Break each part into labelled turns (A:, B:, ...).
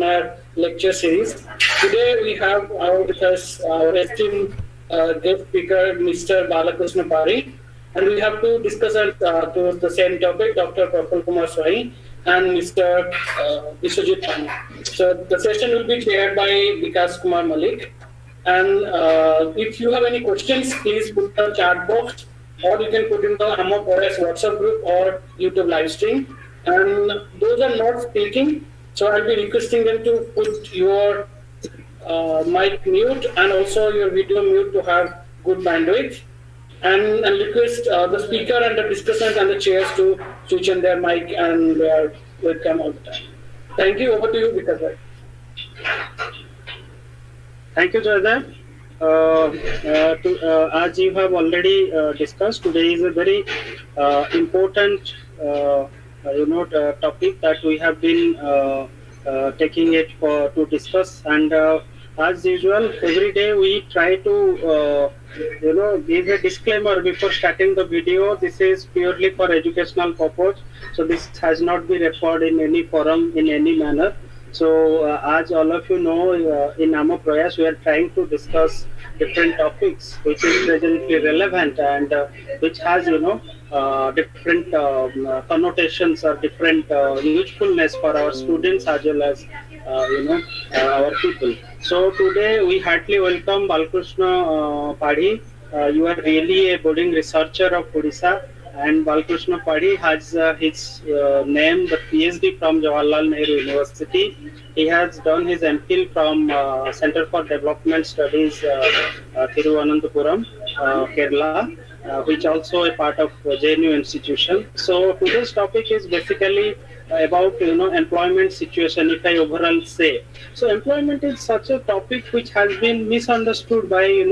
A: our lecture series. Today we have with us our esteemed guest speaker, Mr. Balakrushna Padhi, and we have to discuss to the same topic, Dr. Praful Kumar Swahi and Mr. Vishwajit Pani. So the session will be chaired by Vikas Kumar Malik. And if you have any questions, please put the chat box, or you can put in the AMOPOS WhatsApp group or YouTube live stream. And those are not speaking, so I'll be requesting them to put your mic mute and also your video mute to have good bandwidth. And request the speaker and the discussant and the chairs to switch on their mic and their webcam all the time. Thank you. Over to you, Vikas.
B: Thank you, Jaydev. As you have already discussed, today is a very important, topic that we have been taking it to discuss. And as usual, every day we try to, give a disclaimer before starting the video. This is purely for educational purpose. So this has not been referred in any forum in any manner. So, as all of you know, in Amo Prayas, we are trying to discuss different topics which is presently relevant and which has, different connotations or different usefulness for our students as well as, our people. So, today we heartily welcome Balakrushna Padhi. You are really a budding researcher of Odisha. And Balakrushna Padhi has his name, the PhD from Jawaharlal Nehru University. He has done his MPhil from Center for Development Studies, Thiruvananthapuram, Kerala, which also a part of JNU institution. So today's topic is basically about employment situation. If I overall say, so employment is such a topic which has been misunderstood by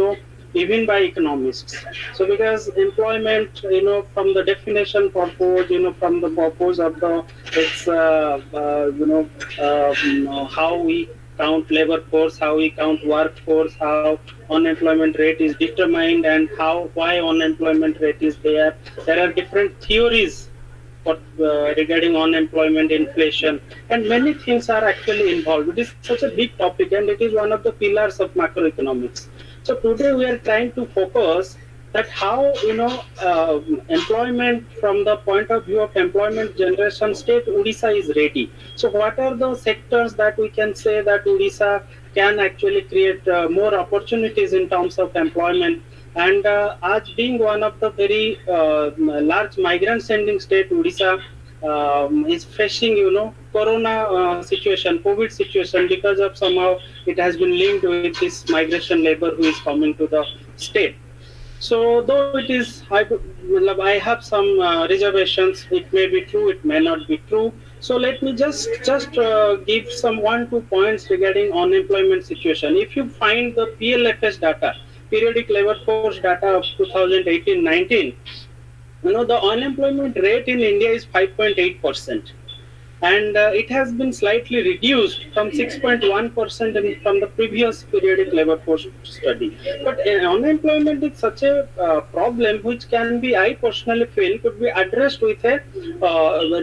B: even by economists. So because employment, from the definition purpose, from the purpose of the, it's, how we count labor force, how we count workforce, how unemployment rate is determined, and why unemployment rate is there. There are different theories for, regarding unemployment, inflation, and many things are actually involved. It is such a big topic, and it is one of the pillars of macroeconomics. So today we are trying to focus that how employment from the point of view of employment generation state Odisha is ready. So what are the sectors that we can say that Odisha can actually create more opportunities in terms of employment? And as being one of the very large migrant sending state, Odisha is facing corona situation, COVID situation, because of somehow it has been linked with this migration labor who is coming to the state. So though it is, I have some reservations. It may be true, it may not be true. So let me just give some 1-2 points regarding unemployment situation. If you find the PLFS data, periodic labor force data of 2018-19, the unemployment rate in India is 5.8%. And it has been slightly reduced from 6.1% from the previous periodic labor force study. But unemployment is such a problem which can be, I personally feel, could be addressed with a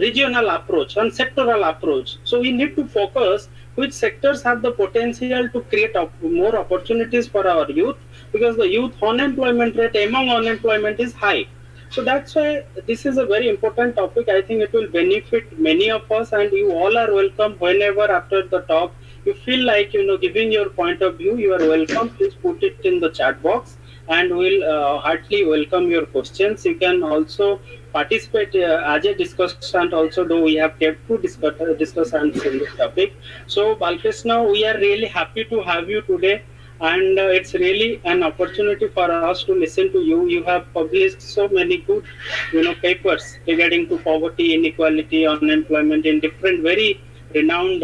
B: regional approach and sectoral approach. So we need to focus which sectors have the potential to create more opportunities for our youth, because the youth unemployment rate among unemployment is high. So that's why this is a very important topic. I think it will benefit many of us, and you all are welcome whenever after the talk you feel like giving your point of view. You are welcome. Please put it in the chat box, and we'll heartily welcome your questions. You can also participate as a discussant also, though we have kept two discussants in this topic. So Balakrushna, we are really happy to have you today. And it's really an opportunity for us to listen to you. You have published so many good, papers regarding to poverty, inequality, unemployment in different, very renowned,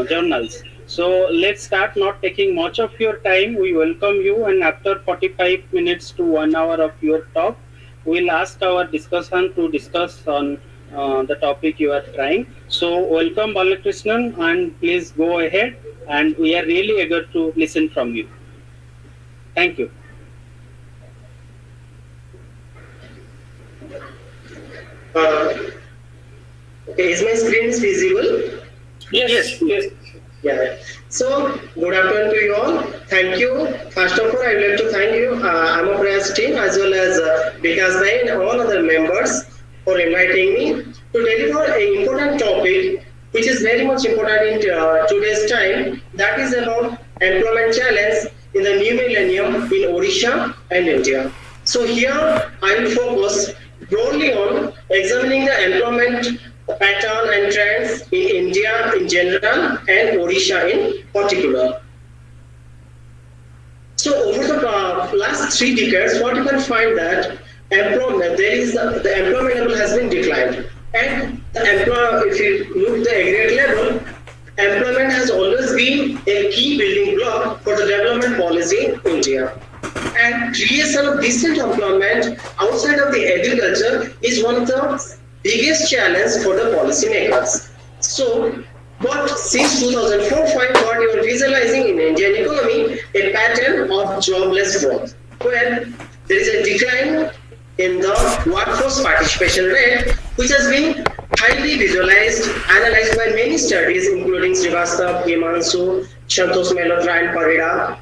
B: journals. So let's start, not taking much of your time. We welcome you, and after 45 minutes to 1 hour of your talk, we'll ask our discussant to discuss on the topic you are trying. So welcome, Balakrushnan, and please go ahead. And we are really eager to listen from you. Thank you.
C: Okay, is my screen visible?
A: Yes, yes.
C: Yeah. So, good afternoon to you all. Thank you. First of all, I would like to thank you, Amapraya's team, as well as Vikas Bhai and all other members for inviting me to deliver an important topic, which is very much important in today's time. That is about employment challenge in the new millennium in Odisha and India. So here, I will focus broadly on examining the employment pattern and trends in India in general and Odisha in particular. So over the last 3 decades, what you can find that employment, the employment level has been declined, and if you look the aggregate level, employment has always been a key building block for the development policy in India. And creation of decent employment outside of the agriculture is one of the biggest challenge for the policymakers. So, but since 2004-5, what you are visualizing in Indian economy, a pattern of jobless growth, where there is a decline in the workforce participation rate, which has been highly visualized, analyzed by many studies, including Srivastav, Himanshu, Santosh Malhotra, and Parida.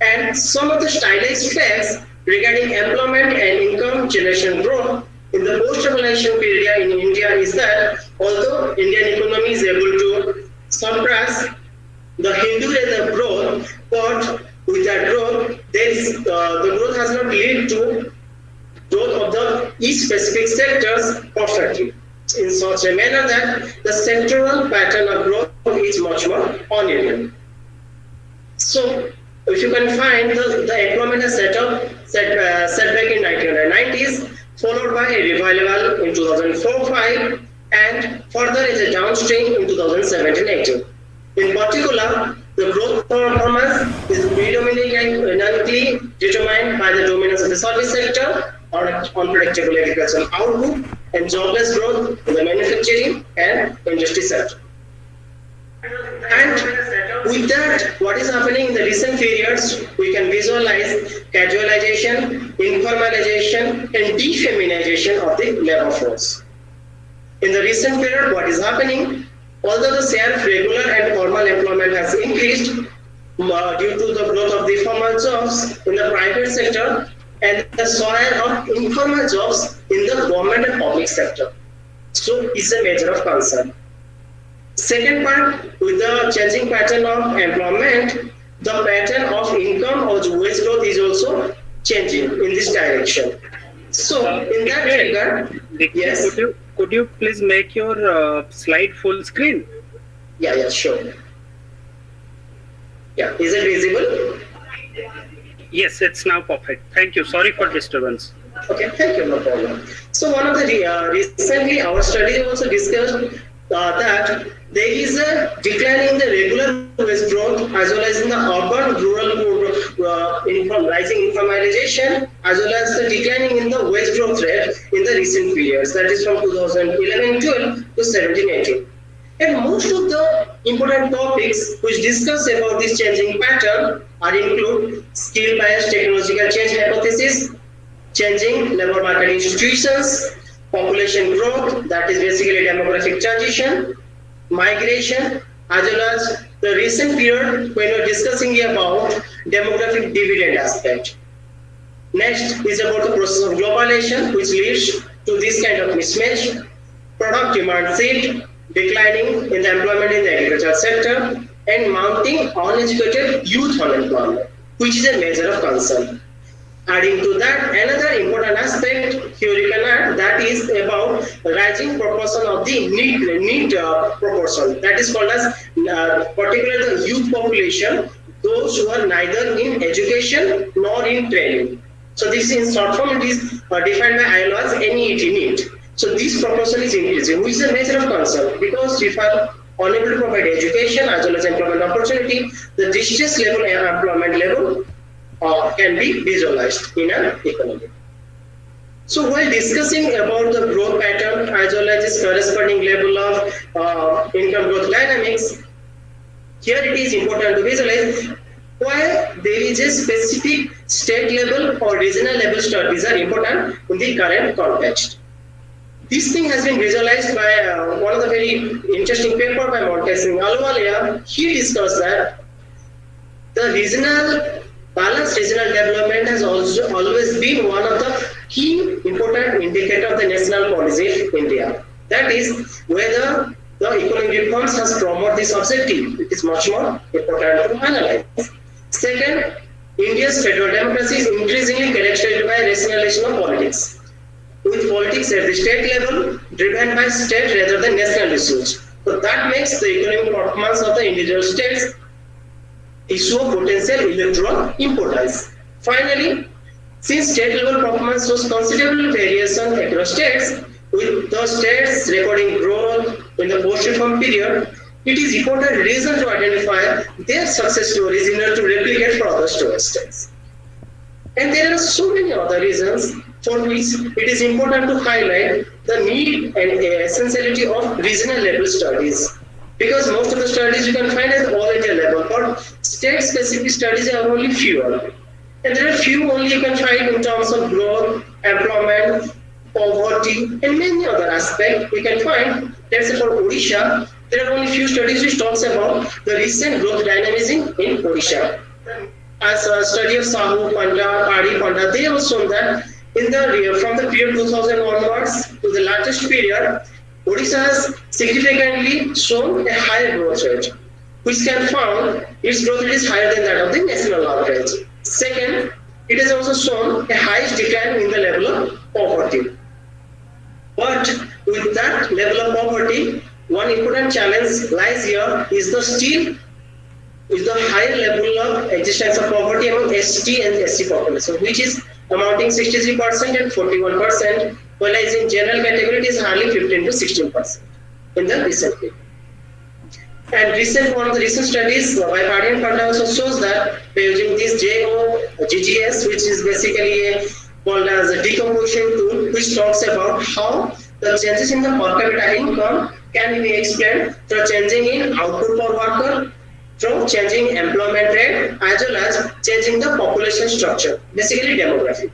C: And some of the stylized facts regarding employment and income generation growth in the post-revolution period in India is that although Indian economy is able to suppress the Hindu rate of growth, but with that growth, the growth has not led to growth of the each specific sectors perfectly in such a manner that the sectoral pattern of growth is much more uneven. So, if you can find the employment has set back in 1990s, followed by a revival in 2004-5, and further is a downstream in 2017-18. In particular, the growth performance is predominantly determined by the dominance of the service sector, or unpredictable agricultural output, and jobless growth in the manufacturing and industry sector. And with that, what is happening in the recent periods, we can visualize casualization, informalization, and defeminization of the labor force. In the recent period, what is happening, although the share of regular and formal employment has increased due to the growth of the formal jobs in the private sector and the share of informal jobs in the government and public sector. So it's a matter of concern. Second part, with the changing pattern of employment, the pattern of income or wage growth is also changing in this direction. So, in that regard, yes.
B: Could you please make your slide full screen?
C: Yeah, sure. Yeah, is it visible?
B: Yes, it's now perfect. Thank you. Sorry for disturbance.
C: Okay, thank you, no problem. So, one of the recently our study also discussed that there is a decline in the regular wage growth as well as in the urban rural rising informalization as well as the declining in the wage growth rate in the recent periods, that is from 2011-12 to 17-18. And most of the important topics which discuss about this changing pattern are include skill bias technological change hypothesis, changing labor market institutions, population growth, that is basically demographic transition, migration, as well as the recent period when we are discussing about demographic dividend aspect. Next is about the process of globalization, which leads to this kind of mismatch, product demand shift, declining in the employment in the agricultural sector, and mounting uneducated youth unemployment, which is a measure of concern. Adding to that, another important aspect here you can add, that is about rising proportion of the need proportion, that is called as particularly the youth population, those who are neither in education nor in training. So this in short form it is defined by ILO as NEET, NEET. So this proportion is increasing, which is a measure of concern, because if are unable to provide education as well as employment opportunity, the distress level and employment level can be visualized in an economy. So while discussing about the growth pattern as well as its corresponding level of income growth dynamics, here it is important to visualize why there is a specific state level or regional level studies are important in the current context. This thing has been visualized by one of the very interesting paper by Montesquieu Aluwalia. He discussed that the balanced regional development has also always been one of the key important indicator of the national policy in India. That is, whether the economic reforms has promoted this objective. It is much more important to analyze. Second, India's federal democracy is increasingly characterized by rationalization of politics, with politics at the state level driven by state rather than national issues. So that makes the economic performance of the individual states issue of potential electoral importance. Finally, since state level performance shows considerable variation across states, with the states recording growth in the post-reform period, it is important reason to identify their success stories in order to replicate for other states. And there are so many other reasons for which it is important to highlight the need and essentiality of regional level studies. Because most of the studies you can find at all India level, but state-specific studies are only fewer. And there are few only you can find in terms of growth, employment, poverty, and many other aspects we can find. Let's say for Odisha, there are only few studies which talks about the recent growth dynamism in Odisha. As a study of Sahu, Padhi, Panda, they have shown that from the period 2000 onwards to the latest period, Odisha has significantly shown a higher growth rate, which can found its growth rate is higher than that of the national average. Second, it has also shown a highest decline in the level of poverty. But with that level of poverty, one important challenge lies here is the higher level of existence of poverty among ST and SC population, which is amounting 63% and 41%, whereas in general category it is hardly 15 to 16% in the recent period. And one of the recent studies by Padhi and Panda also shows that by using this GGS, which is basically called as a decomposition tool, which talks about how the changes in the per capita income can be explained through changing in output per worker, through changing employment rate, as well as changing the population structure, basically demography.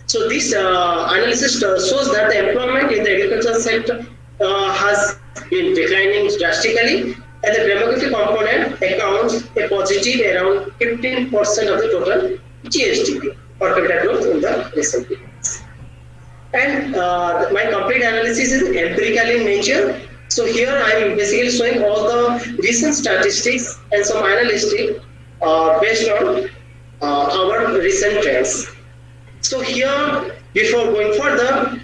C: So this analysis shows that the employment in the agricultural sector has been declining drastically, and the demographic component accounts a positive around 15% of the total GSDP per capita growth in the recent periods. And my complete analysis is empirical in nature. So here I am basically showing all the recent statistics and some analytics based on our recent trends. So here, before going further,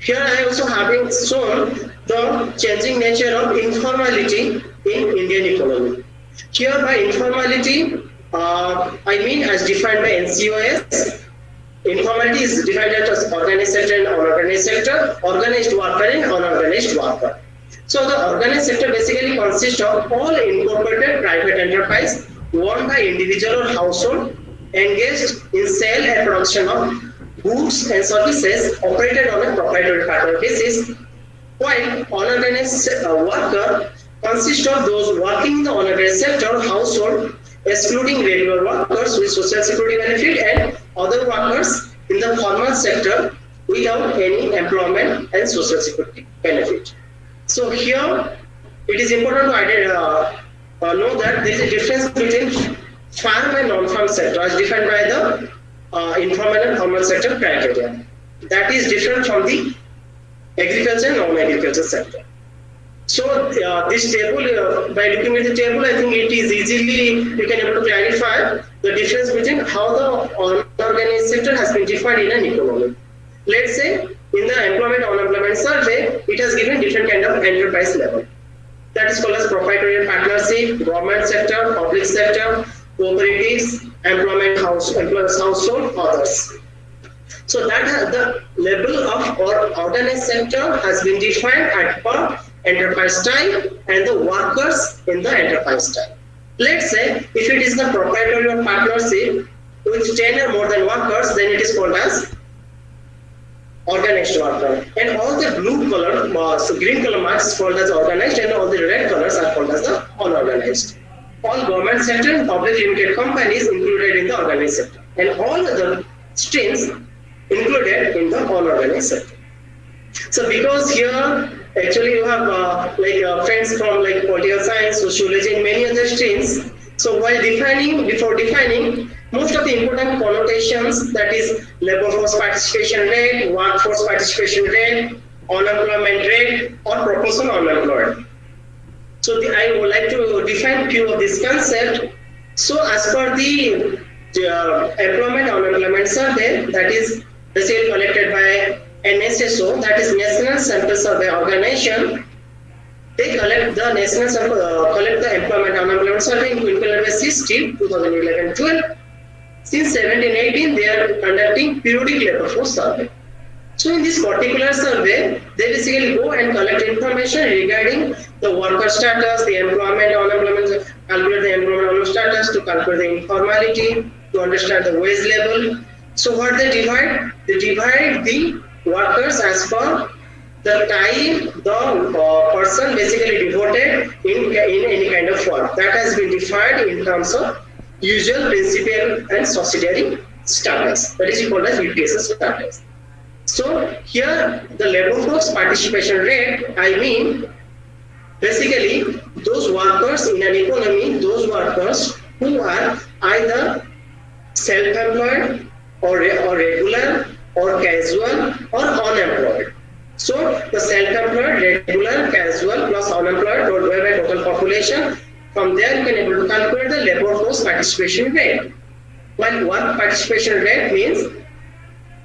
C: here I also having shown the changing nature of informality in Indian economy. Here by informality, I mean as defined by NCOS, informality is defined as organized sector and unorganized sector, organized worker and unorganized worker. So the organized sector basically consists of all incorporated private enterprise owned by individual or household engaged in sale and production of goods and services operated on a proprietary pattern basis, while unorganized worker consists of those working in the unorganized sector or household, excluding regular workers with social security benefit and other workers in the formal sector without any employment and social security benefit. So here it is important to know that there is a difference between farm and non-farm sector as defined by the informal and formal sector criteria. That is different from the agriculture and non-agriculture sector. So this table, by looking at the table, I think it is easily you can able to clarify the difference between how the unorganized sector has been defined in an economy. Let's say in the employment unemployment survey, it has given different kind of enterprise level. That is called as proprietary partnership, government sector, public sector, cooperatives, employment household, others. So that the level of organized sector has been defined at per enterprise type and the workers in the enterprise type. Let's say if it is the proprietary or partnership with 10 or more than workers, then it is called as organized worker. And all the blue color, so green color marks is called as organized, and all the red colors are called as the unorganized. All government sector and public limited companies included in the organized sector, and all other streams included in the unorganized sector. So because here actually you have friends from like political science, sociology, and many other streams. So before defining, most of the important connotations, that is labor force participation rate, workforce participation rate, unemployment rate, or proportion unemployed. So I would like to define few of these concepts. So as per the employment unemployment survey, that is basically collected by NSSO, that is National Sample Survey Organization, they collect the collect the employment unemployment survey in quinquennial basis till 2011-12. Since 17-18, they are conducting periodic labor force survey. So in this particular survey, they basically go and collect information regarding the worker status, the employment, unemployment, calculate the employment status, to calculate the informality, to understand the wage level. So what they divide? They divide the workers as per the time the person basically devoted in any kind of work. That has been defined in terms of usual, principal, and subsidiary status. That is called as UPSS status. So here the labor force participation rate, I mean basically those workers in an economy, those workers who are either self-employed or regular or casual or unemployed. So the self-employed, regular, casual plus unemployed divided by total population. From there you can able to calculate the labor force participation rate. While work participation rate means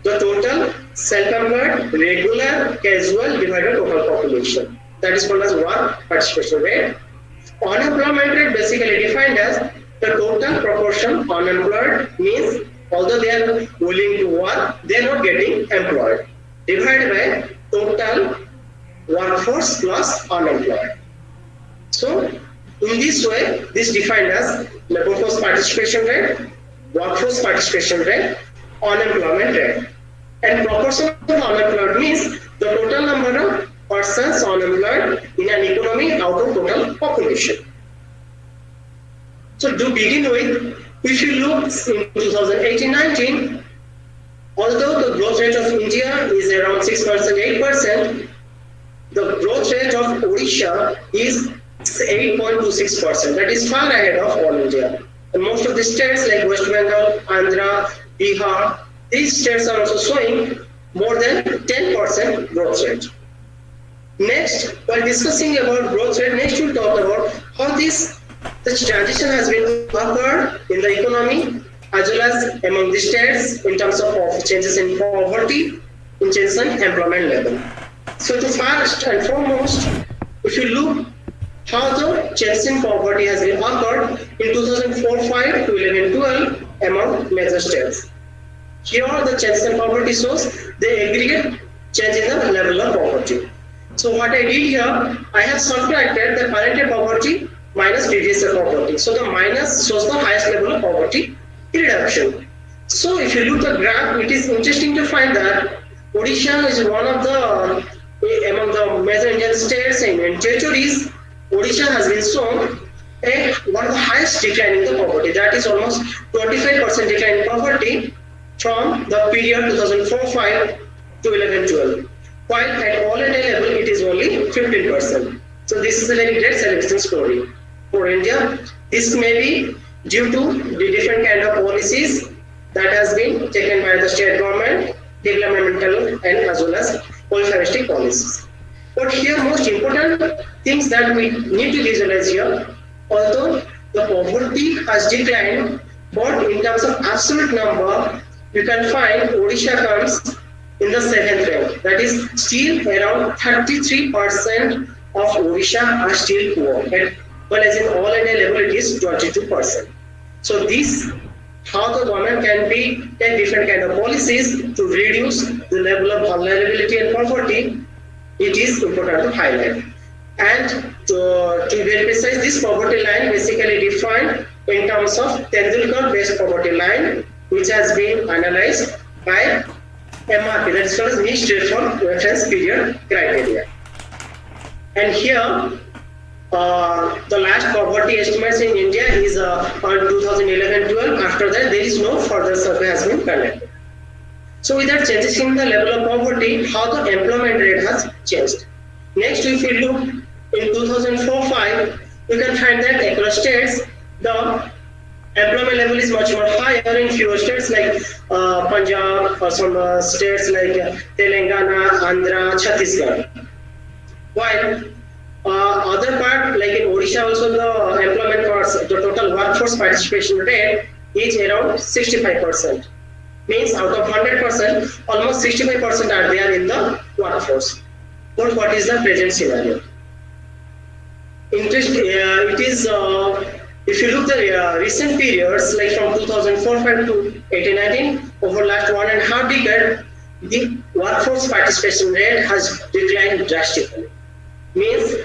C: the total self-employed, regular, casual divided by total population. That is called as work participation rate. Unemployment rate basically defined as the total proportion unemployed, means although they are willing to work, they are not getting employed, divided by total workforce plus unemployed. So in this way, this defined as labor force participation rate, workforce participation rate, unemployment rate. And proportion of unemployed means the total number of persons unemployed in an economy out of total population. So to begin with, if you look in 2018-19, although the growth rate of India is around 6%, 8%, the growth rate of Odisha is 8.26%. That is far ahead of all India. And most of the states like West Bengal, Andhra, Bihar, these states are also showing more than 10% growth rate. Next, while discussing about growth rate, next we'll talk about how this transition has been occurred in the economy as well as among the states in terms of changes in poverty, in changes in employment level. So to first and foremost, if you look how the changes in poverty has been occurred in 2004-5 to 11-12 among major states. Here the changes in poverty shows the aggregate change in the level of poverty. So what I did here, I have subtracted the current year poverty minus previous year poverty. So the minus shows the highest level of poverty reduction. So if you look at the graph, it is interesting to find that Odisha is one of the, among the major Indian states and territories, Odisha has been shown one of the highest decline in the poverty. That is almost 25% decline in poverty from the period 2004-5 to 11-12. While at all India level, it is only 15%. So this is a very great celebration story for India. This may be due to the different kind of policies that has been taken by the state government, developmental and as well as welfaristic policies. But here most important things that we need to visualize here, although the poverty has declined, but in terms of absolute number, you can find Odisha comes in the 7th rank. That is still around 33% of Odisha are still poor. But as in all India level, it is 22%. So this, how the government can take different kind of policies to reduce the level of vulnerability and poverty, it is important to highlight. And to be very precise, this poverty line basically defined in terms of Tendulkar-based poverty line, which has been analyzed by MRP, that is called as Mixed Reform Reference Period Criteria. And here, the last poverty estimates in India is on 2011-12. After that, there is no further survey has been conducted. So with that changes in the level of poverty, how the employment rate has changed. Next, if you look in 2004-5, you can find that across states, the employment level is much more higher in fewer states like Punjab or some states like Telangana, Andhra, Chhattisgarh. While other part like in Odisha also the employment force, the total workforce participation rate is around 65%. Means out of 100%, almost 65% are there in the workforce. But what is the present scenario? It is if you look the recent periods like from 2004-5 to 18-19, over last 1.5 decade, the workforce participation rate has declined drastically. Means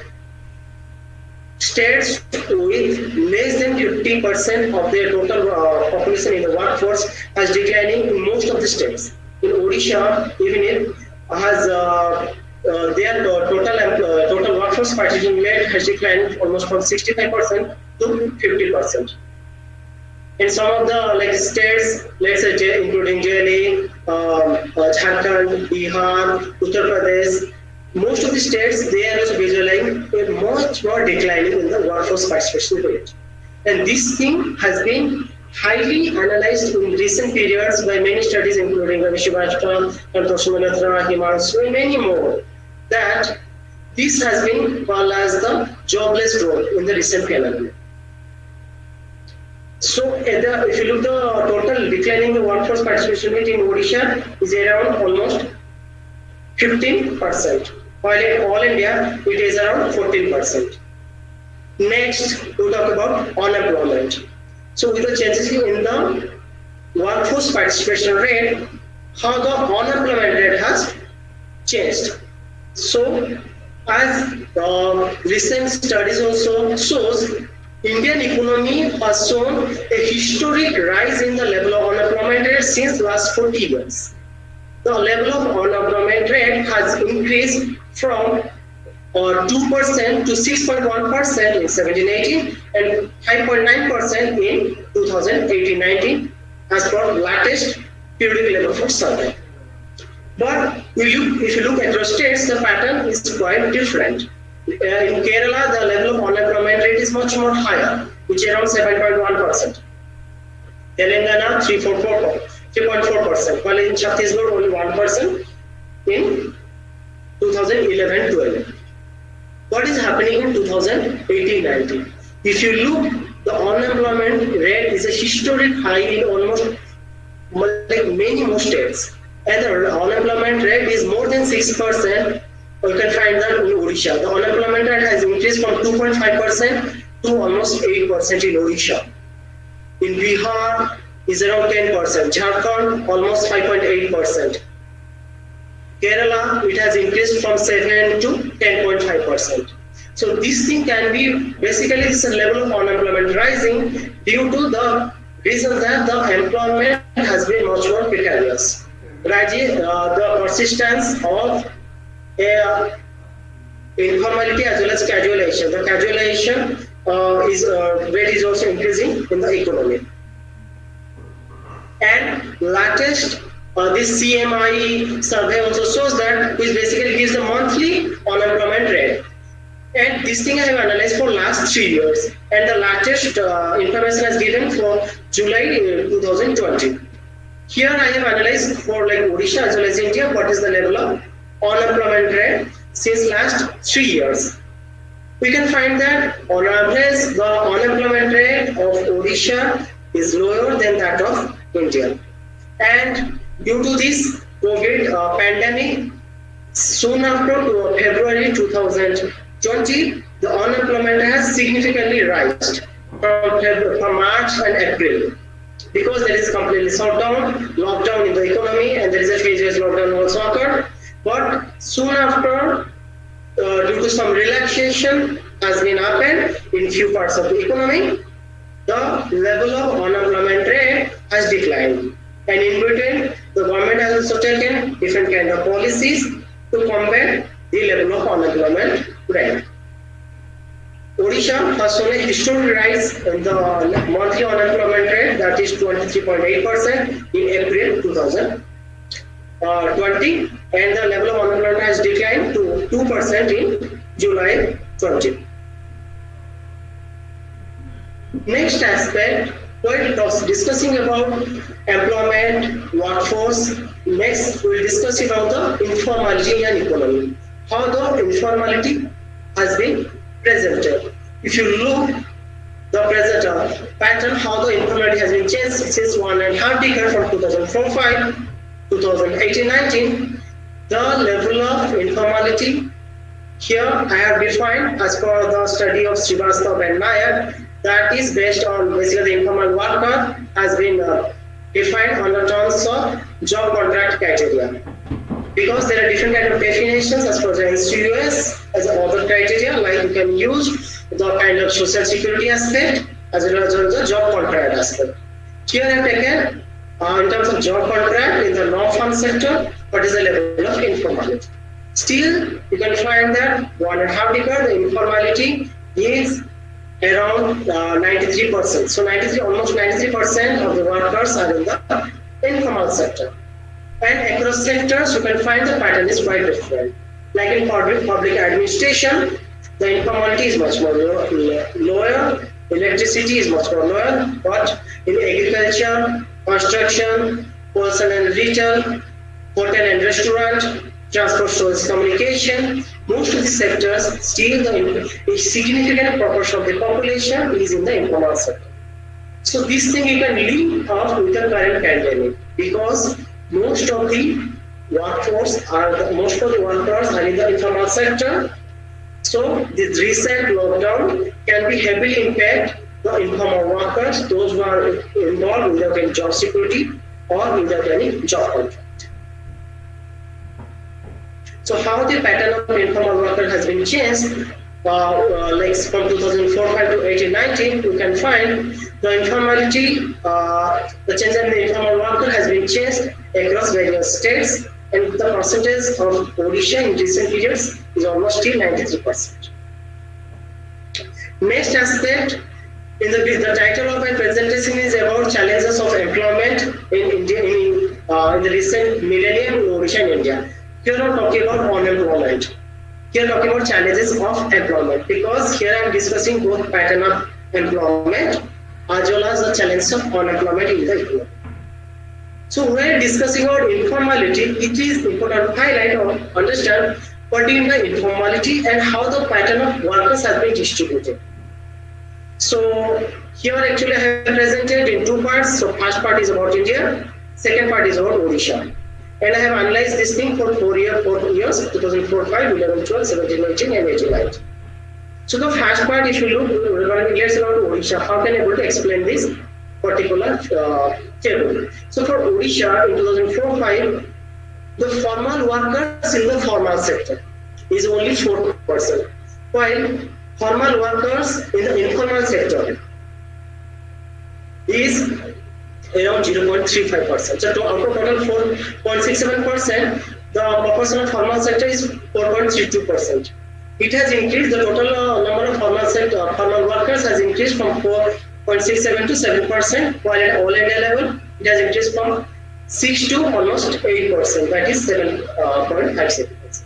C: states with less than 50% of their total population in the workforce has declining in most of the states. In Odisha, even it has their total workforce participation rate has declined almost from 65% to 50%. In some of the like states, let's say including Delhi, Jharkhand, Bihar, Uttar Pradesh, most of the states they are also visualizing a much more declining in the workforce participation rate. And this thing has been highly analyzed in recent periods by many studies including Shivashtra, Malhotra, Himanshu, and many more, that this has been called as the jobless growth in the recent phenomenon. So if you look the total declining the workforce participation rate in Odisha is around almost 15%, while in all India it is around 14%. Next, we talk about unemployment. So with the changes in the workforce participation rate, how the unemployment rate has changed. So as recent studies also shows, Indian economy has shown a historic rise in the level of unemployment rate since last 40 years. The level of unemployment rate has increased from 2% to 6.1% in 17-18 and 5.9% in 2018-19 as per latest periodic labor force survey. But if you look across states, the pattern is quite different. In Kerala, the level of unemployment rate is much more higher, which is around 7.1%. Telangana 3.4%, while in Chhattisgarh only 1% in 2011-12. What is happening in 2018-19? If you look, the unemployment rate is a historic high in almost like many more states, and the unemployment rate is more than 6%. You can find that in Odisha. The unemployment rate has increased from 2.5% to almost 8% in Odisha. In Bihar is around 10%. Jharkhand almost 5.8%. Kerala it has increased from 7 to 10.5%. So this thing can be basically this level of unemployment rising due to the reason that the employment has been much more precarious. The persistence of informality as well as casualization. The casualization rate is also increasing in the economy. And latest, this CMI survey also shows that, which basically gives the monthly unemployment rate. And this thing I have analyzed for last 3 years. And the latest information is given for July 2020. Here I have analyzed for like Odisha as well as India, what is the level of unemployment rate since last 3 years. We can find that on average the unemployment rate of Odisha is lower than that of India. And due to this COVID pandemic, soon after February 2020, the unemployment has significantly risen from March and April. Because there is completely lockdown in the economy, and there is a phase lockdown also occurred. But soon after, due to some relaxation has been happened in few parts of the economy, the level of unemployment rate has declined. And in between, the government has also taken different kind of policies to combat the level of unemployment rate. Odisha has shown a historic rise in the monthly unemployment rate, that is 23.8% in April 2020. 20, and the level of unemployment has declined to 2% in July 20. Next aspect, while discussing about employment, workforce, next we'll discuss about the informality and economy. How the informality has been presented. If you look the present pattern, how the informality has been changed since 1.5 decade from 2004-5, 2018-19, the level of informality here I have defined as per the study of Srivastava and Nayak, that is based on basically the informal worker has been defined on the terms of job contract criteria. Because there are different kind of definitions as per the NCUS as other criteria, like you can use the kind of social security aspect as well as the job contract aspect. Here I have taken in terms of job contract in the non-farm sector, what is the level of informality. Still, you can find that 1.5 decade the informality is around 93%. So almost 93% of the workers are in the informal sector. And across sectors, you can find the pattern is quite different. Like in public administration, the informality is much more lower, electricity is much more lower, but in agriculture, construction, wholesale and retail, hotel and restaurant, transport, storage, communication, most of the sectors still a significant proportion of the population is in the informal sector. So this thing you can link up with the current pandemic because most of the workers are in the informal sector. So this recent lockdown can be heavily impact the informal workers, those who are involved without any job security or without any job contract. So how the pattern of informal worker has been changed, like from 2004-5 to 18-19, you can find the informality, the change in the informal worker has been changed across various states, and the percentage of Odisha in recent periods is almost still 93%. Next aspect, in the title of my presentation is about challenges of employment in India in the recent millennium in Odisha and India. Here I'm talking about unemployment. Here I'm talking about challenges of employment because here I'm discussing both pattern of employment as well as the challenges of unemployment in the economy. So when discussing about informality, it is important to highlight or understand what is the informality and how the pattern of workers has been distributed. So here actually I have presented in two parts. So first part is about India, second part is about Odisha. And I have analyzed this thing for 4 years, 2004, 5, 11, 12, 17, 18 and 18, 19. So the first part, if you look, let's about Odisha, how can I able to explain this particular table? So for Odisha in 2004, 5, the formal workers in the formal sector is only 4%, while formal workers in the informal sector is around 0.35%. So out of total 4.67%, the proportion of formal sector is 4.32%. It has increased, the total number of formal workers has increased from 4.67 to 7%, while at all India level, it has increased from 6 to almost 8%, that is 7.56%.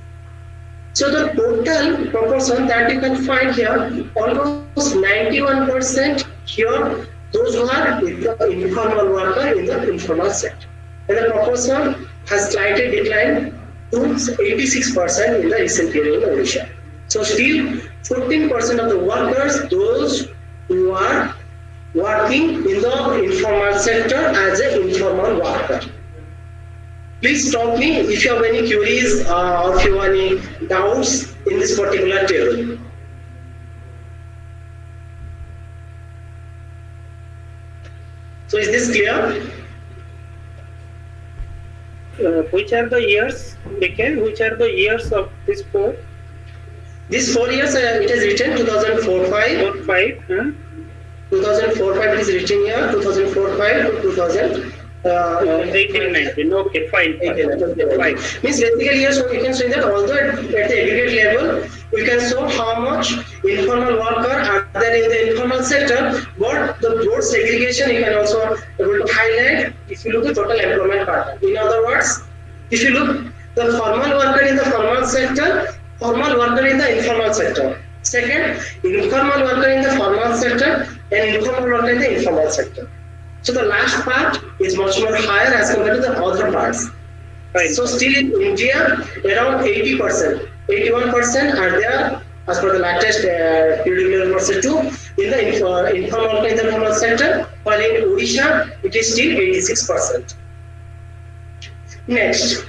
C: So the total proportion that you can find here, almost 91% here, those who are with the informal worker in the informal sector. And the proportion has slightly declined to 86% in the recent period in Odisha. So still 14% of the workers, those who are working in the informal sector as an informal worker. Please stop me if you have any queries or if you have any doubts in this particular table. So is this clear?
B: Which are the years, Mikhail? Which are the years of this 4?
C: This 4 years, it is written 2004-5.
B: 5, huh?
C: 2004-5 is written here, 2004-5 to 2000.
B: 18-19, okay, fine.
C: 18-19. Means basically here, so you can say that although at the aggregate level, we can show how much informal worker are there in the informal sector, but the broad segregation you can also able to highlight if you look at total employment pattern. In other words, If you look, the formal worker in the formal sector, formal worker in the informal sector. Second, informal worker in the formal sector and informal worker in the informal sector. So the last part is much more higher as compared to the other parts. Right. So still in India, around 80%, 81% are there as per the latest periodic report 2 in the informal and the formal sector, while in Odisha it is still 86%. Next,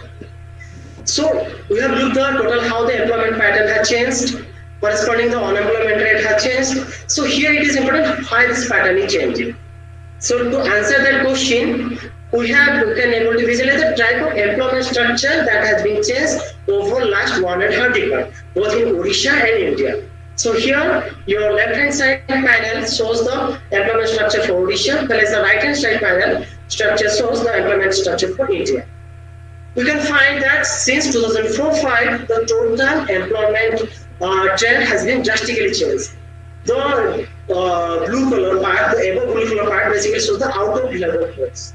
C: so we have looked at total how the employment pattern has changed, corresponding the unemployment rate has changed. So here it is important why this pattern is changing. So to answer that question, we can able to visualize the type of employment structure that has been changed over last 1.5 decade, both in Odisha and India. So here, your left-hand side panel shows the employment structure for Odisha, whereas the right-hand side panel structure shows the employment structure for India. We can find that since 2004-5, the total employment trend has been drastically changed. The blue color part, the above blue color part, basically shows the out of labor force.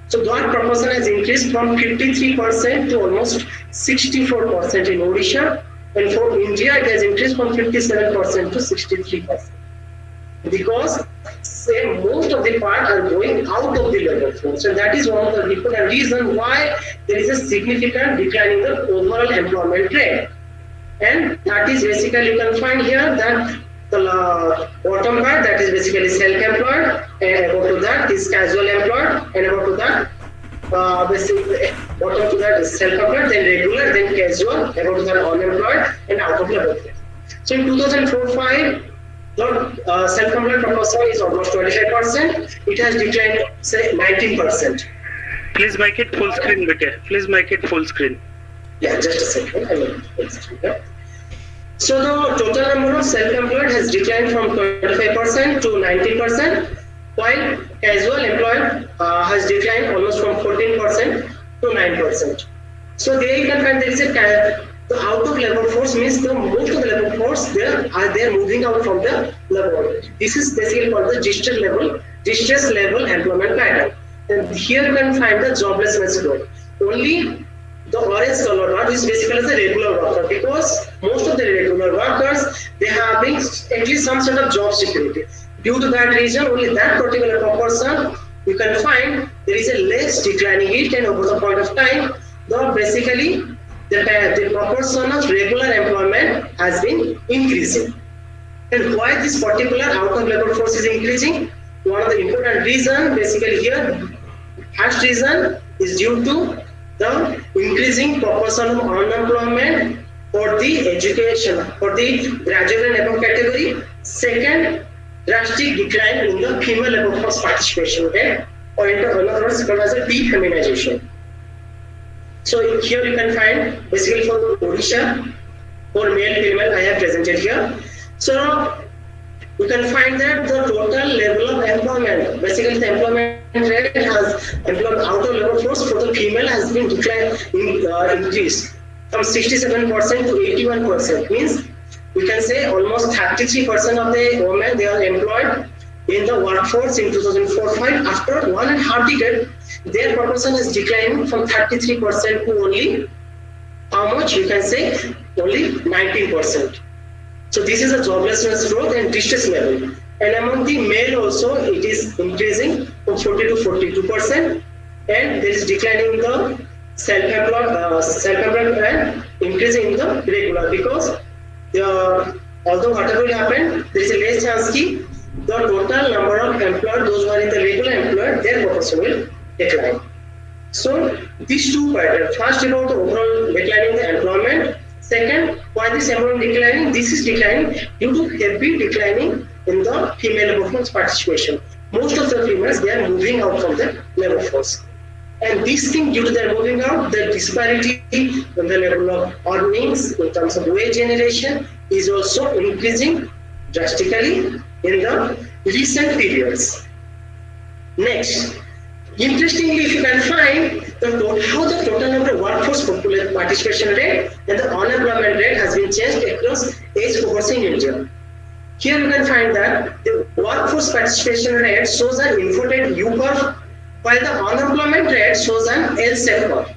C: So that proportion has increased from 53% to almost 64% in Odisha, and for India it has increased from 57% to 63%. Because most of the part are going out of the labor force, and that is one of the important reasons why there is a significant decline in the overall employment rate. And that is basically, you can find here that the bottom part, that is basically self-employed, and above to that is casual employed, and above to that basically bottom to that is self-employed, then regular, then casual, above to that unemployed, and out of labor force. So in 2004-5, the self-employed proportion is almost 25%. It has declined, say, 19%.
B: Please make it full screen, Bete. Please make it full screen.
C: Yeah, just a second. I will full screen. Yeah. So the total number of self-employed has declined from 25% to 19%, while casual employed has declined almost from 14% to 9%. So there you can find there is the out of labor force means the most of the labor force they are moving out from the labor. This is basically called the distress level employment pattern. And here you can find the joblessness growth. Only the orange color part is basically the regular worker, because most of the regular workers, they have been at least some sort of job security. Due to that reason, only that particular proportion you can find there is a less declining it, and over the point of time, basically the proportion of regular employment has been increasing. And why this particular out of labor force is increasing? One of the important reasons basically here, first reason is due to the increasing proportion of unemployment for the education, for the graduate and above category. Second, drastic decline in the female labor force participation, okay? Or in other words, called as a defeminization. So here you can find basically for Odisha, for male, female, I have presented here. So you can find that the total level of employment, basically the employment rate has out of labor force for the female has been increased from 67% to 81%. Means we can say almost 33% of the women, they are employed in the workforce in 2004-5. After 1.5 decade, their proportion has declined from 33% to only how much? You can say only 19%. So this is a joblessness growth and distress level. And among the male also, it is increasing from 40 to 42%, and there is declining the self-employed and increasing in the regular, because although whatever will happen, there is a less chance that the total number of employed, those who are in the regular employed, their proportion will decline. So these two patterns, first about the overall declining the employment. Second, why this employment declining? This is declining due to heavy declining in the female labor force participation. Most of the females, they are moving out from the labor force. And this thing, due to their moving out, the disparity in the level of earnings in terms of wage generation is also increasing drastically in the recent periods. Next, interestingly, if you can find how the total number of workforce participation rate and the unemployment rate has been changed across age cohorts in India. Here you can find that the workforce participation rate shows an inverted U curve, while the unemployment rate shows an L-shaped curve.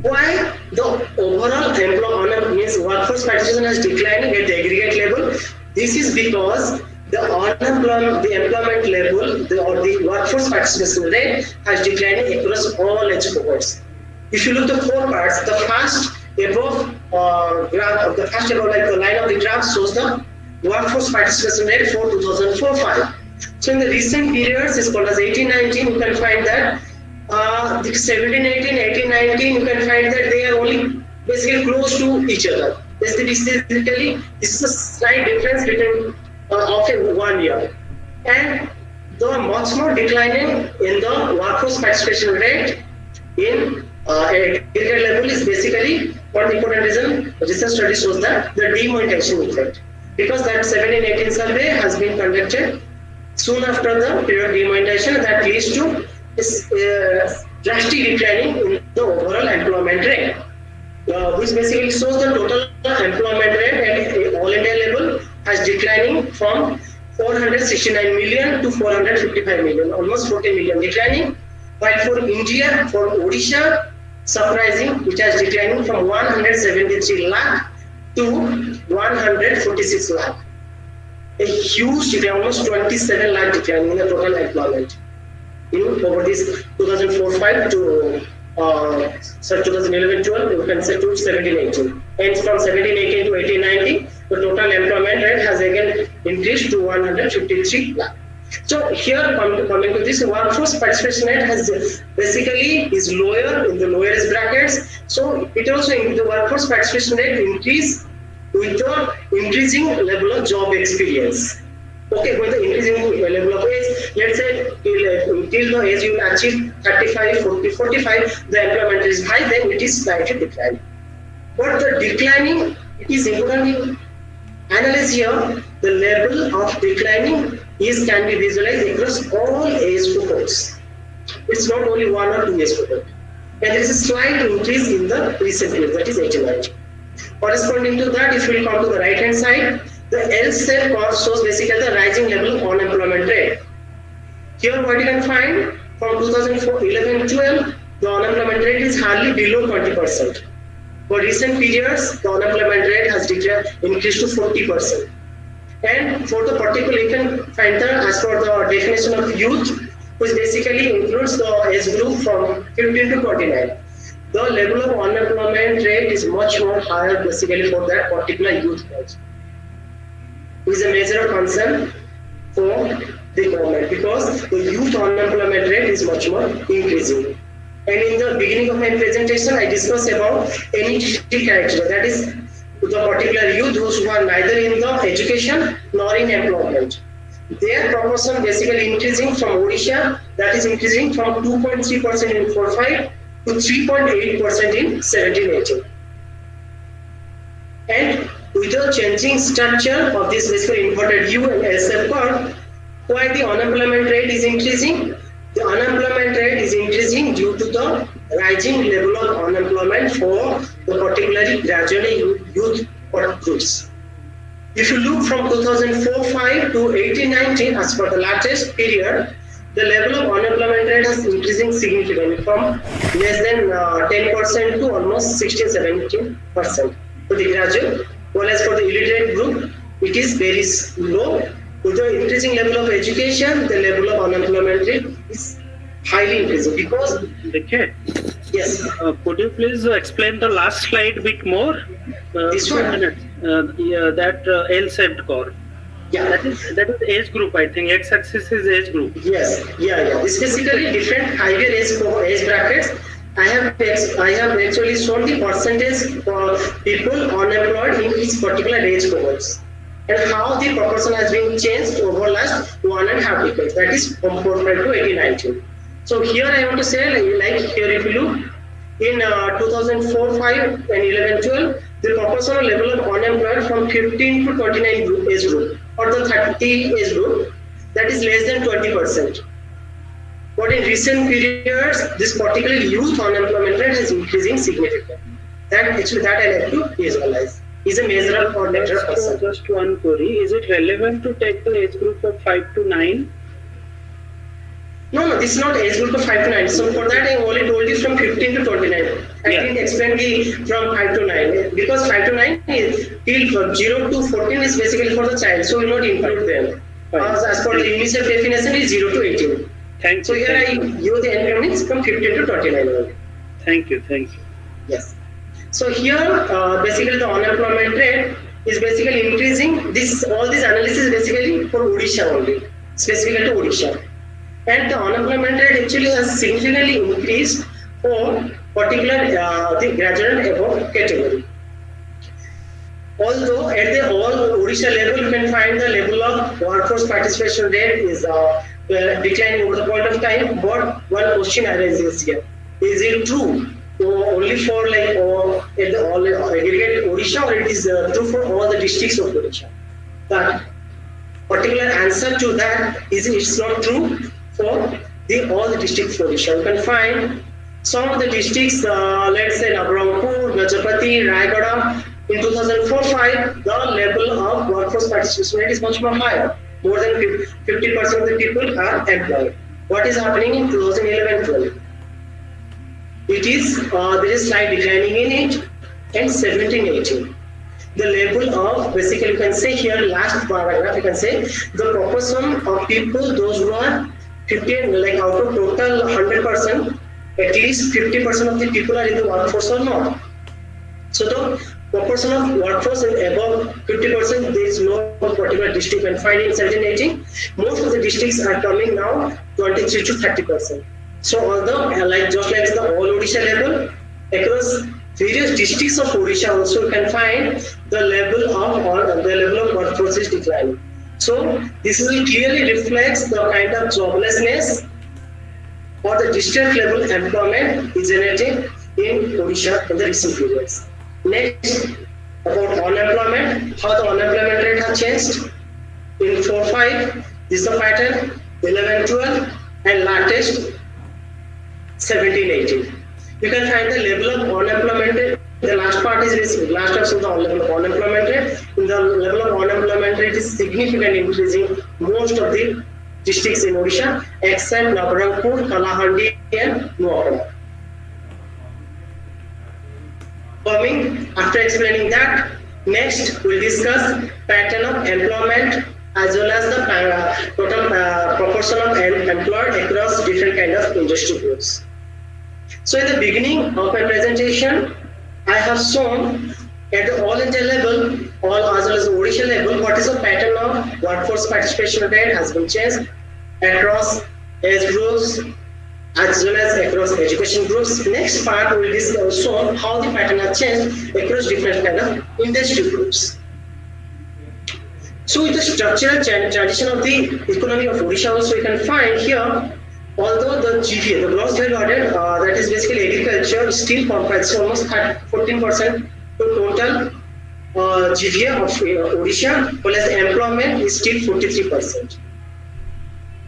C: Why the overall means workforce participation has declined at the aggregate level? This is because the unemployment, the employment level, or the workforce participation rate has declined across all age cohorts. If you look at the four parts, the first above graph, the first above like the line of the graph shows the workforce participation rate for 2004-5. So in the recent periods, it's called as 18-19. You can find that the 17-18, 18-19. You can find that they are only basically close to each other. This is a slight difference between of 1 year, and the much more declining in the workforce participation rate in aggregate level is basically one important reason. Research study shows that the demonetization effect, because that 17-18 survey has been conducted soon after the period of demonetization, that leads to drastic declining in the overall employment rate, which basically shows the total employment rate at all India level has declining from 469 million to 455 million, almost 40 million declining. While for India, for Odisha, surprising, which has declining from 173 lakh to 146 lakh. A huge decline, almost 27 lakh decline in the total employment. Over this 2004-5 to 2011-12, you can say to 17-18. And from 17-18 to 18-19, the total employment rate has again increased to 153 lakh. So here, coming to this, workforce participation rate has basically is lower in the lower age brackets. So it also the workforce participation rate increase with the increasing level of job experience. Okay, with the increasing level of age, let's say till the age you will achieve 35, 40, 45, the employment is high, then it is slightly declining. But the declining, it is important to analyze here, the level of declining can be visualized across all age cohorts. It's not only 1 or 2 age cohort. And there is a slight increase in the recent period, that is 18-19. Corresponding to that, if we come to the right hand side, the L-shaped curve shows basically the rising level of unemployment rate. Here what you can find, from 2011-12, the unemployment rate is hardly below 20%. For recent periods, the unemployment rate has increased to 40%. And for the particular, you can find that as per the definition of youth, which basically includes the age group from 15 to 29. The level of unemployment rate is much more higher basically for that particular youth group, which is a major concern for the government, because the youth unemployment rate is much more increasing. And in the beginning of my presentation, I discussed about any three characteristics, that is the particular youth who are neither in the education nor in employment. Their proportion basically increasing from Odisha, that is increasing from 2.3% in 4-5 to 3.8% in 17-18. And with the changing structure of this basically inverted U and S-shaped curve, why the unemployment rate is increasing? The unemployment rate is increasing due to the rising level of unemployment for the particularly gradually youth groups. If you look from 2004-5 to 18-19, as per the latest period, the level of unemployment rate is increasing significantly from less than 10% to almost 16-17% for the graduate, whereas for the illiterate group, it is very low. With the increasing level of education, the level of unemployment rate is highly increasing because.
B: Okay.
C: Yes.
B: Could you please explain the last slide a bit more?
C: This one.
B: That L-shaped curve.
C: Yeah.
B: That is age group. I think X-axis is age group.
C: Yes. Yeah. This basically different higher age brackets. I have actually shown the percentage of people unemployed in each particular age cohorts, and how the proportion has been changed over last 1.5 decades. That is from 4-5 to 18-19. So here I want to say, like here if you look in 2004-5 and 11-12, the proportional level of unemployed from 15 to 29 age group or the 30 age group, that is less than 20%. But in recent periods, this particular youth unemployment rate is increasing significantly. That I like to visualize. Is a measure or better person.
B: Just one query: is it relevant to take the age group of 5 to 9?
C: No, this is not age group of 5 to 9. So for that I only told you from 15 to 29. I didn't explain the from 5 to 9 because 5 to 9 is till from 0 to 14 is basically for the child, so we will not include them. As per the UNICEF definition is 0 to 18.
B: Thank
C: so
B: you.
C: Here I use the increments from 15 to 29 only.
B: Thank you.
C: Yes. So here basically the unemployment rate is basically increasing. All this analysis is basically for Odisha only, specifically to Odisha. And the unemployment rate actually has significantly increased for particular the graduate and above category. Although at the all Odisha level, you can find the level of workforce participation rate is declining over the point of time. But one question arises here: is it true only for like at the all aggregate Odisha, or it is true for all the districts of Odisha? The particular answer to that is it's not true for all the districts of Odisha. You can find some of the districts, let's say Nabarampur, Gajapati, Rayagada. In 2004-5, the level of workforce participation rate is much more higher. More than 50% of the people are employed. What is happening in 2011-12? It is there is slight declining in it, and 17-18. The level of basically you can say here last paragraph you can say the proportion of people those who are 15 like out of total 100%, at least 50% of the people are in the workforce or not. So the proportion of workforce is above 50%. There is no particular district and find in 17-18. Most of the districts are coming now 23 to 30%. So although like just like the all Odisha level, across various districts of Odisha also you can find the level of workforce is declining. So this is clearly reflects the kind of joblessness or the district level employment is generated in Odisha in the recent periods. Next, about unemployment, how the unemployment rate has changed. In 4-5, this is the pattern, 11-12, and latest 17-18. You can find the level of unemployment rate. The last part is this, last part of the level of unemployment rate. In the level of unemployment rate is significantly increasing most of the districts in Odisha except Nabarampur, Kalahandi, and Nuapara. After explaining that, next we'll discuss pattern of employment as well as the total proportion of employed across different kind of industry groups. So in the beginning of my presentation, I have shown at the all India level, all as well as Odisha level, what is the pattern of workforce participation rate has been changed across age groups, as well as across education groups. Next part will discuss how the pattern has changed across different kind of industry groups. So with the structural transition of the economy of Odisha also you can find here, although the GVA, the gross value added, that is basically agriculture, still comprises almost 14% to total GVA of Odisha, whereas employment is still 43%.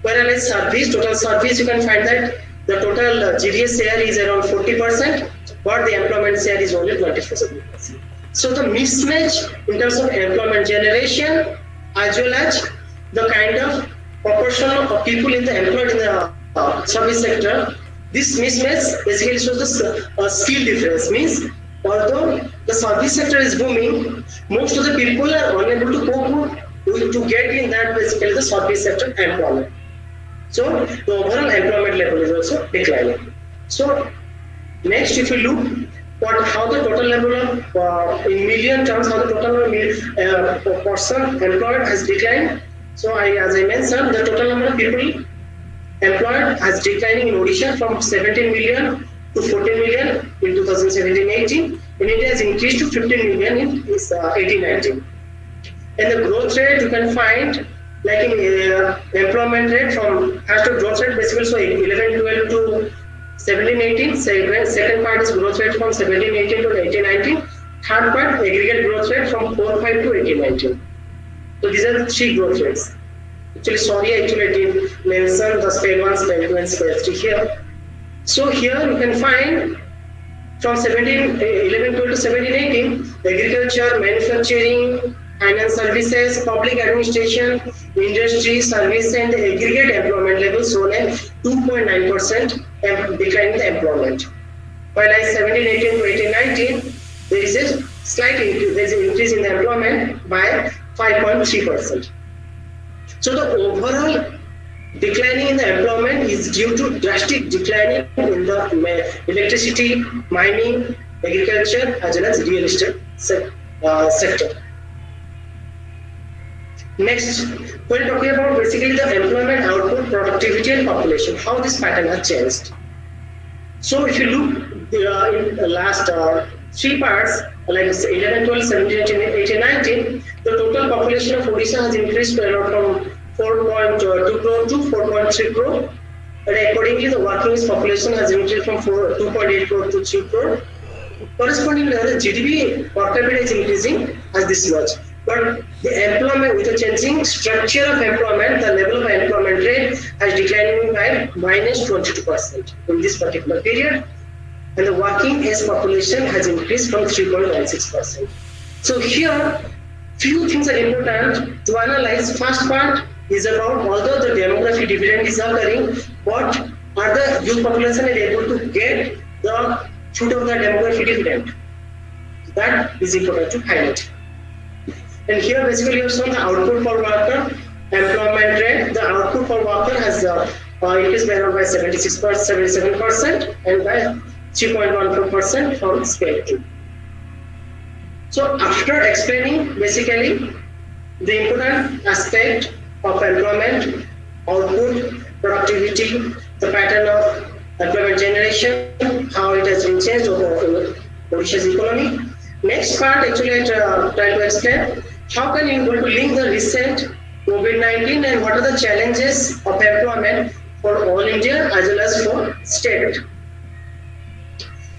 C: Whereas total service, you can find that the total GVA share is around 40%, but the employment share is only 27%. So the mismatch in terms of employment generation as well as the kind of proportion of people in the employed in the service sector, this mismatch basically shows the skill difference. Means although the service sector is booming, most of the people are unable to cope to get in that basically the service sector employment. So the overall employment level is also declining. So next, if you look how the total level of in million terms, how the total person employed has declined. So as I mentioned, the total number of people employed has declining in Odisha from 17 million to 14 million in 2017-18. In India has increased to 15 million in 18-19. And the growth rate you can find like in employment rate from has to growth rate basically so 11-12 to 17-18. Second part is growth rate from 17-18 to 18-19. Third part aggregate growth rate from 4-5 to 18-19. So these are the three growth rates. Actually I didn't mention the scale 1, scale 2 and scale 3 here. So here you can find from 11-12 to 17-18, agriculture, manufacturing, finance services, public administration, industry, service, and the aggregate employment level shown a 2.9% decline in the employment. While like 1718 to 1819, there is a slight increase. There is an increase in the employment by 5.3%. So the overall declining in the employment is due to drastic declining in the electricity, mining, agriculture, as well as real estate sector. Next, we're talking about basically the employment output, productivity, and population, how this pattern has changed. So if you look in the last three parts, like 11, 12, 17, 18, 19, the total population of Odisha has increased from 4.2 crore to 4.3 crore. And accordingly, the working age population has increased from 2.8 crore to 3 crore. Correspondingly, the GDP per capita is increasing as this much. But the employment, with the changing structure of employment, the level of employment rate has declined by minus 22% in this particular period. And the working age population has increased from 3.16%. So here, few things are important to analyze. First part is about, although the demographic dividend is occurring, what are the youth population is able to get the fruit of the demographic dividend? That is important to highlight. And here basically you have shown the output per worker, employment rate. The output per worker has increased by around by 77% and by 3.14% from scale 2. So after explaining basically the important aspect of employment, output, productivity, the pattern of employment generation, how it has been changed over Odisha's economy. Next part actually I try to explain how can you able to link the recent COVID-19 and what are the challenges of employment for all India as well as for state.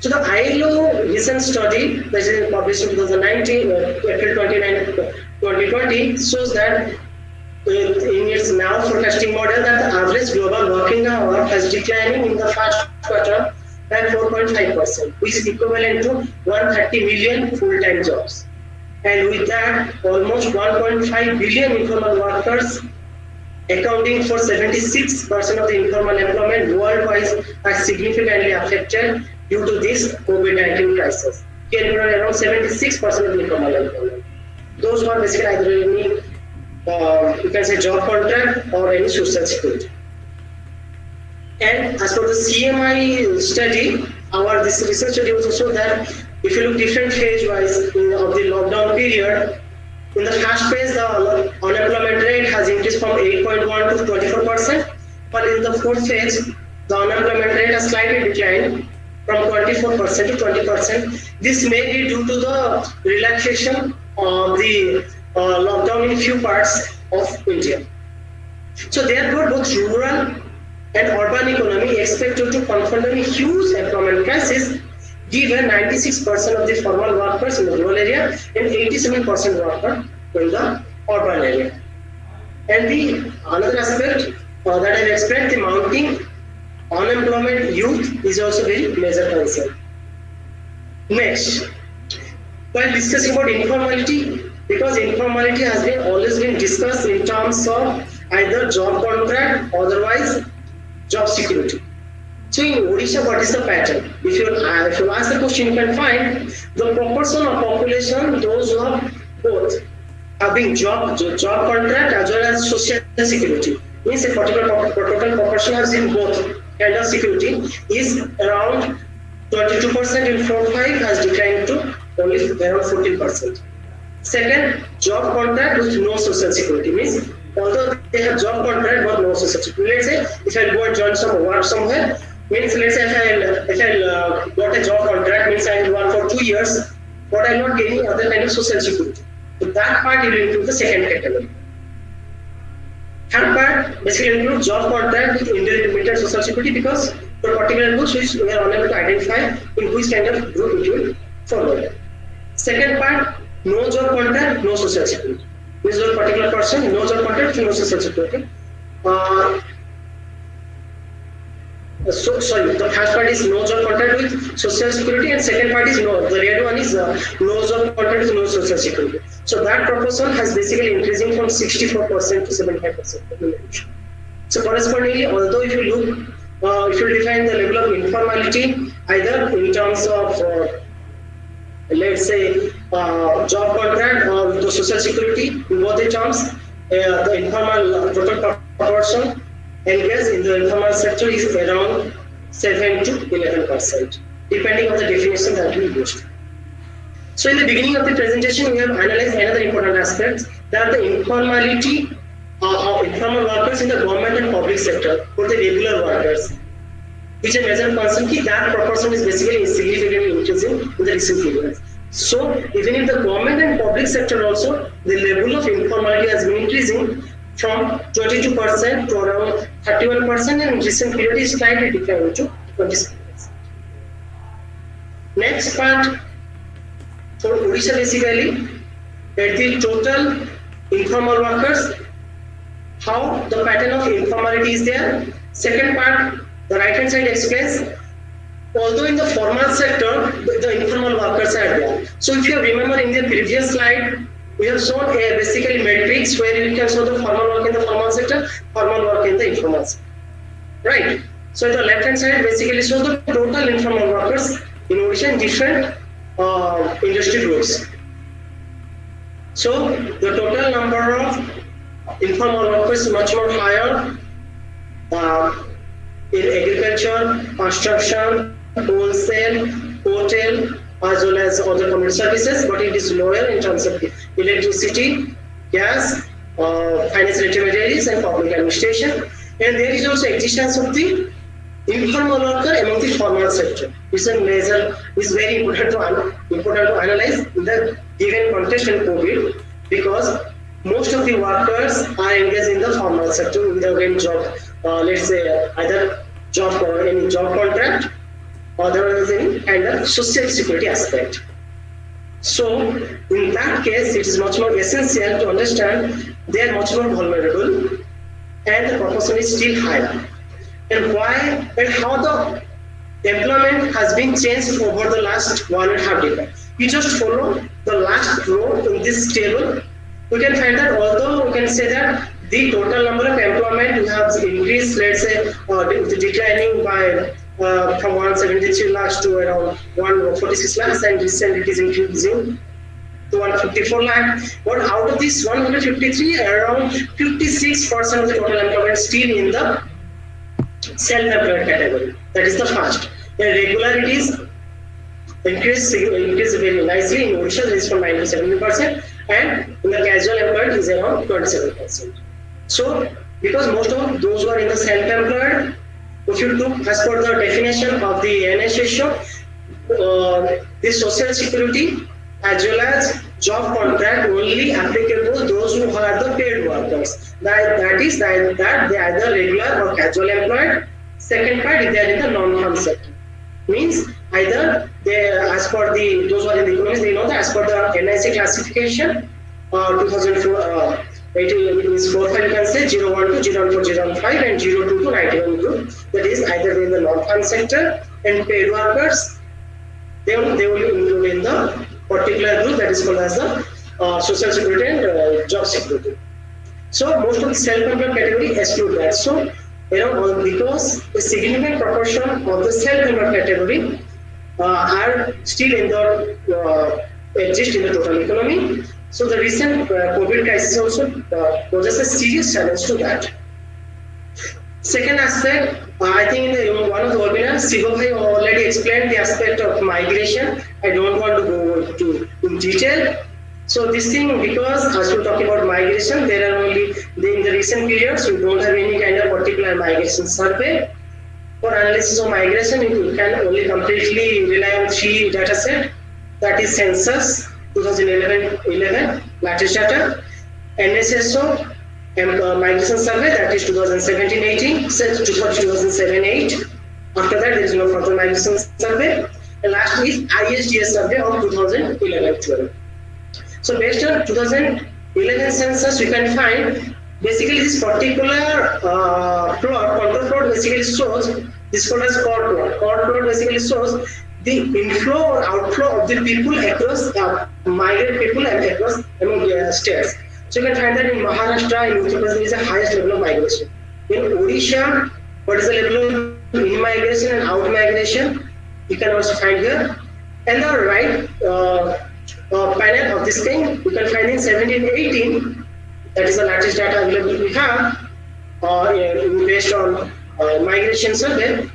C: So the ILO recent study that is published in 2019, April 29, 2020 shows that in its now forecasting model that the average global working hour has declining in the first quarter by 4.5%, which is equivalent to 130 million full-time jobs. And with that, almost 1.5 billion informal workers, accounting for 76% of the informal employment worldwide, are significantly affected due to this COVID-19 crisis. Here, around 76% of the informal employment. Those who are basically either any, you can say, job contract or any social security. And as per the CMI study, this research study also showed that if you look different phase-wise of the lockdown period, in the first phase, the unemployment rate has increased from 8.1 to 24%, but in the fourth phase, the unemployment rate has slightly declined from 24% to 20%. This may be due to the relaxation of the lockdown in few parts of India. So therefore, both rural and urban economy expected to confront a huge employment crisis, given 96% of the formal workers in the rural area and 87% workers in the urban area. And the another aspect that I explained, the mounting unemployment youth is also very major concern. Next, while discussing about informality, because informality has been always been discussed in terms of either job contract, otherwise job security. So in Odisha, what is the pattern? If you ask the question, you can find the proportion of population, those who have both having job contract as well as social security. Means a particular total proportion has in both kind of security is around 22% in 4-5 has declined to only around 14%. Second, job contract with no social security means although they have job contract but no social security. Let's say if I go and join some work somewhere, means let's say if I got a job contract, means I will work for 2 years, but I'm not getting other kind of social security. So that part will include the second category. Third part basically includes job contract with intermittent social security because for particular groups which we are unable to identify in which kind of group it will follow. Second part, no job contract, no social security. Means one particular person, no job contract, no social security. The first part is no job contract with social security, and second part is no. The red one is no job contract with no social security. So that proportion has basically increasing from 64% to 75% of millennium. So correspondingly, although if you look, if you define the level of informality either in terms of let's say job contract or the social security, in both the terms, the informal total proportion engaged in the informal sector is around 7 to 11%, depending on the definition that we used. So in the beginning of the presentation, we have analyzed another important aspect, that the informality of informal workers in the government and public sector, for the regular workers, which a major concern ki that proportion is basically significantly increasing in the recent periods. So even in the government and public sector also, the level of informality has been increasing from 22% to around 31%, and in recent period is slightly declining to 27%. Next part, for Odisha basically, at the total informal workers, how the pattern of informality is there. Second part, the right hand side explains, although in the formal sector, the informal workers are there. So if you remember in the previous slide, we have shown a basically matrix where you can show the formal work in the formal sector, formal work in the informal sector. Right? So the left hand side basically shows the total informal workers in Odisha in different industry groups. So the total number of informal workers is much more higher in agriculture, construction, wholesale, hotel, as well as other community services, but it is lower in terms of electricity, gas, financial intermediaries, and public administration. And there is also existence of the informal worker among the formal sector. It's a measure, it's very important to analyze in the given context in COVID, because most of the workers are engaged in the formal sector in the range of, let's say, either job or any job contract, or there is any kind of social security aspect. So in that case, it is much more essential to understand they are much more vulnerable, and the proportion is still higher. And why and how the employment has been changed over the last 1.5 decades. You just follow the last row in this table. We can find that although we can say that the total number of employment has increased, let's say, declining by from 173 lakhs to around 146 lakhs, and recently it is increasing to 154 lakhs. But out of this 153, around 56% of the total employment still in the self-employed category. That is the first. The regularities increase very nicely in Odisha, that is from 9 to 17%, and in the casual employed is around 27%. So, because most of those who are in the self-employed, if you look as per the definition of the NS ratio, the social security as well as job contract only applicable to those who are the paid workers. That is that they are either regular or casual employed. Second part, if they are in the non-farm sector, means either they, as per the those who are in the economics, they know that as per the NIC classification, 2004. It is 4 5, you can say 01 to 04, 05 and 02 to 91 group. That is either in the non-farm sector, and paid workers, they will include in the particular group that is called as the social security and job security. So most of the self-employed category exclude that. So because a significant proportion of the self-employed category are still in the exist in the total economy. So the recent COVID crisis also poses a serious challenge to that. Second aspect, I think in one of the webinars, Sivo bhai already explained the aspect of migration. I don't want to go into in detail. So this thing, because as we talk about migration, there are only in the recent periods we don't have any kind of particular migration survey. For analysis of migration, you can only completely rely on 3 data set, that is census 2011 latest data, NSSO migration survey, that is 2017-18, 2007-8. After that, there is no further migration survey. And last is ISDS survey of 2011-12. So based on 2011 census, we can find basically this particular plot, control plot basically shows, this called as chord plot. Chord plot basically shows the inflow or outflow of the people across migrate people across among states. So you can find that in Maharashtra, in Uttar Pradesh, there is the highest level of migration. In Odisha, what is the level of in-migration and out-migration? You can also find here. And the right panel of this thing, you can find in 1718, that is the latest data available we have, based on migration survey,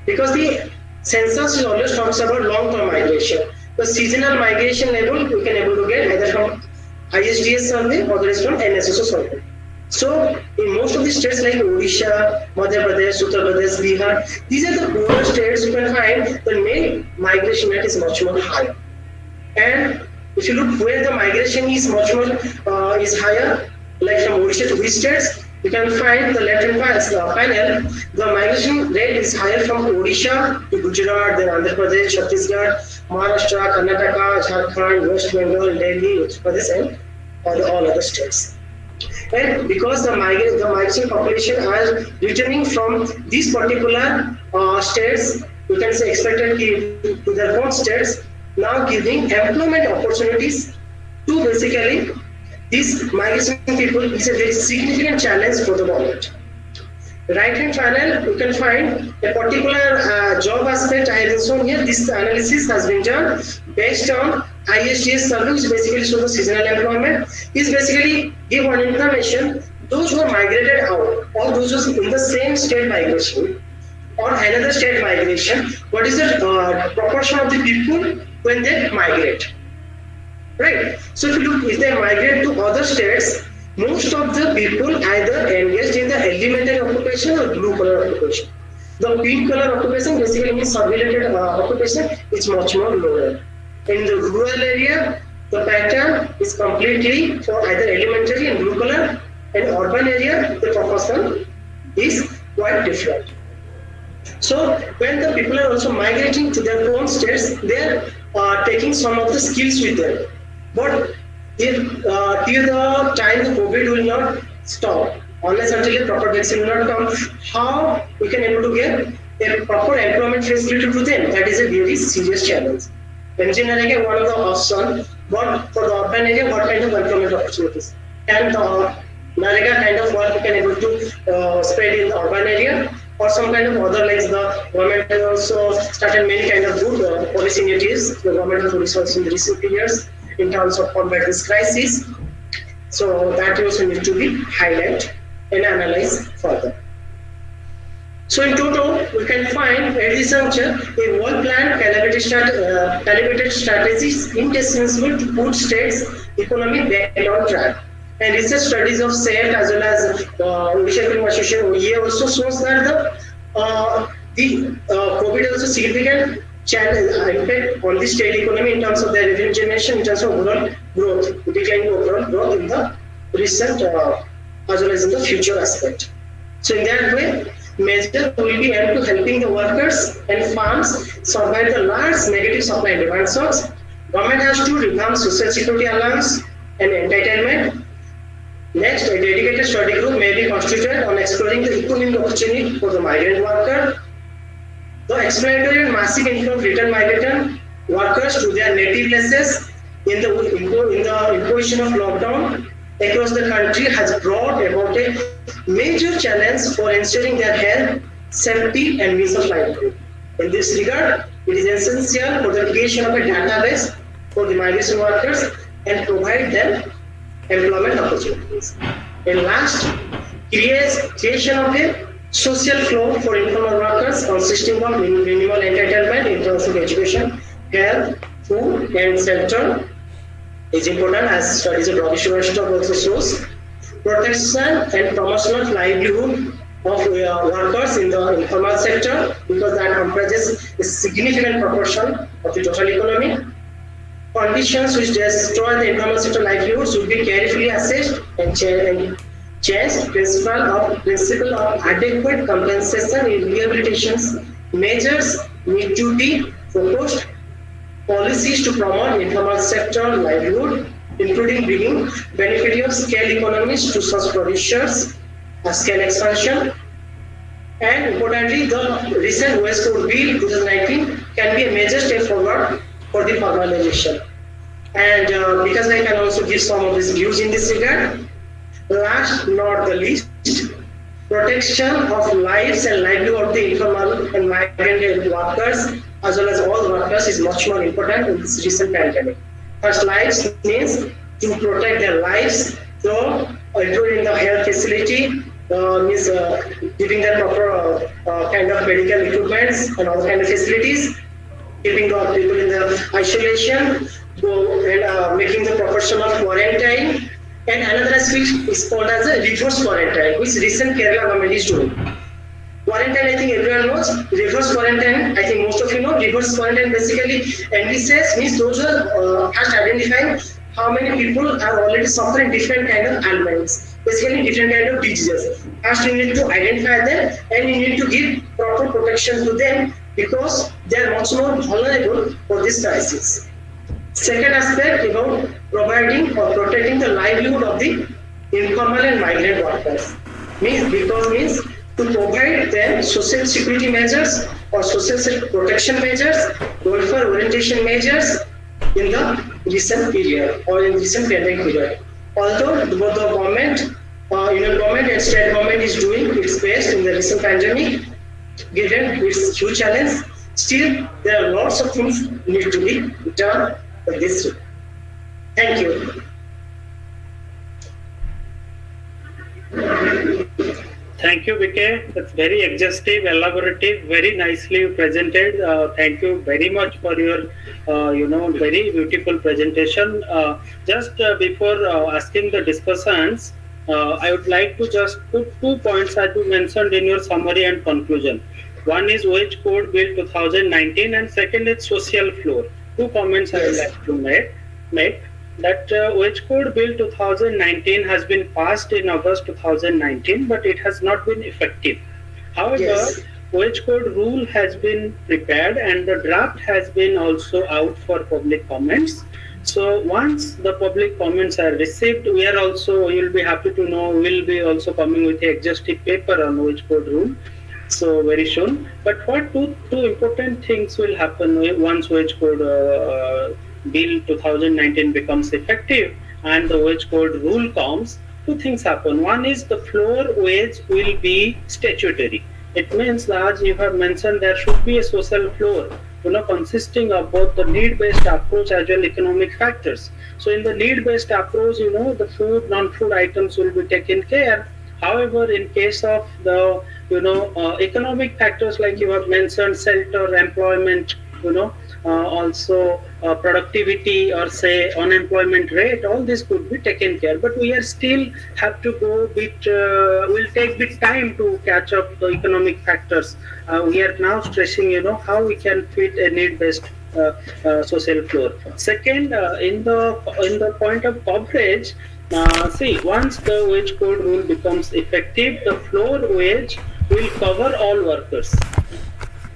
C: because the census always talks about long-term migration. The seasonal migration level we can able to get either from ISDS survey or there is from NSSO survey. So in most of the states like Odisha, Madhya Pradesh, Uttar Pradesh, Bihar, these are the poorer states. You can find the main migration rate is much more higher. And if you look where the migration is much more is higher, like from Odisha to which states, you can find the left-hand panel. The migration rate is higher from Odisha to Gujarat, then Andhra Pradesh, Chhattisgarh, Maharashtra, Karnataka, Jharkhand, West Bengal, Delhi, Uttar Pradesh, and all other states. And because the migration population are returning from these particular states, you can say expected to their home states, now giving employment opportunities to basically these migration people is a very significant challenge for the government. Right-hand panel, you can find a particular job aspect I have shown here. This analysis has been done based on ISDS survey, which basically shows the seasonal employment. Is basically give one information, those who are migrated out, or those who are in the same state migration, or another state migration, what is the proportion of the people when they migrate? Right. So if you look, if they migrate to other states, most of the people either engaged in the elementary occupation or blue collar occupation. The pink color occupation basically means sub-related occupation is much more lower. In the rural area, the pattern is completely for either elementary and blue collar, and urban area, the proportion is quite different. So when the people are also migrating to their own states, they are taking some of the skills with them. But if till the time the COVID will not stop, unless until a proper vaccine will not come, how we can able to get a proper employment facility to them? That is a very serious challenge. Engineering is one of the options, but for the urban area, what kind of employment opportunities? And the Narega kind of work we can able to spread in the urban area, or some kind of other, like the government has also started many kind of good policy initiatives. The government has also in the recent years in terms of combat this crisis. So that also needs to be highlighted and analyzed further. So in total, we can find at this juncture a well-planned calibrated strategies indispensable to put states' economy back on track. And research studies of SAIT as well as Odisha Economic Association OEA also shows that the COVID also significant impact on the state economy in terms of their revenue generation, in terms of overall growth, declining overall growth in the recent as well as in the future aspect. So in that way, measure will be aimed to helping the workers and farms survive the large negative supply and demand shocks. Government has to revamp social security allowance and entitlement. Next, a dedicated study group may be constituted on exploring the economic opportunity for the migrant worker. The explanatory and massive inflow of return migrant workers to their native places in the imposition of lockdown across the country has brought about a major challenge for ensuring their health, safety, and means of livelihood. In this regard, it is essential for the creation of a database for the migration workers and provide them employment opportunities. And last, creation of a social flow for informal workers consisting of minimal entitlement in terms of education, health, food, and shelter is important, as studies of Prof also shows. Protection and promotion of livelihood of workers in the informal sector, because that comprises a significant proportion of the total economy. Conditions which destroy the informal sector livelihoods should be carefully assessed and changed. Principle of adequate compensation in rehabilitations measures need to be proposed. Policies to promote informal sector livelihood, including bringing benefit of scale economies to such producers, scale expansion, and importantly, the recent West Code Bill 2019 can be a major step forward for the formalization. And because I can also give some of these views in this regard. Last not the least, protection of lives and livelihood of the informal and migrant workers as well as all workers is much more important in this recent pandemic. First, lives means to protect their lives through including the health facility, means giving them proper kind of medical equipments and all kind of facilities, keeping the people in the isolation, and making the proportion of quarantine. And another aspect is called as a reverse quarantine, which recent Kerala government is doing. Quarantine, I think everyone knows. Reverse quarantine, I think most of you know. Reverse quarantine basically NDCS means those who are first identifying how many people are already suffering different kind of ailments, basically different kind of diseases. First, you need to identify them and you need to give proper protection to them because they are much more vulnerable for this crisis. Second aspect about providing or protecting the livelihood of the informal and migrant workers means to provide them social security measures or social protection measures, welfare orientation measures in the recent period or in recent pandemic period. Although both the government, union government and state government is doing its best in the recent pandemic, given its huge challenge, still there are lots of things need to be done for this. Thank you.
B: Thank you, Vijay. That's very exhaustive, elaborative, very nicely presented. Thank you very much for your, very beautiful presentation. Just before asking the discussants, I would like to just put 2 points that you mentioned in your summary and conclusion. One is Wage Code Bill 2019 and second is Social Floor. 2 comments I would like to make. That Wage Code Bill 2019 has been passed in August 2019, but it has not been effective. However, Wage Code rule has been prepared and the draft has been also out for public comments. So once the public comments are received, we are also, you'll be happy to know, we'll be also coming with a exhaustive paper on Wage Code rule. So very soon. But what two important things will happen once Wage Code Bill 2019 becomes effective and the Wage Code rule comes? 2 things happen. One is the floor wage will be statutory. It means that, as you have mentioned, there should be a social floor, consisting of both the need-based approach as well economic factors. So in the need-based approach, the food, non-food items will be taken care. However, in case of the economic factors like you have mentioned, shelter, employment, also productivity or say unemployment rate, all this could be taken care. But we are still have to go will take bit time to catch up the economic factors. We are now stressing, how we can fit a need-based social floor. Second, in the point of coverage, see, once the Wage Code rule becomes effective, the floor wage will cover all workers.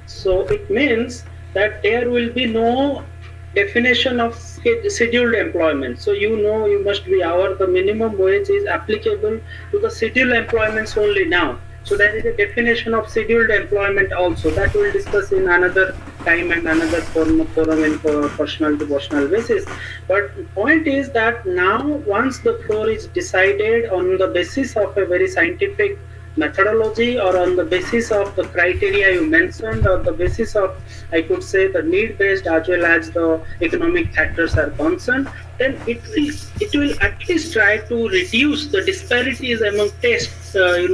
B: So it means that there will be no definition of scheduled employment. So you must be aware the minimum wage is applicable to the scheduled employments only now. So there is a definition of scheduled employment also that we'll discuss in another time and another forum in personal to personal basis. But the point is that now once the floor is decided on the basis of a very scientific methodology or on the basis of the criteria you mentioned or the basis of, I could say, the need-based as well as the economic factors are concerned, then it will at least try to reduce the disparities among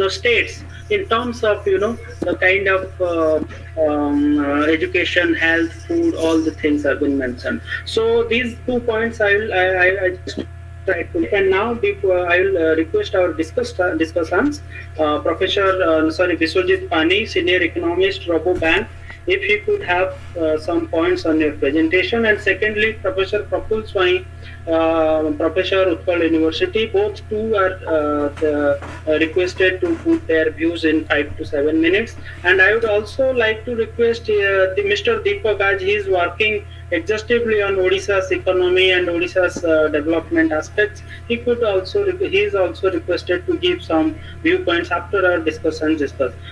B: states in terms of the kind of education, health, food, all the things have been mentioned. So these 2 points I just try to. And now I will request our discussants, Professor Vishwajit Pani, Senior Economist, RoboBank, if you could have some points on your presentation. And secondly, Professor Praful Swami, Professor Utkal University, both two are requested to put their views in 5 to 7 minutes. And I would also like to request Mr. Deepak, as he is working exhaustively on Odisha's economy and Odisha's development aspects, he is also requested to give some viewpoints after our discussion.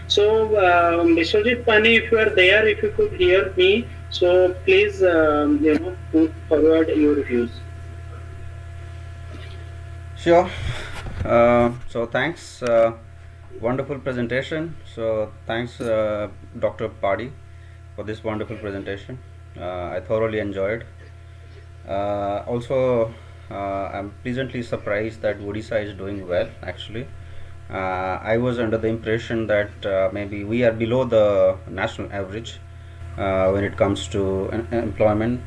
B: So, Vishwajit Pani, if you are there, if you could hear me, So please, put forward your views.
D: Sure. So thanks. Wonderful presentation. So thanks, Dr. Padhi, for this wonderful presentation. I thoroughly enjoyed. Also, I'm pleasantly surprised that Odisha is doing well. Actually, I was under the impression that maybe we are below the national average when it comes to employment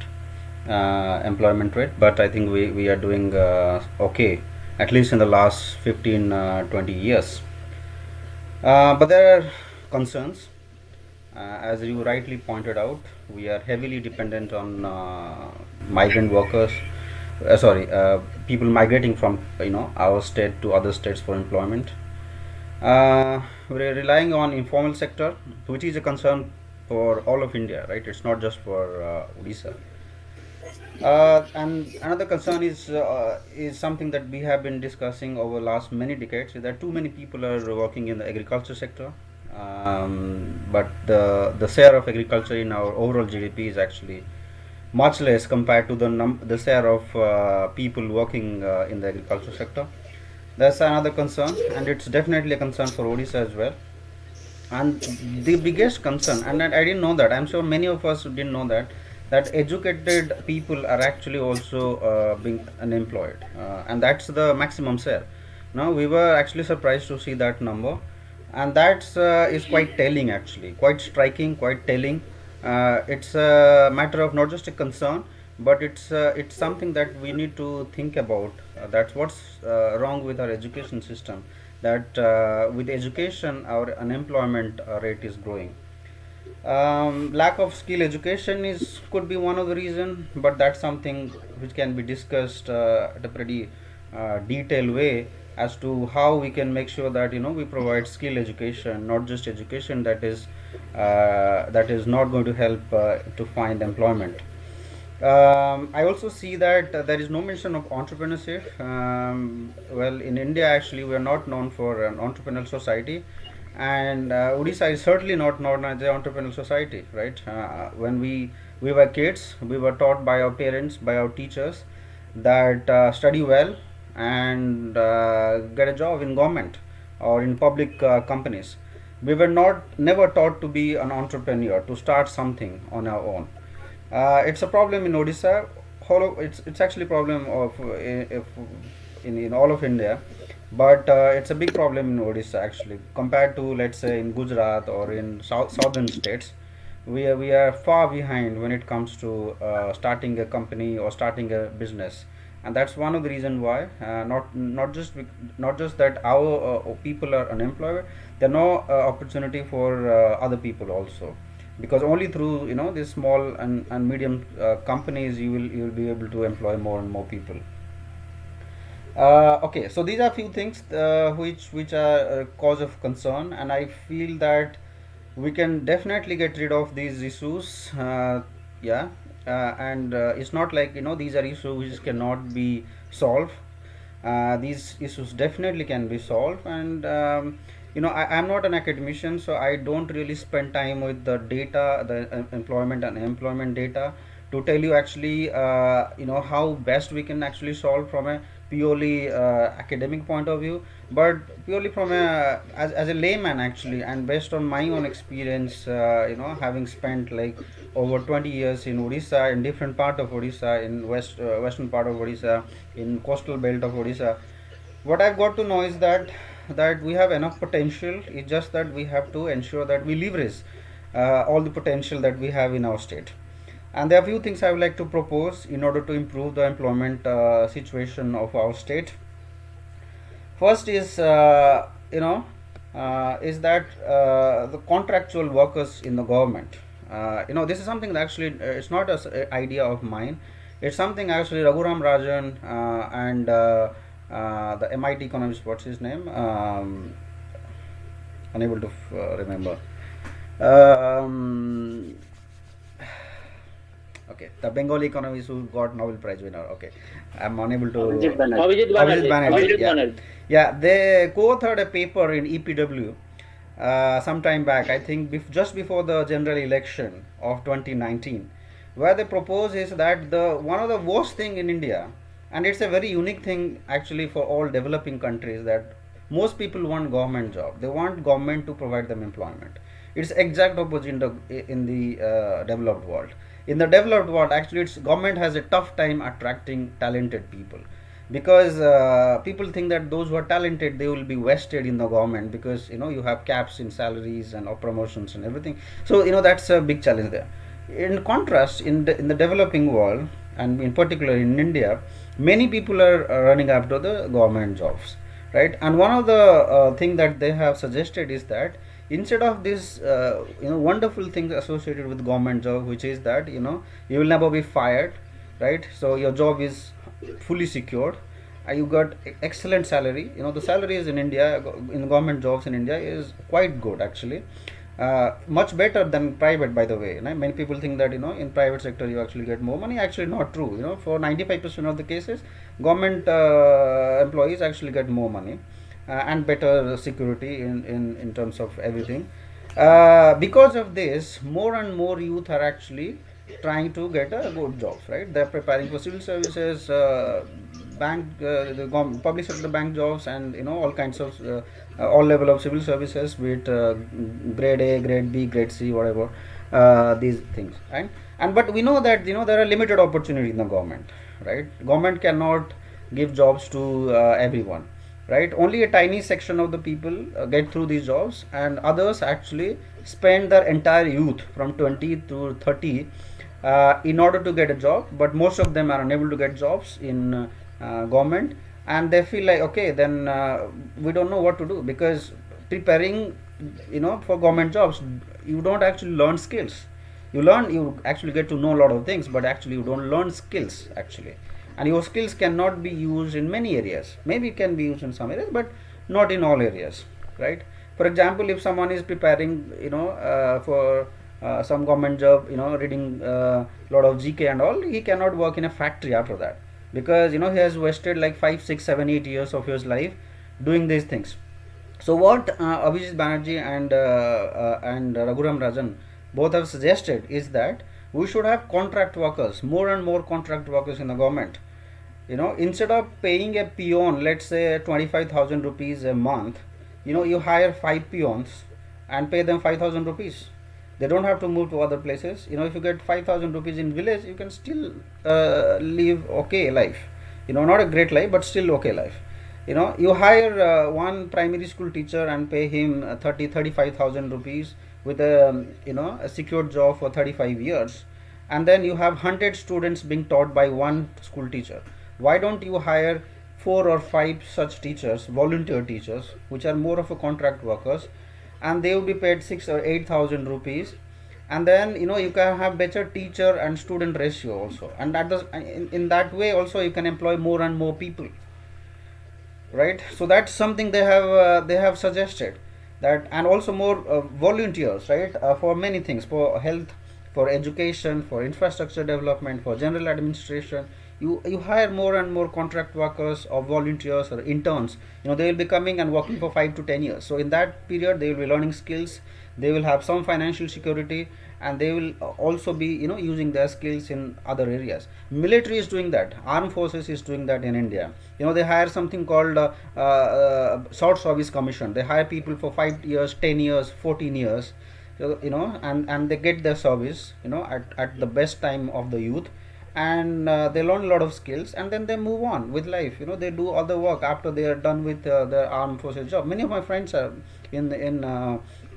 D: rate, but I think we are doing okay, at least in the last 15 20 years. But there are concerns. As you rightly pointed out, we are heavily dependent on migrant workers. People migrating from our state to other states for employment. We're relying on informal sector, which is a concern for all of India, right? It's not just for Odisha. And another concern is something that we have been discussing over last many decades, is that too many people are working in the agriculture sector, but the share of agriculture in our overall GDP is actually much less compared to the share of people working in the agriculture sector. That's another concern, and it's definitely a concern for Odisha as well. And the biggest concern, and I didn't know that, I'm sure many of us didn't know that educated people are actually also being unemployed, and that's the maximum share. Now we were actually surprised to see that number, and that's is quite telling, actually quite striking, quite telling. It's a matter of not just a concern, but it's something that we need to think about. That's what's wrong with our education system, that with education our unemployment rate is growing. Lack of skill education is could be one of the reason, but that's something which can be discussed at a pretty detailed way, as to how we can make sure that we provide skill education, not just education that is not going to help to find employment. I also see that there is no mention of entrepreneurship. Well, in India, actually, we are not known for an entrepreneurial society, and Odisha is certainly not known as an entrepreneurial society, right? When we were kids, we were taught by our parents, by our teachers, that study well and get a job in government or in public companies. We were never taught to be an entrepreneur, to start something on our own. It's a problem in Odisha. It's actually a problem of if in all of India, but it's a big problem in Odisha, actually, compared to, let's say, in Gujarat or in southern states. We are far behind when it comes to starting a company or starting a business, and that's one of the reason why not just that our people are unemployed. There are no opportunity for other people also, because only through these small and medium companies you will be able to employ more and more people. Okay, so these are few things which are a cause of concern, and I feel that we can definitely get rid of these issues. Yeah, and it's not like these are issues which cannot be solved. These issues definitely can be solved, and I'm not an academician, so I don't really spend time with the data, the employment and unemployment data, to tell you actually how best we can actually solve from a purely academic point of view, but purely from as a layman, actually, and based on my own experience, having spent like over 20 years in Odisha, in different part of Odisha, in western part of Odisha, in coastal belt of Odisha. What I've got to know is that we have enough potential. It's just that we have to ensure that we leverage all the potential that we have in our state. And there are few things I would like to propose in order to improve the employment situation of our state. First is that the contractual workers in the government. This is something that actually it's not an idea of mine. It's something actually Raghuram Rajan and the MIT economist, what's his name? Unable to remember. Okay, the Bengali economist who got Nobel Prize winner. Okay, I'm unable to.
A: Abhijit
D: Abhijit
A: Banerjee.
D: Banerjee. Yeah, they co-authored a paper in EPW some time back. I think just before the general election of 2019, where they propose is that the one of the worst thing in India, and it's a very unique thing actually for all developing countries, that most people want government job. They want government to provide them employment. It's exact opposite in the developed world. In the developed world, actually, it's government has a tough time attracting talented people, because people think that those who are talented, they will be vested in the government, because you have caps in salaries and promotions and everything. So that's a big challenge there. In contrast, in the developing world, and in particular in India, many people are running after the government jobs, right? And one of the thing that they have suggested is that instead of this wonderful things associated with government job, which is that you will never be fired, right? So your job is fully secured, you got excellent salary. The salaries in India, in government jobs in India, is quite good actually. Much better than private, by the way. Many people think that in private sector you actually get more money. Actually not true. For 95% of the cases, government employees actually get more money and better security in terms of everything. Because of this, more and more youth are actually trying to get a good jobs, right? They're preparing for civil services, bank, public sector bank jobs, and all kinds of all level of civil services, be it grade A, grade B, grade C, whatever, these things, right? But we know that there are limited opportunity in the government, right? Government cannot give jobs to everyone, right? Only a tiny section of the people get through these jobs, and others actually spend their entire youth from 20 to 30 in order to get a job. But most of them are unable to get jobs in government, and they feel like, okay, then we don't know what to do, because preparing for government jobs, you don't actually learn skills. You actually get to know a lot of things, but actually you don't learn skills actually. And your skills cannot be used in many areas. Maybe it can be used in some areas, but not in all areas, right? For example, if someone is preparing for some government job, reading a lot of GK and all, he cannot work in a factory after that, because he has wasted like 5, 6, 7, 8 years of his life doing these things. So what Abhijit Banerjee and Raghuram Rajan both have suggested is that we should have contract workers, more and more contract workers in the government. Instead of paying a peon, let's say 25,000 rupees a month, you hire 5 peons and pay them 5,000 rupees. They don't have to move to other places. If you get 5,000 rupees in village, you can still live okay life. Not a great life, but still okay life. You hire one primary school teacher and pay him 35,000 rupees with a secured job for 35 years, and then you have 100 students being taught by one school teacher. Why don't you hire 4 or 5 such teachers, volunteer teachers, which are more of a contract workers, and they will be paid 6 or 8,000 rupees, and then you can have better teacher and student ratio also, and in that way also you can employ more and more people, right? So that's something they have suggested, that, and also more volunteers, right, for many things, for health, for education, for infrastructure development, for general administration. You hire more and more contract workers or volunteers or interns. They will be coming and working for 5 to 10 years. So in that period, they will be learning skills. They will have some financial security, and they will also be using their skills in other areas. Military is doing that. Armed forces is doing that in India. They hire something called short service commission. They hire people for 5 years, 10 years, 14 years. And they get their service at the best time of the youth, and they learn a lot of skills, and then they move on with life. They do all the work after they are done with their armed forces job. Many of my friends are in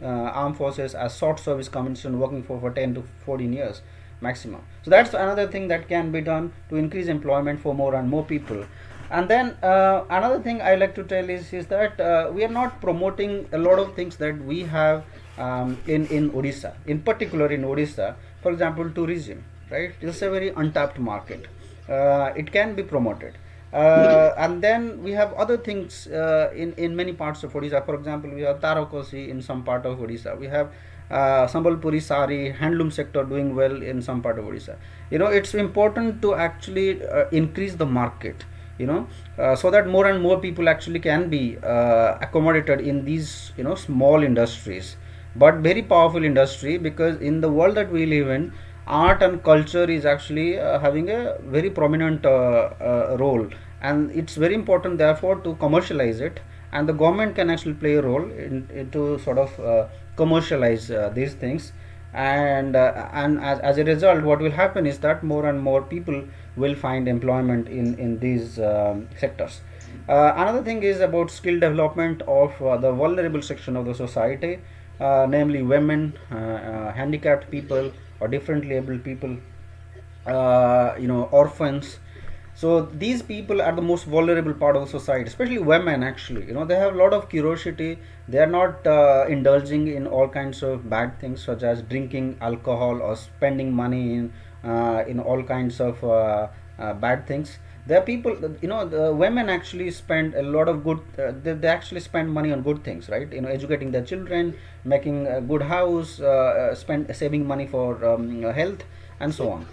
D: armed forces as short service commission, working for 10 to 14 years maximum. So that's another thing that can be done to increase employment for more and more people. And then another thing I like to tell is that we are not promoting a lot of things that we have in Odisha. In particular in Odisha, for example, tourism, right? It's a very untapped market. It can be promoted. And then we have other things in many parts of Odisha. For example, we have Tarakosi in some part of Odisha. We have Sambalpuri sari, handloom sector doing well in some part of Odisha. It's important to actually increase the market, so that more and more people actually can be accommodated in these small industries, but very powerful industry, because in the world that we live in, art and culture is actually having a very prominent role, and it's very important therefore to commercialize it, and the government can actually play a role in to sort of commercialize these things, and as a result what will happen is that more and more people will find employment in these sectors. Another thing is about skill development of the vulnerable section of the society, namely women, handicapped people, or differently abled people, orphans. So these people are the most vulnerable part of the society, especially women. Actually, they have a lot of curiosity. They are not indulging in all kinds of bad things, such as drinking alcohol or spending money in all kinds of bad things. There are people, the women actually spend a lot of good. They actually spend money on good things, right? Educating their children, making a good house, saving money for health, and so on.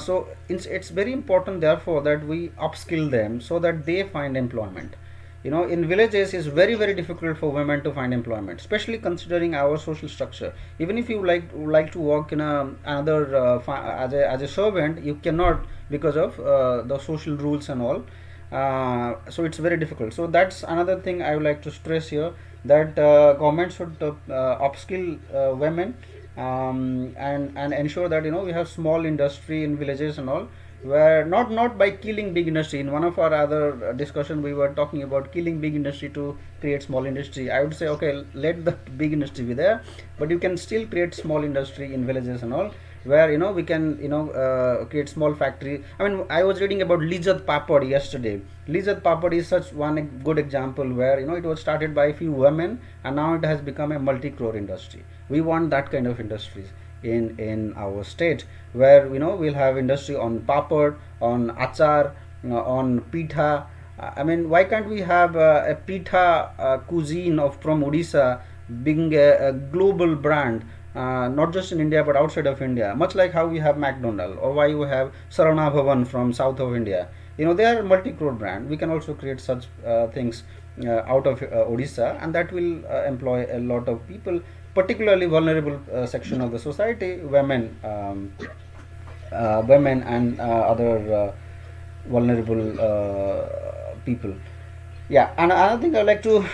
D: So it's very important therefore that we upskill them so that they find employment. In villages it's very very difficult for women to find employment, especially considering our social structure. Even if you like to work in another as a servant, you cannot, because of the social rules and all. So it's very difficult. So that's another thing I would like to stress here, that government should upskill women, and ensure that we have small industry in villages and all, where not by killing big industry. In one of our other discussion we were talking about killing big industry to create small industry. I would say, okay, let the big industry be there, but you can still create small industry in villages and all, where we can create small factory. I mean, I was reading about Lijat Papad yesterday. Lijat Papad is such one good example where it was started by a few women, and now it has become a multi-crore industry. We want that kind of industries in our state, where we'll have industry on papad, on achar, on pitha. I mean, why can't we have a pitha cuisine from Odisha being a global brand, not just in India but outside of India, much like how we have McDonald, or why you have Sarana Bhavan from south of India. They are multi-crore brand. We can also create such things out of Odisha, and that will employ a lot of people, particularly vulnerable section of the society, women, women and other vulnerable people. Yeah, and another thing I would like to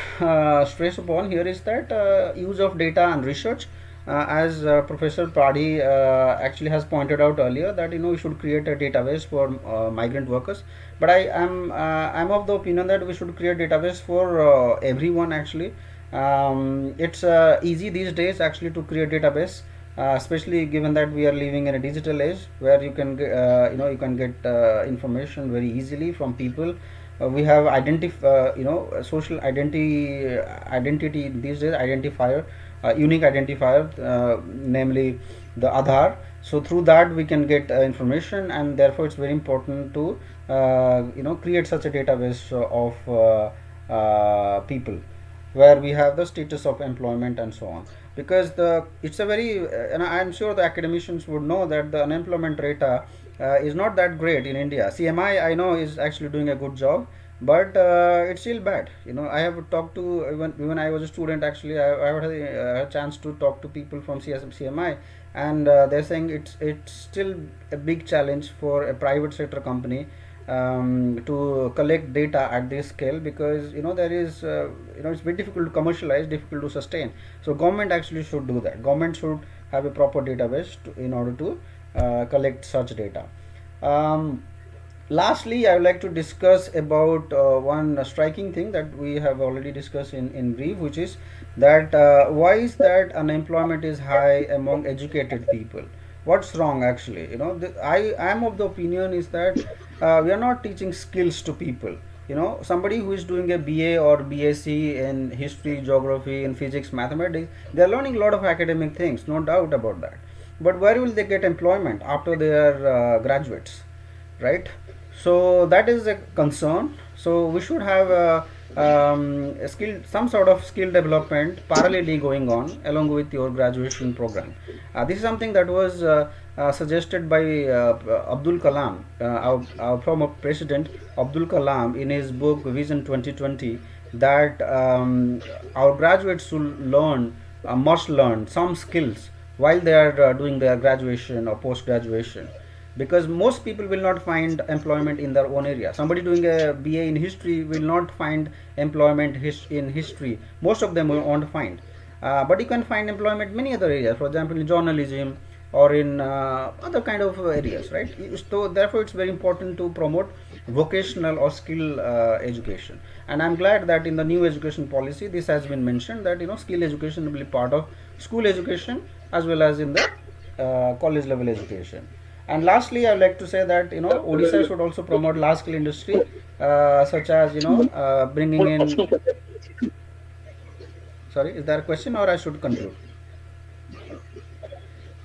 D: stress upon here is that use of data and research, as Professor Padhi actually has pointed out earlier, that we should create a database for migrant workers. But I'm of the opinion that we should create database for everyone actually. It's easy these days actually to create database, especially given that we are living in a digital age where you can you can get information very easily from people. We have social identity these days, identifier, unique identifier, namely the Aadhaar. So through that we can get information, and therefore it's very important to create such a database of people, where we have the status of employment and so on, because it's a very and I'm sure the academicians would know that the unemployment rate is not that great in India. CMI, I know, is actually doing a good job, but it's still bad. I have talked to, even I was a student actually, I had a chance to talk to people from CMI, and they're saying it's still a big challenge for a private sector company to collect data at this scale, because there is it's very difficult to commercialize, difficult to sustain. So government actually should do that. Government should have a proper database in order to collect such data. Lastly, I would like to discuss about one striking thing that we have already discussed in brief, which is that why is that unemployment is high among educated people? What's wrong actually? I am of the opinion is that we are not teaching skills to people. Somebody who is doing a BA or BSc in history, geography, in physics, mathematics, they are learning a lot of academic things, no doubt about that. But where will they get employment after they are graduates, right? So that is a concern. So we should have some sort of skill development parallelly going on along with your graduation program. This is something that was suggested by Abdul Kalam, our former president Abdul Kalam, in his book Vision 2020, that our graduates should must learn some skills while they are doing their graduation or post graduation, because most people will not find employment in their own area. Somebody doing a BA in history will not find employment in history. Most of them won't find, but you can find employment many other areas, for example in journalism or in other kind of areas, right? So therefore it's very important to promote vocational or skill education, and I'm glad that in the new education policy this has been mentioned, that skill education will be part of school education as well as in the college level education. And lastly, I would like to say that Odisha should also promote large scale industry, such as bringing in. Sorry, is there a question or I should conclude?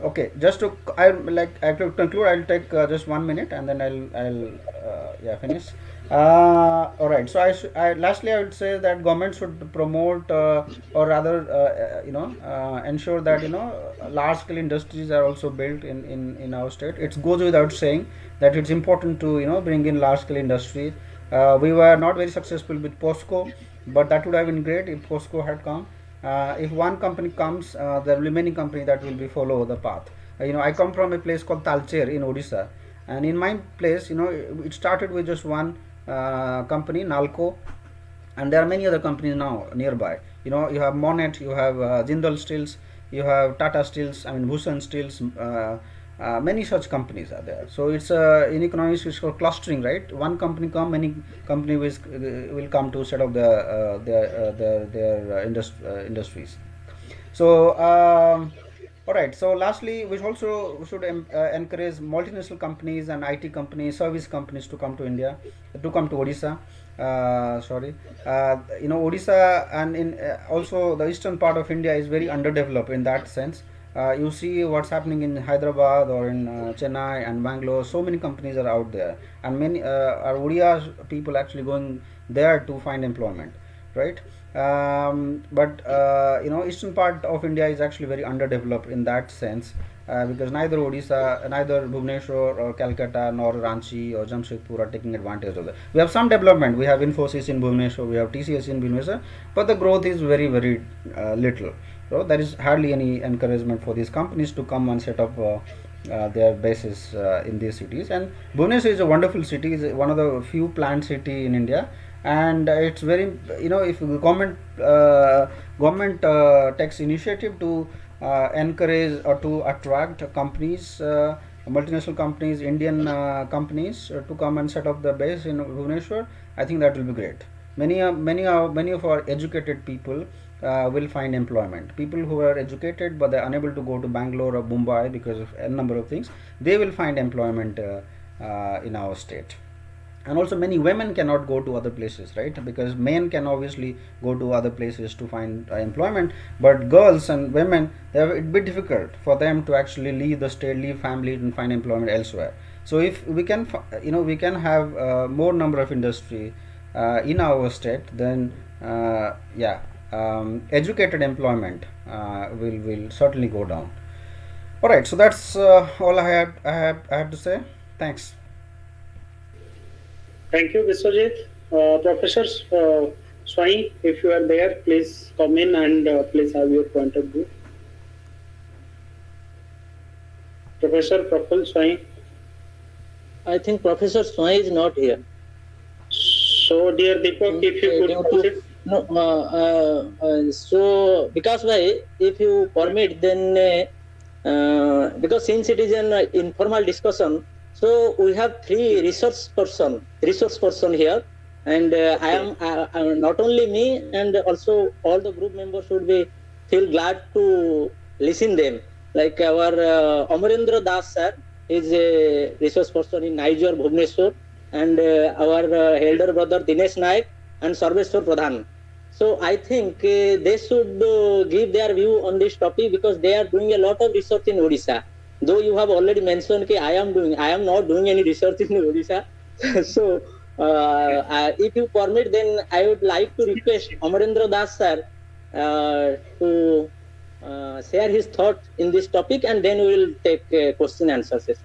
D: Okay, just to I to conclude, I'll take just 1 minute and then I'll finish. All right. So lastly I would say that government should promote or rather ensure that large scale industries are also built in our state. It goes without saying that it's important to bring in large scale industry. We were not very successful with POSCO, but that would have been great if POSCO had come. If one company comes, there will be many companies that will be follow the path. I come from a place called Talcher in Odisha, and in my place, it started with just one company, Nalco, and there are many other companies now nearby. You have Monet, you have Jindal Steels, you have Tata Steels, Bhushan Steels. Many such companies are there. So it's in economics it's called clustering, right? One company come, many company will come to set up their industries. So all right. So lastly, we also should encourage multinational companies and IT companies, service companies to come to India, to come to Odisha. Odisha and in also the eastern part of India is very underdeveloped in that sense. You see what's happening in Hyderabad or in Chennai and Bangalore. So many companies are out there, and many are Odia people actually going there to find employment, right? But eastern part of India is actually very underdeveloped in that sense, because neither Odisha, neither Bhubaneswar or Calcutta nor Ranchi or Jamshedpur are taking advantage of that. We have some development. We have Infosys in Bhubaneswar, we have TCS in Bhubaneswar, but the growth is very little. So there is hardly any encouragement for these companies to come and set up their bases in these cities. And Bhubaneswar is a wonderful city, is one of the few planned city in India, and it's very if the government takes initiative to encourage or to attract companies, multinational companies, Indian companies to come and set up the base in Bhubaneswar, I think that will be great. Many of our educated people will find employment. People who are educated but they are unable to go to Bangalore or Mumbai because of a number of things, they will find employment in our state. And also many women cannot go to other places, right? Because men can obviously go to other places to find employment, but girls and women, it will be difficult for them to actually leave the state, leave family and find employment elsewhere. So if we can we can have more number of industry in our state, then educated employment will certainly go down. All right, so that's all I have to say. Thanks.
B: Thank you, Biswajit. Professor Swai, if you are there, please come in and please have your point of view. Professor Praful Swai.
E: I think Professor Swai is not here.
B: So, dear Deepak, if you could proceed.
E: No, so because why, if you permit, then because since it is an informal discussion, so we have three resource person here, and I am not only me, and also all the group members should be feel glad to listen them. Like our Amarendra Das sir is a resource person in Niger, Bhubaneswar, and our elder brother Dinesh Naik and Sarveshwar Pradhan. So I think they should give their view on this topic, because they are doing a lot of research in Odisha. Though you have already mentioned that I am not doing any research in Odisha. So if you permit, then I would like to request Amarendra Das sir to share his thought in this topic, and then we will take a question answer session.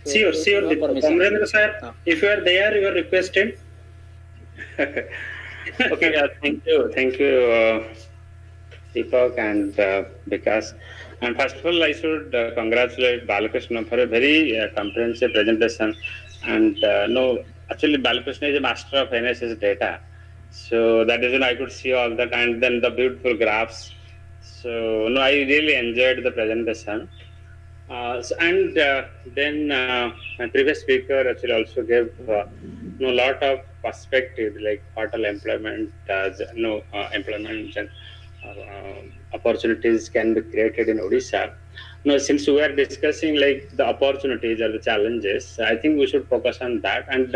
E: So,
B: sure. Amarendra sir, if you are there, you are requested.
F: Okay, thank you, Deepak and Vikas. And first of all, I should congratulate Balakrushna for a very comprehensive presentation. And no, actually, Balakrushna is a master of NSS data. So that is when I could see all that, and then the beautiful graphs. So no, I really enjoyed the presentation. Then my previous speaker actually also gave a lot of perspective, like what all employment, employment and opportunities can be created in Odisha. Now, since we are discussing like the opportunities or the challenges, I think we should focus on that. And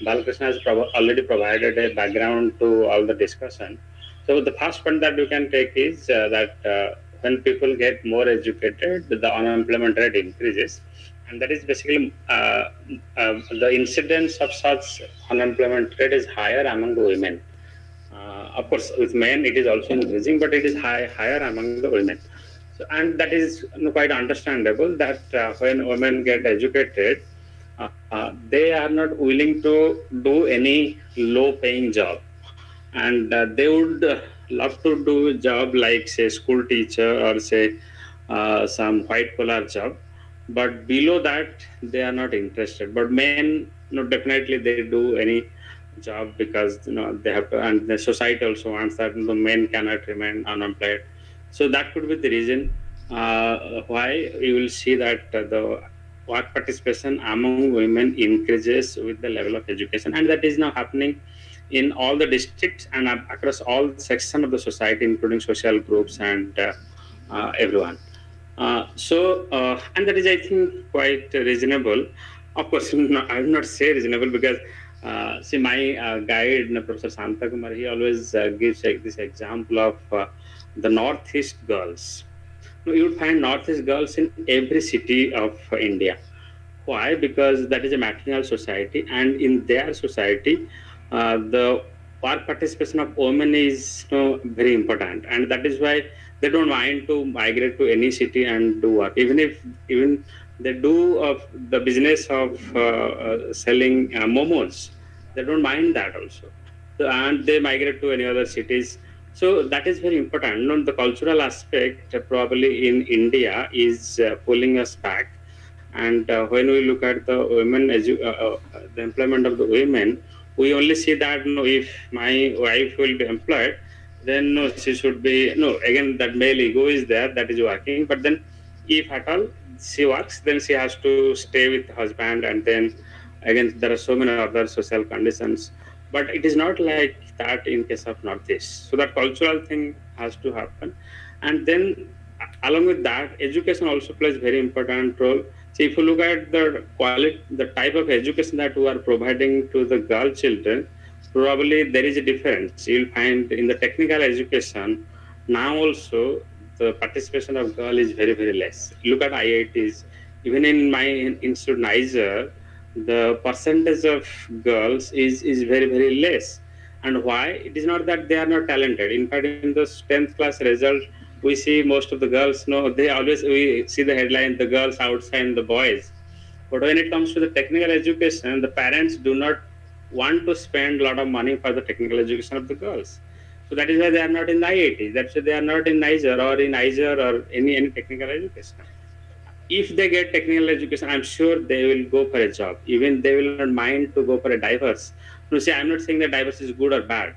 F: Balakrushna has already provided a background to all the discussion. So the first point that you can take is that when people get more educated, the unemployment rate increases, and that is basically the incidence of such unemployment rate is higher among the women. Of course, with men it is also increasing, but it is higher among the women. So, and that is quite understandable that when women get educated, they are not willing to do any low-paying job, and they would love to do a job like say school teacher or say some white collar job, but below that they are not interested. But men, definitely they do any job because they have to, and the society also wants that the men cannot remain unemployed. So that could be the reason why you will see that the work participation among women increases with the level of education, and that is now happening in all the districts and across all sections of the society, including social groups and everyone. And that is, I think, quite reasonable. Of course, I will not say reasonable because see, my guide, Professor Santa Kumar, he always gives this example of the Northeast girls. You would find Northeast girls in every city of India. Why? Because that is a matrilineal society, and in their society, the work participation of women is very important, and that is why they don't mind to migrate to any city and do work. Even they do the business of selling momos, they don't mind that also, and they migrate to any other cities. So that is very important. The cultural aspect probably in India is pulling us back. And when we look at the women, the employment of the women, we only see that if my wife will be employed, then she should be again that male ego is there, that is working. But then if at all she works, then she has to stay with the husband, and then again there are so many other social conditions. But it is not like that in case of Northeast. So that cultural thing has to happen. And then along with that, education also plays very important role. So if you look at the quality, the type of education that we are providing to the girl children, probably there is a difference. You'll find in the technical education, now also the participation of girl is very, very less. Look at IITs. Even in my institute, Niger, the percentage of girls is very, very less. And why? It is not that they are not talented. In fact, in the 10th class result, we see most of the girls, we see the headline, the girls outshine the boys. But when it comes to the technical education, the parents do not want to spend a lot of money for the technical education of the girls. So that is why they are not in the IIT. That's why they are not in Niger or any technical education. If they get technical education, I'm sure they will go for a job. Even they will not mind to go for a diverse. See, I'm not saying that diverse is good or bad,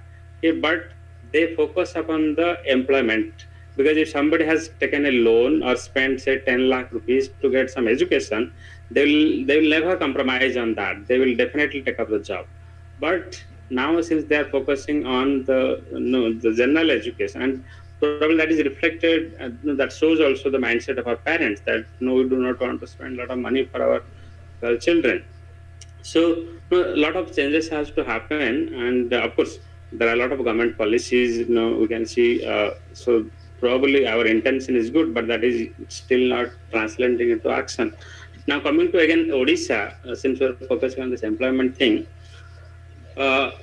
F: but they focus upon the employment. Because if somebody has taken a loan or spent say 10 lakh rupees to get some education, they will never compromise on that. They will definitely take up the job. But now since they are focusing on the general education, and probably that is reflected, that shows also the mindset of our parents that we do not want to spend a lot of money for our children. So a lot of changes has to happen, and of course there are a lot of government policies. We can see. So probably our intention is good, but that is still not translating into action. Now coming to again Odisha, since we're focusing on this employment thing, like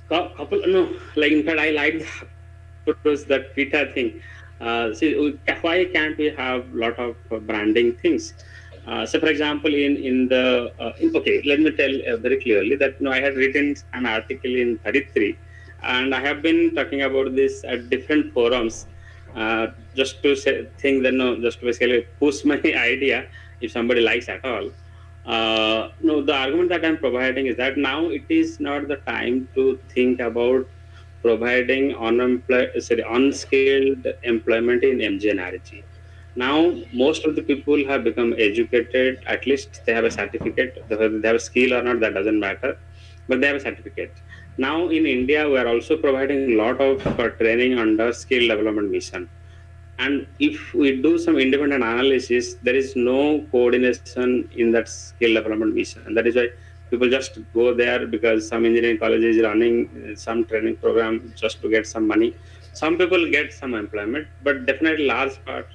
F: in fact I like that Peter thing. See, why can't we have a lot of branding things? So, for example, okay, let me tell very clearly that I had written an article in 33, and I have been talking about this at different forums. just to say, think that no, just to basically push my idea if somebody likes at all. No, the argument that I'm providing is that now it is not the time to think about providing unskilled employment in MGNRG. Now, most of the people have become educated, at least they have a certificate, whether they have a skill or not, that doesn't matter, but they have a certificate. Now, in India, we are also providing a lot of training under skill development mission. And if we do some independent analysis, there is no coordination in that skill development mission. And that is why people just go there because some engineering college is running some training program just to get some money. Some people get some employment, but definitely large part,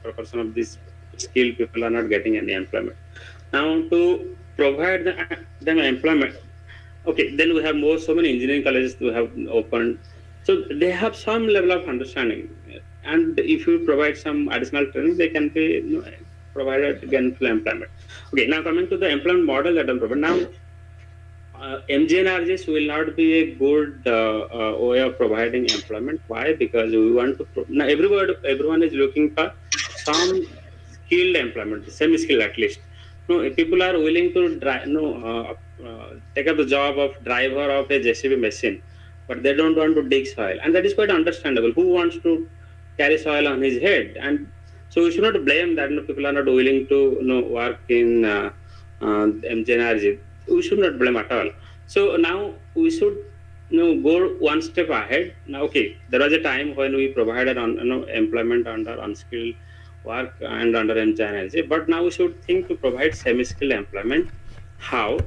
F: proportion of these skilled people are not getting any employment. Now, to provide them employment, okay, then we have so many engineering colleges we have opened, so they have some level of understanding, and if you provide some additional training, they can be provided gainful employment. Okay, now coming to the employment model that I'm providing now, MGNRGs will not be a good way of providing employment. Why? Because we want to now everyone is looking for some skilled employment, semi-skilled at least. No, if people are willing to take up the job of driver of a JCB machine, but they don't want to dig soil, and that is quite understandable. Who wants to carry soil on his head? And so we should not blame that people are not willing to work in MGNRG. We should not blame at all. So now we should go one step ahead. Now, okay, there was a time when we provided employment under unskilled work and under MGNRG, but now we should think to provide semi-skilled employment. How?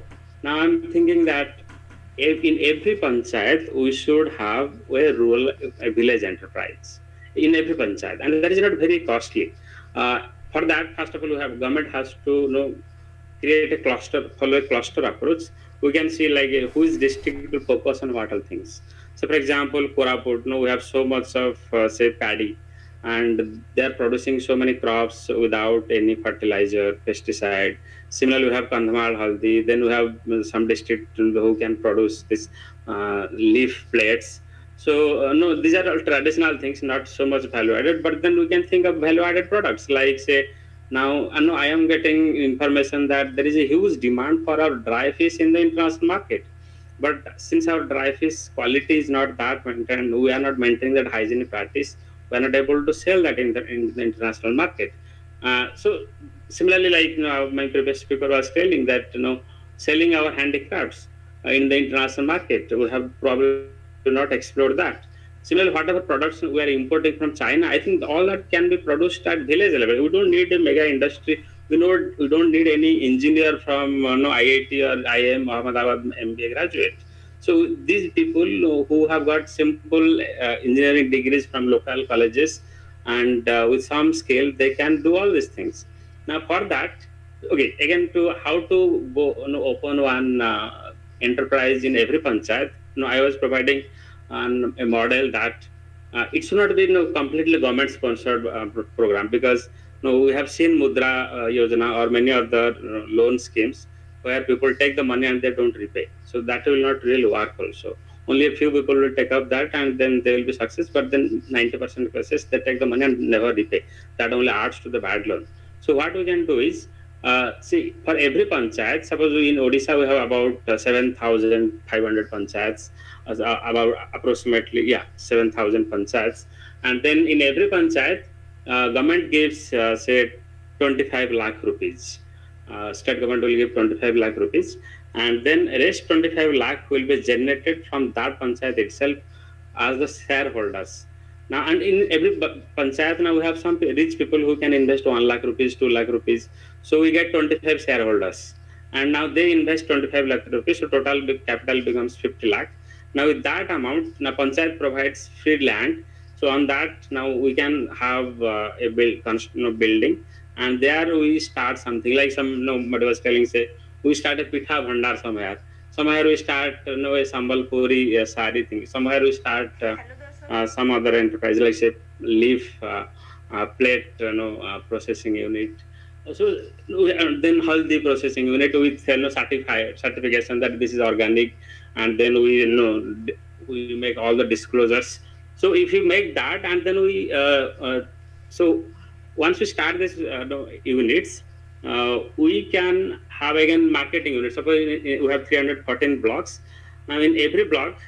F: Now I'm thinking that in every panchayat we should have a village enterprise in every panchayat, and that is not very costly. For that, first of all, government has to create a cluster, follow a cluster approach. We can see like who is district to focus on what all things. So, for example, Koraput, we have so much of say paddy, and they are producing so many crops without any fertilizer, pesticide. Similarly, we have Kandhamal Haldi. Then we have some district who can produce this leaf plates. So no, these are all traditional things, not so much value added. But then we can think of value added products like say. Now, I am getting information that there is a huge demand for our dry fish in the international market. But since our dry fish quality is not that maintained, we are not maintaining that hygienic practice, we are not able to sell that in the international market. So, similarly, like my previous speaker was telling that, selling our handicrafts in the international market, we have probably not explored that. Similarly, whatever products we are importing from China, I think all that can be produced at village level. We don't need a mega industry. We don't need any engineer from IIT or IIM Ahmedabad MBA graduate. So these people who have got simple engineering degrees from local colleges and with some skill, they can do all these things. Now for that, okay, again to how to go open one enterprise in every panchayat. I was providing a model that it should not be completely government sponsored program, because we have seen Mudra Yojana or many other loan schemes where people take the money and they don't repay. So that will not really work also. Only a few people will take up that and then they will be success, but then 90% cases they take the money and never repay. That only adds to the bad loan. So what we can do is, see, for every panchayat, suppose in Odisha we have about 7,500 panchayats, about approximately 7,000 panchayats, and then in every panchayat, government gives say 25 lakh rupees. State government will give 25 lakh rupees, and then rest 25 lakh will be generated from that panchayat itself as the shareholders. Now, and in every panchayat now we have some rich people who can invest 1 lakh rupees, 2 lakh rupees. So we get 25 shareholders, and now they invest 25 lakh rupees. So total capital becomes 50 lakh. Now with that amount, now panchayat provides free land. So on that, now we can have a building, and there we start something like somebody was telling, say we start a pitha bhandar somewhere. Somewhere we start a sambalpuri sari thing. Somewhere we start some other enterprise like say leaf plate processing unit. So then haldi processing unit with certification that this is organic, and then we make all the disclosures. So if you make that, and then so once we start this units, we can have again marketing units. Suppose we have 314 blocks. Now in every block,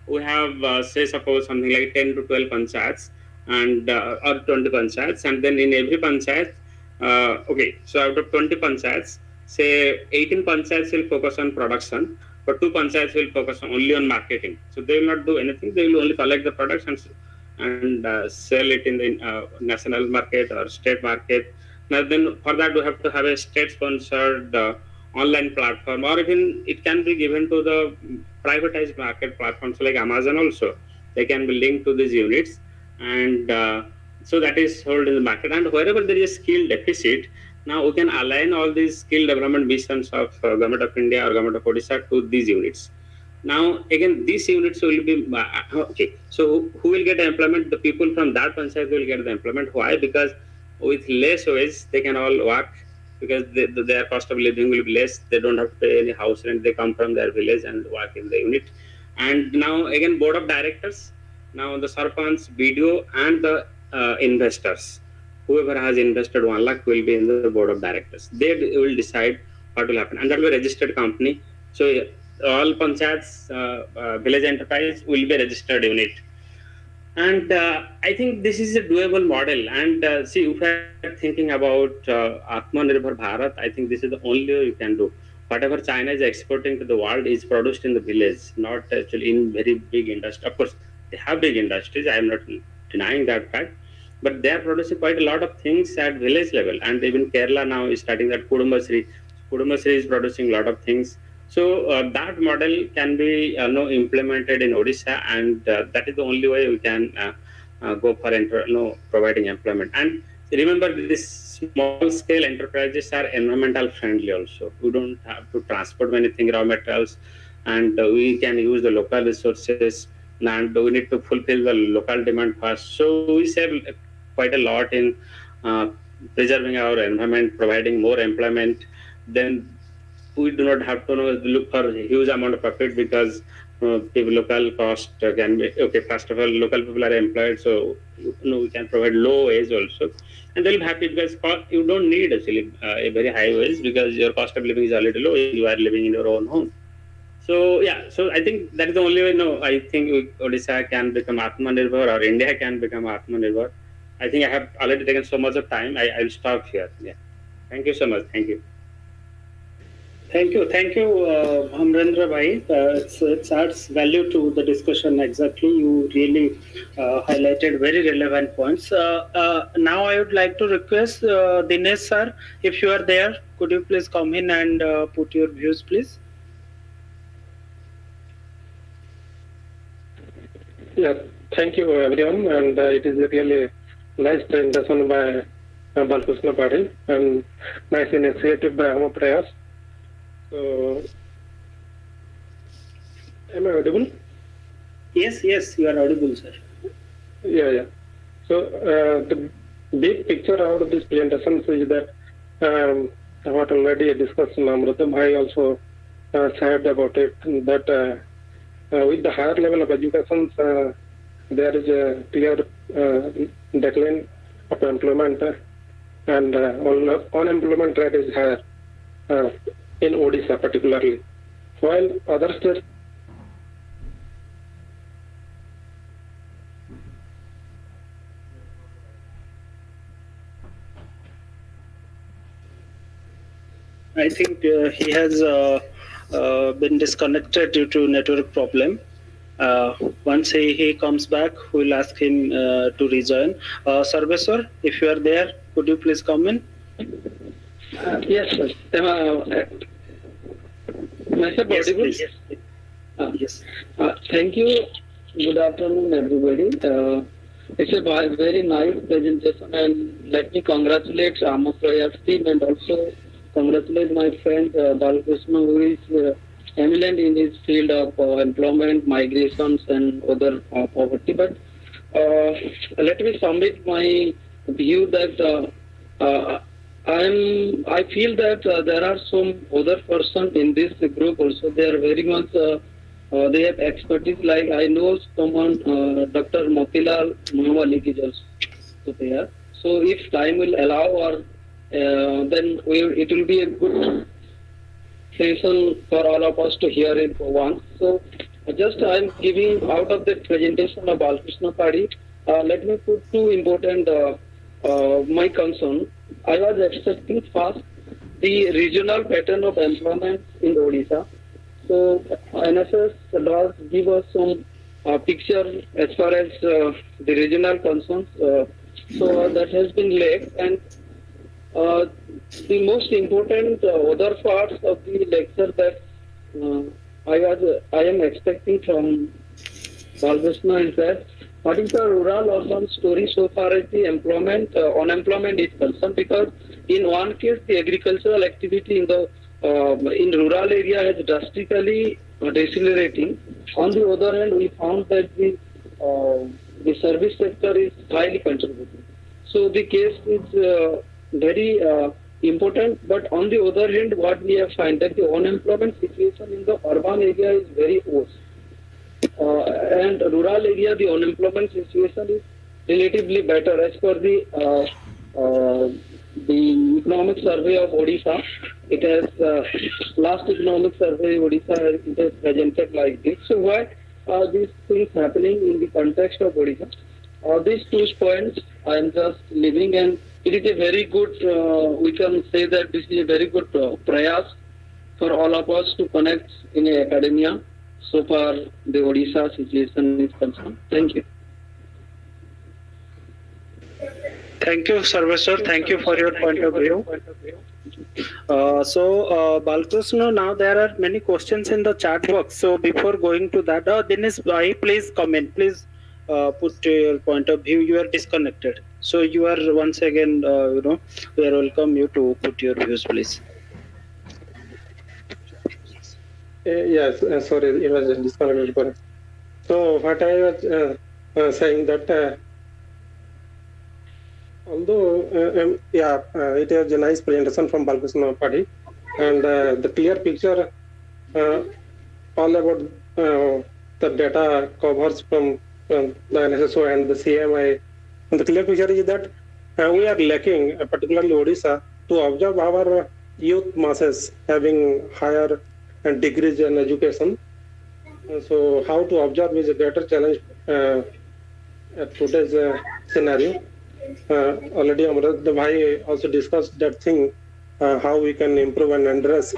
F: we have say suppose something like 10 to 12 panchayats and or 20 panchayats, and then in every panchayat, okay, so out of 20 panchayats, say 18 panchayats will focus on production, but 2 panchayats will focus only on marketing. So they will not do anything. They will only collect the products and sell it in the national market or state market. Now then for that we have to have a state sponsored online platform, or even it can be given to the privatized market platforms like Amazon also. They can be linked to these units, and so that is sold in the market. And wherever there is a skill deficit, now we can align all these skill development missions of Government of India or Government of Odisha to these units. Now again, these units will be okay. So who will get employment? The people from that panchayat will get the employment. Why? Because with less wage they can all work, because their cost of living will be less. They don't have to pay any house rent. They come from their village and work in the unit. And now again, board of directors. Now the sarpanch, BDO, and the investors. Whoever has invested 1 lakh will be in the board of directors. They will decide what will happen, and that will be a registered company. So all panchayats, village enterprise will be a registered unit. And I think this is a doable model. And see, if we are thinking about Atmanirbhar Bharat, I think this is the only way you can do. Whatever China is exporting to the world is produced in the village, not actually in very big industry. Of course, they have big industries. I am not denying that fact. But they are producing quite a lot of things at village level. And even Kerala now is starting that Kudumbasri. Kudumbasri is producing a lot of things. So that model can be implemented in Odisha, and that is the only way we can go for providing employment. And remember, these small scale enterprises are environmental friendly also. We don't have to transport many things, raw materials, and we can use the local resources, and we need to fulfill the local demand first. So we save quite a lot in preserving our environment, providing more employment. Then we do not have to look for a huge amount of profit, because local cost can be okay. First of all, local people are employed, so we can provide low wage also, and they'll be happy, because you don't need actually a very high wage, because your cost of living is already low. You are living in your own home. So yeah, so I think that is the only way. I think Odisha can become Atmanirbhar, or India can become Atmanirbhar. I think I have already taken so much of time. I will stop here. Yeah, thank you so much. Thank you.
B: Thank you, Amrendra Bhai. It adds value to the discussion. Exactly, you really highlighted very relevant points. Now, I would like to request Dinesh sir, if you are there, could you please come in and put your views, please?
G: Yeah, thank you everyone, and it is a really nice presentation by Balakrushna Padhi, and nice initiative by Hama Prayas. So, am I audible?
B: Yes, you are audible, sir.
G: Yeah. So, the big picture out of this presentation is that what already discussed Amrita Bhai also said about it, that with the higher level of education, there is a clear decline of employment, and unemployment rate is higher in Odisha particularly, while other states
B: I think he has been disconnected due to network problem. Once he comes back, we'll ask him to rejoin. Sarveswar, if you are there, could you please come in?
G: Yes, sir. Myself
B: Yes,
G: audible?
B: please. Yes.
H: Thank you. Good afternoon, everybody. It's a very nice presentation, and let me congratulate Amaprayas team, and also congratulate my friend Balakrushna, who is eminent in his field of employment, migrations, and other poverty. But let me submit my view that I feel that there are some other person in this group also. They are very much they have expertise. Like I know someone, Dr. Motilal Muhammad is also there. So if time will allow, or then it will be a good session for all of us to hear it for once. So just I'm giving out of the presentation of Balakrushna Padhi. Let me put two important my concern. I was expecting first the regional pattern of employment in Odisha. So NSS does give us some picture as far as the regional concerns. So that has been lacked, and the most important other parts of the lecture that I am expecting from Balakrushna is that what is the rural-urban story so far as the unemployment is concerned? Because in one case, the agricultural activity in rural area has drastically decelerating. On the other hand, we found that the service sector is highly contributing. So the case is very important. But on the other hand, what we have found that the unemployment situation in the urban area is very worse. And rural area, the unemployment situation is relatively better as per the economic survey of Odisha. It has last economic survey Odisha it has presented like this. So why are these things happening in the context of Odisha? These 2 points I am just leaving, and it is a very good. We can say that this is a very good prayas for all of us to connect in academia. So far, the Odisha situation is concerned. Thank you.
B: Thank you, Sarveshwar. Thank you for your point of view. Balakrushna, now there are many questions in the chat box. So before going to that, Dinesh bhai, please comment. Please put your point of view. You are disconnected. So you are once again, we are welcome you to put your views, please.
G: Yes, sorry, it was disconnected. So what I was saying that although it was a nice presentation from Balakrushna Padhi, and the clear picture all about the data covers from the NSSO and the CMI, and the clear picture is that we are lacking, particularly Odisha, to observe our youth masses having higher degrees in education. So how to observe is a greater challenge at today's scenario. Already Amrata Bhai also discussed that thing, how we can improve and address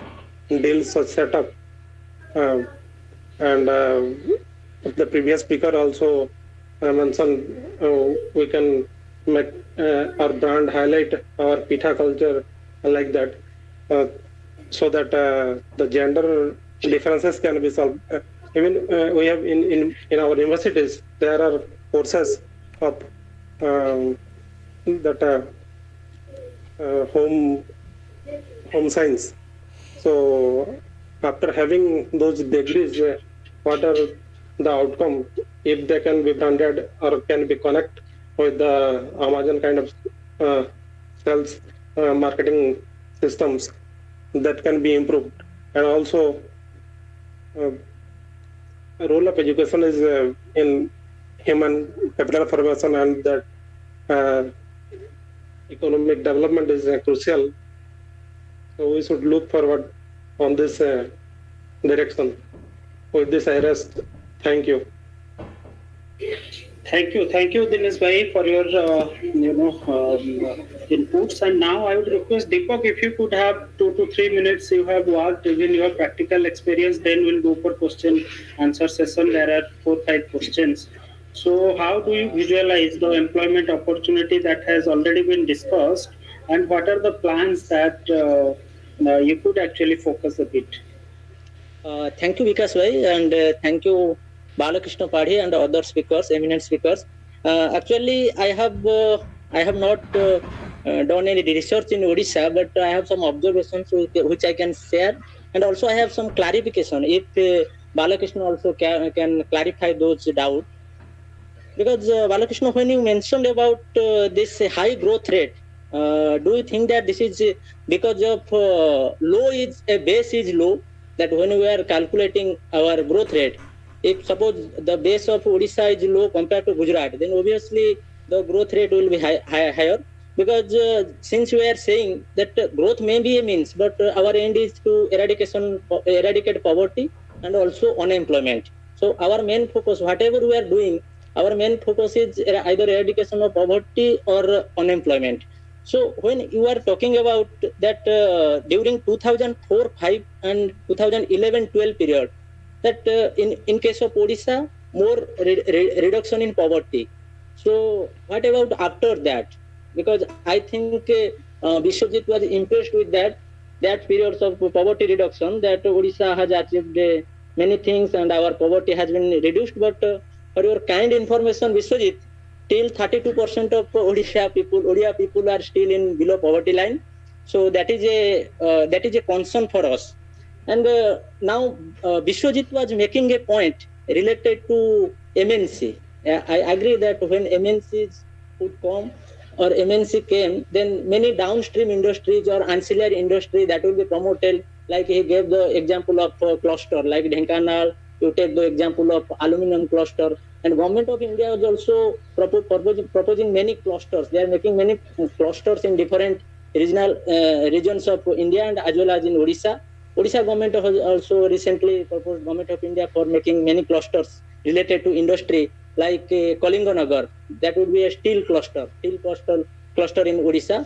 G: deals such setup. And the previous speaker also mentioned we can make our brand highlight our Pitha culture like that, so that the gender differences can be solved. Even we have in our universities, there are courses of that home science. So after having those degrees, what are the outcome if they can be branded or can be connected with the Amazon kind of sales marketing systems that can be improved. And also role of education is in human capital formation, and that economic development is crucial. So we should look forward on this direction. With this I rest. Thank you.
B: Thank you, Dinesh bhai, for your inputs. And now I would request Deepak, if you could have 2 to 3 minutes. You have worked in your practical experience. Then we'll go for question answer session. There are 4-5 questions. So how do you visualize the employment opportunity that has already been discussed, and what are the plans that you could actually focus a bit?
E: Thank you, Vikas bhai, and thank you, Balakrushna Padhi and other speakers, eminent speakers. Actually, I have not done any research in Odisha, but I have some observations which I can share, and also I have some clarification. If Balakrushna also can clarify those doubts. Because Balakrushna, when you mentioned about this high growth rate, do you think that this is because of base is low, that when we are calculating our growth rate, if suppose the base of Odisha is low compared to Gujarat, then obviously the growth rate will be higher. Because since we are saying that growth may be a means, but our end is to eradicate poverty and also unemployment. So our main focus, whatever we are doing, our main focus is either eradication of poverty or unemployment. So when you are talking about that during 2004-5 and 2011-12 period, that in case of Odisha, more reduction in poverty. So what about after that? Because I think Vishwajit was impressed with that periods of poverty reduction, that Odisha has achieved many things and our poverty has been reduced. But for your kind information, Vishwajit, till 32% of Odia people are still in below poverty line. So that is a concern for us. And now Vishwajit was making a point related to MNC. I agree that when MNCs would come or MNC came, then many downstream industries or ancillary industry that will be promoted. Like he gave the example of cluster, like Dhenkanal, you take the example of aluminum cluster. And government of India is also proposing many clusters. They are making many clusters in different regions of India and as well as in Odisha. Odisha government has also recently proposed government of India for making many clusters related to industry, like Kalinganagar. That would be a steel cluster in Odisha.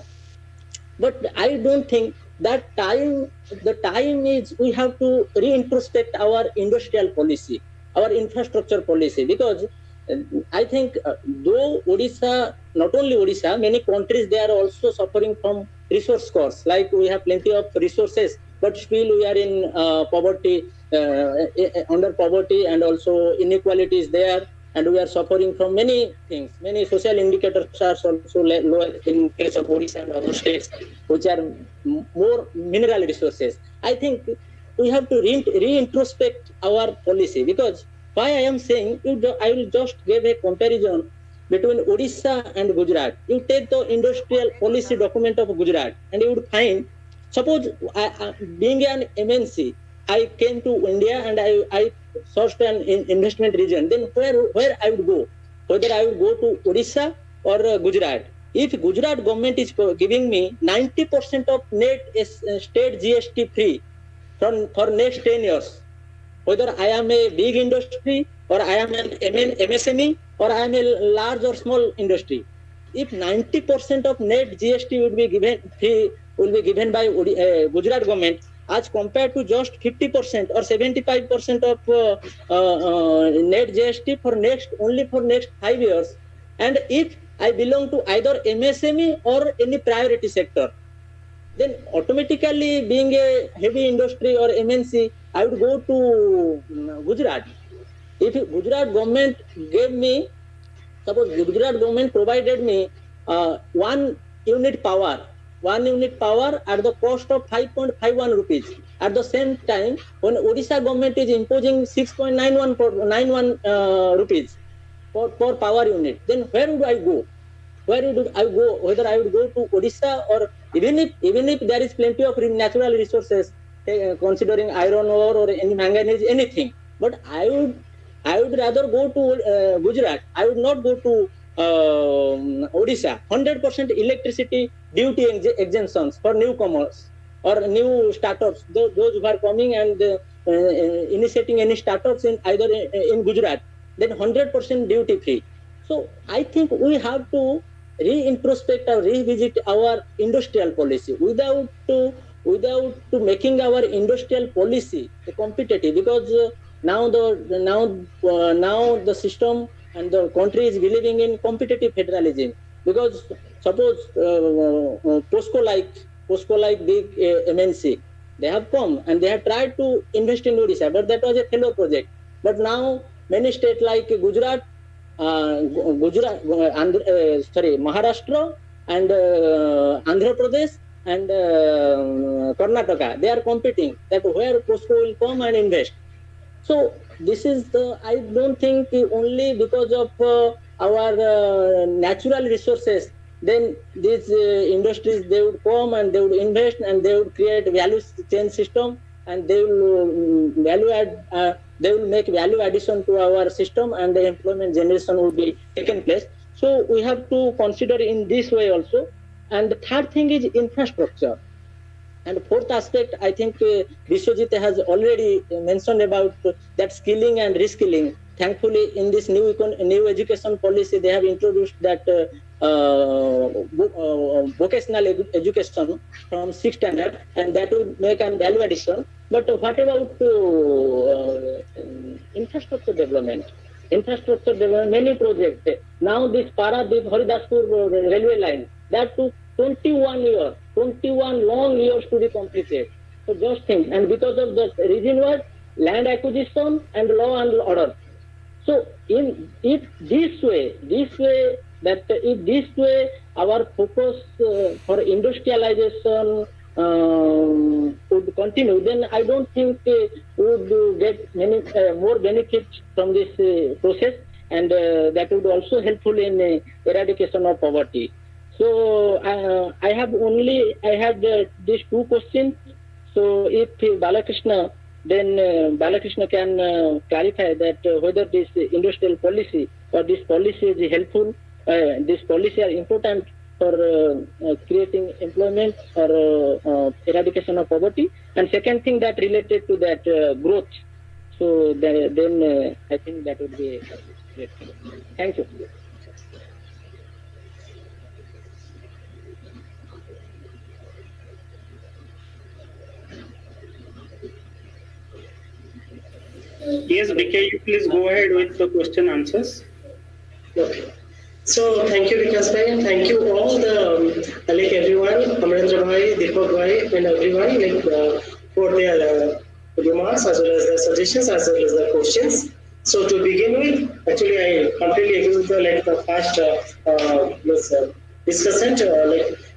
E: But I don't think that the time is we have to reintrospect our industrial policy, our infrastructure policy, because I think though Odisha, not only Odisha, many countries, they are also suffering from resource costs. Like we have plenty of resources, but still we are in poverty, under poverty, and also inequality is there, and we are suffering from many things. Many social indicators are also lower in case of Odisha and other states, which are more mineral resources. I think we have to reintrospect our policy, because why I am saying, I will just give a comparison between Odisha and Gujarat. You take the industrial policy document of Gujarat and you would find, suppose being an MNC, I came to India and I searched an investment region, then where I would go? Whether I would go to Odisha or Gujarat. If Gujarat government is giving me 90% of net state GST free for next 10 years, whether I am a big industry or I am an MSME or I am a large or small industry, if 90% of net GST would be given by Gujarat government, as compared to just 50% or 75% of net GST only for next 5 years, and if I belong to either MSME or any priority sector, then automatically, being a heavy industry or MNC, I would go to Gujarat. If Gujarat government gave me, suppose Gujarat government provided me 1 unit power at the cost of 5.51 rupees. At the same time, when Odisha government is imposing 6.91 rupees per power unit, then where would I go? Where would I go? Whether I would go to Odisha, or even if there is plenty of natural resources, considering iron ore or any manganese, anything, but I would rather go to Gujarat. I would not go to Odisha. 100% electricity duty exemptions for newcomers or new startups, those who are coming and initiating any startups in either in Gujarat, then 100% duty free. So I think we have to reintrospect or revisit our industrial policy without making our industrial policy competitive, because now the system and the country is believing in competitive federalism. Because suppose POSCO like big MNC, they have come and they have tried to invest in Odisha, but that was a failure project. But now many states like Maharashtra and Andhra Pradesh and Karnataka, they are competing that where POSCO will come and invest. So this is I don't think only because of our natural resources, then these industries, they would come and they would invest and they would create value chain system, and they will value add they will make value addition to our system and the employment generation will be taken place. So we have to consider in this way also. And the third thing is infrastructure. And fourth aspect, I think Vishwajit has already mentioned about that skilling and reskilling. Thankfully, in this new education policy, they have introduced that vocational education from 6th standard, and that will make an value addition. But what about infrastructure development? Infrastructure development, many projects. Now this Paradip Haridaspur railway line, that took 21 years, 21 long years to be completed. So just think, and because of the reason was land acquisition and law and order. So if this way, our focus for industrialization would continue, then I don't think we would get many more benefits from this process, and that would also helpful in eradication of poverty. So I had these two questions. So if Balakrushna, then Balakrushna can clarify that whether this industrial policy or this policy is helpful, this policy are important for creating employment or eradication of poverty. And second thing that related to that growth. So then I think that would be great. Thank you.
F: Yes, BK, you please go ahead with the question answers.
C: Okay. So thank you, Vikas bhai, and thank you all the everyone, Amarendra bhai, Deepak bhai, and everyone for their remarks as well as their suggestions as well as their questions. So to begin with, actually I completely agree with the past discussion.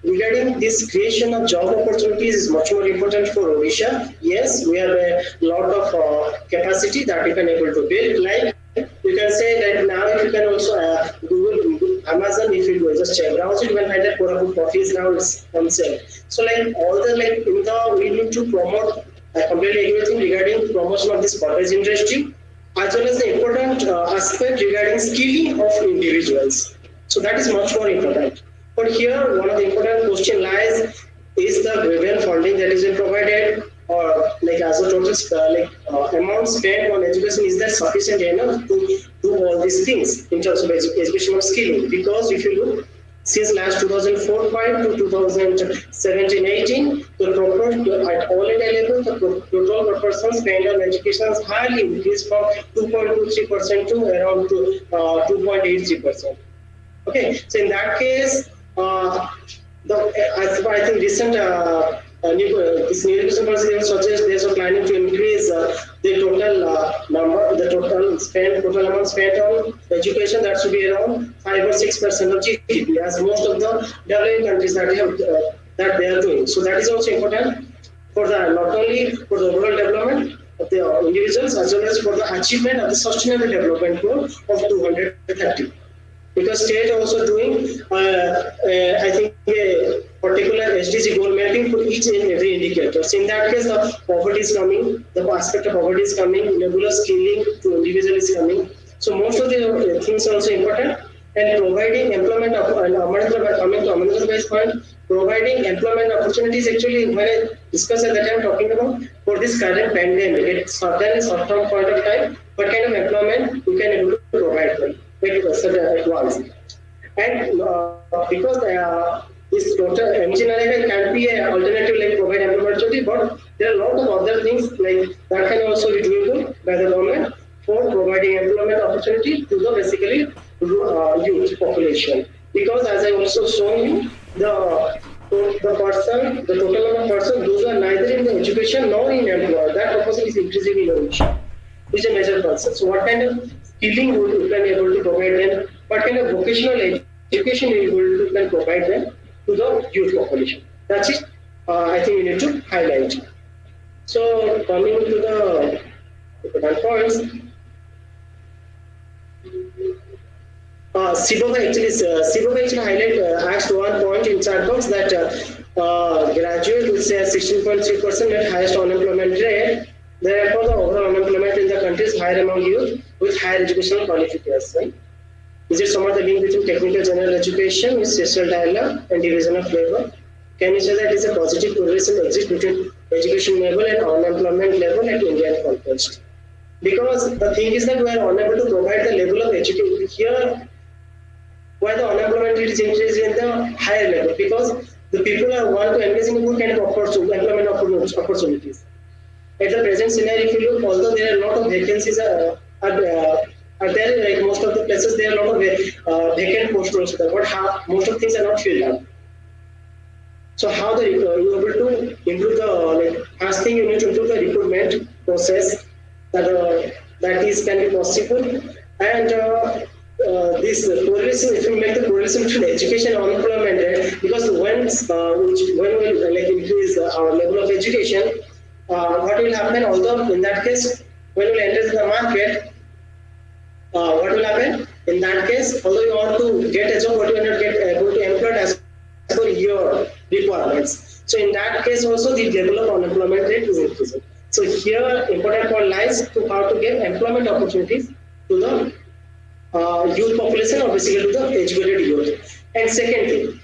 C: Regarding this creation of job opportunities is much more important for Odisha. Yes, we have a lot of capacity that we can able to build. Like you can say that now if you can also Google Amazon, if you just check browse it, you can find that Koraput coffee is now on sale. So all the we need to promote. I completely agree with you regarding promotion of this cottage industry, as well as the important aspect regarding skilling of individuals. So that is much more important. But here, one of the important question lies: is the given funding that is being provided, or as a total amount spent on education, is that sufficient enough to do all these things in terms of education of skilling? Because if you look, since last 2004-5 to 2017-18, the proper at all India level, the total proportion spent on education has hardly increased from 2.23% to around 2.83%. Okay, so in that case, I think recent this new education policy suggests they are planning to increase the total total amount spent on education. That should be around 5 or 6% of GDP, as most of the developing countries that they are doing. So that is also important for not only for the overall development of the individuals as well as for the achievement of the sustainable development goal of 230. Because state also doing, I think, a particular SDG goal mapping for each and every indicator. So in that case, the poverty is coming, the aspect of poverty is coming, regular skilling to individual is coming. So most of the things are also important. And providing employment, coming to Amandra's point, providing employment opportunities. Actually, when I discussed at that time talking about for this current pandemic, it's certainly short-term point of time, what kind of employment we can able to provide them at once. And because this total MG can be an alternative provide employment opportunity, but there are a lot of other things that can also be doable by the government for providing employment opportunity to the basically youth population. Because as I also shown you, the total number of persons those are neither in the education nor in employment, that proportion is increasing in Odisha. Which is a major concern. So what kind of skilling you can able to provide them? What kind of vocational education you can provide them to the youth population? That's it. I think we need to highlight. So coming to the points, Sibova actually asked one point in chat box that graduate will say 16.3% at highest unemployment rate, Therefore, the overall unemployment in the country is higher among youth with higher educational qualifications. Right? Is it somewhat the link between technical general education with social dialogue and division of labor? Can you say that is a positive correlation exists between education level and unemployment level at Indian context? Because the thing is that we are unable to provide the level of education here. Why the unemployment rate is increasing in the higher level? Because the people are want to engage in a good kind of employment opportunities. At the present scenario, if you look, although there are a lot of vacancies are there, like most of the places, there are a lot of vacant posts also, but most of things are not filled up. So how you are able to improve the first thing you need to improve the recruitment process that can be possible, and this correlation, if you make the correlation between education and unemployment rate, because when we increase our level of education, what will happen? Although in that case, when we enter the market, what will happen? In that case, although you want to get a job, but you are not able to employed as per your requirements. So in that case also the level of unemployment rate is increasing. So here important point lies to how to get employment opportunities to the youth population, or basically to the educated youth. And secondly,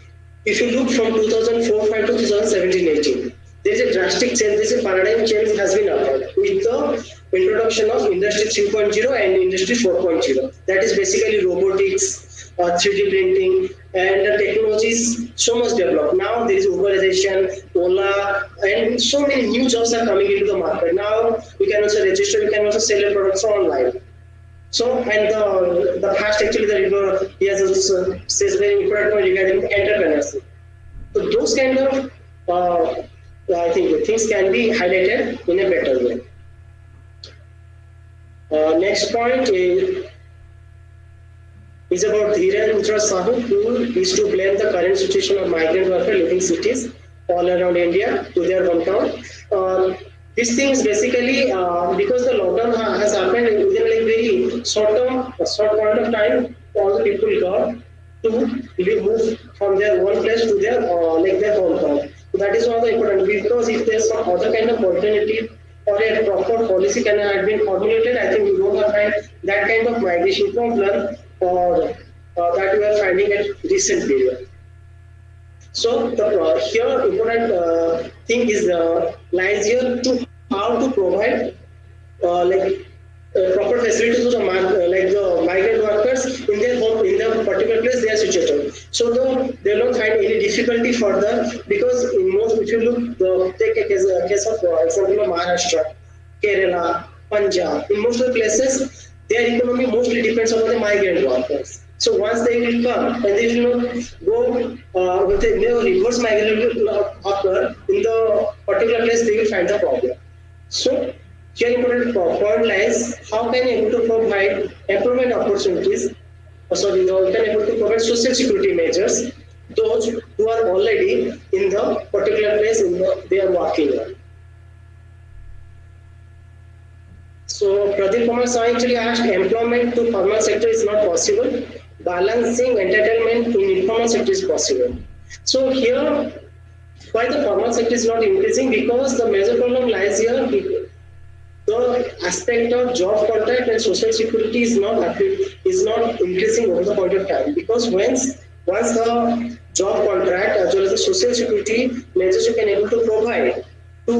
C: if you look from 2004-5 to 2017-18, there is a drastic change, there is a paradigm change has been occurred with the introduction of Industry 3.0 and Industry 4.0. That is basically robotics, 3D printing, and the technology is so much developed. Now there is Uberization, Ola, and so many new jobs are coming into the market. Now we can also register, we can also sell your products online. So, and the past actually the river, he has also says very important point regarding entrepreneurship. So those kind of I think things can be highlighted in a better way. Next point is about Dhirendra Sahu, who is to blame the current situation of migrant workers living cities all around India to their hometown. This thing is basically because the lockdown has happened within a very short point of time, all the people got to move from their one place to their their hometown. So that is one of the important, because if there's some other kind of alternative or a proper policy can have been formulated, I think we don't have that kind of migration problem or that we are finding at recent period. So the here important thing is lies here to how to provide proper facilities to the the migrant workers in their home, in the particular place they are situated. So they don't find any difficulty further, because in most, if you look, take a case of example of Maharashtra, Kerala, Punjab, in most of the places their economy mostly depends on the migrant workers. So once they will come and they will not go with a reverse migration occur in the particular place, they will find the problem. So here important point lies, how can you able to provide employment opportunities, how can able to provide social security measures those who are already in the particular place they are working on. So Pradeep Kumar Sai actually asked, employment to formal sector is not possible, balancing entitlement to informal sector is possible. So here, why the formal sector is not increasing? Because the major problem lies here, the aspect of job contract and social security is not increasing over the point of time. Because once the job contract as well as the social security measures you can able to provide to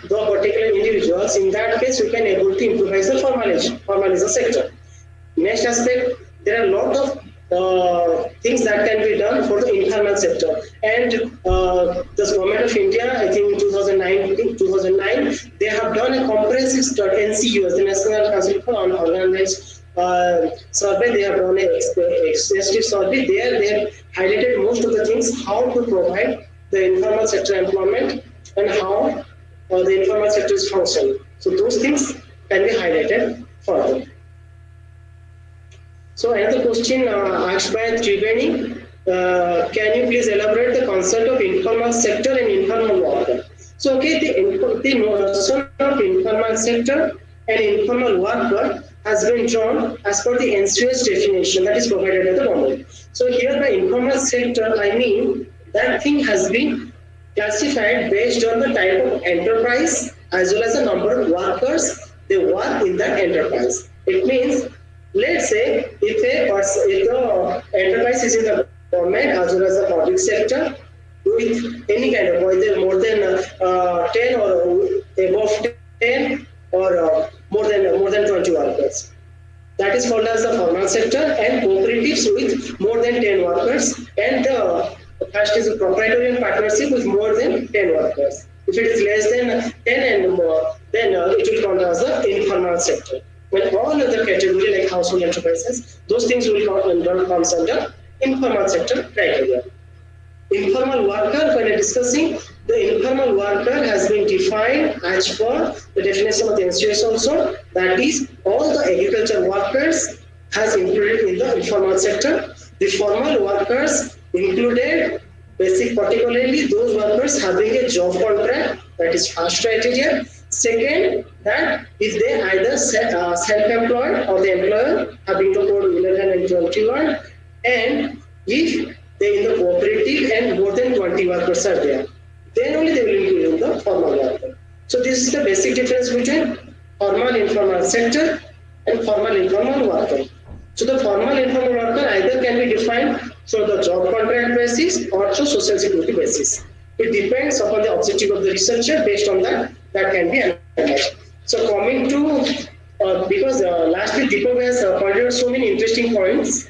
C: the particular individuals, in that case you can able to improvise the formalization sector. Next aspect, there are a lot of things that can be done for the informal sector, and the government of India, I think in 2009 they have done a comprehensive study, NCUS, the National Council for Unorganized Survey. They have done an extensive survey. There they have highlighted most of the things, how to provide the informal sector employment and how the informal sector is functioning. So those things can be highlighted further. So another question asked by Triveni, can you please elaborate the concept of informal sector and informal worker? So okay, the notion of informal sector and informal worker has been drawn as per the NCUS definition that is provided at the moment. So here by informal sector, I mean that thing has been classified based on the type of enterprise as well as the number of workers they work in that enterprise. It means, let's say, if the enterprise is in the government as well as the public sector, with any kind of, whether more than 10 or above 10 or more than 20 workers. That is called as the formal sector, and cooperatives with more than 10 workers, and the first is a proprietary and partnership with more than 10 workers. If it is less than 10 and more, then it will count as the informal sector. When all other category like household enterprises, those things will come under informal sector criteria. Informal worker, when discussing, the informal worker has been defined as per the definition of the NCS also, that is all the agriculture workers has included in the informal sector. The formal workers included particularly those workers having a job contract, that is first criteria. Second, that if they either self-employed or the employer having the code 11 and 21, and if they in the cooperative and more than 20 workers are there, then only they will include in the formal worker. So this is the basic difference between formal informal sector and formal informal worker. So the formal informal worker either can be defined for the job contract basis or through social security basis. It depends upon the objective of the researcher. Based on that can be analyzed. So coming to, because last week Deepak has pointed out so many interesting points.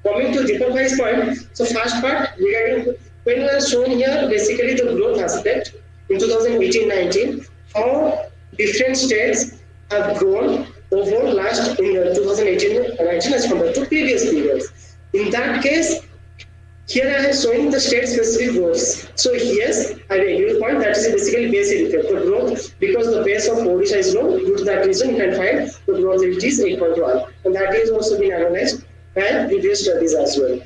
C: Coming to Deepak Bhai's point, so first part regarding, when we are shown here basically the growth aspect in 2018-19, how different states have grown over last in 2018-19 as compared to previous periods. In that case, here I am showing the state-specific growths. So yes, I agree with the point, that is basically base effect, the growth, because the base of Odisha is low. Due to that reason, you can find the growth rate is 8.1, and that is also been analyzed by previous studies as well.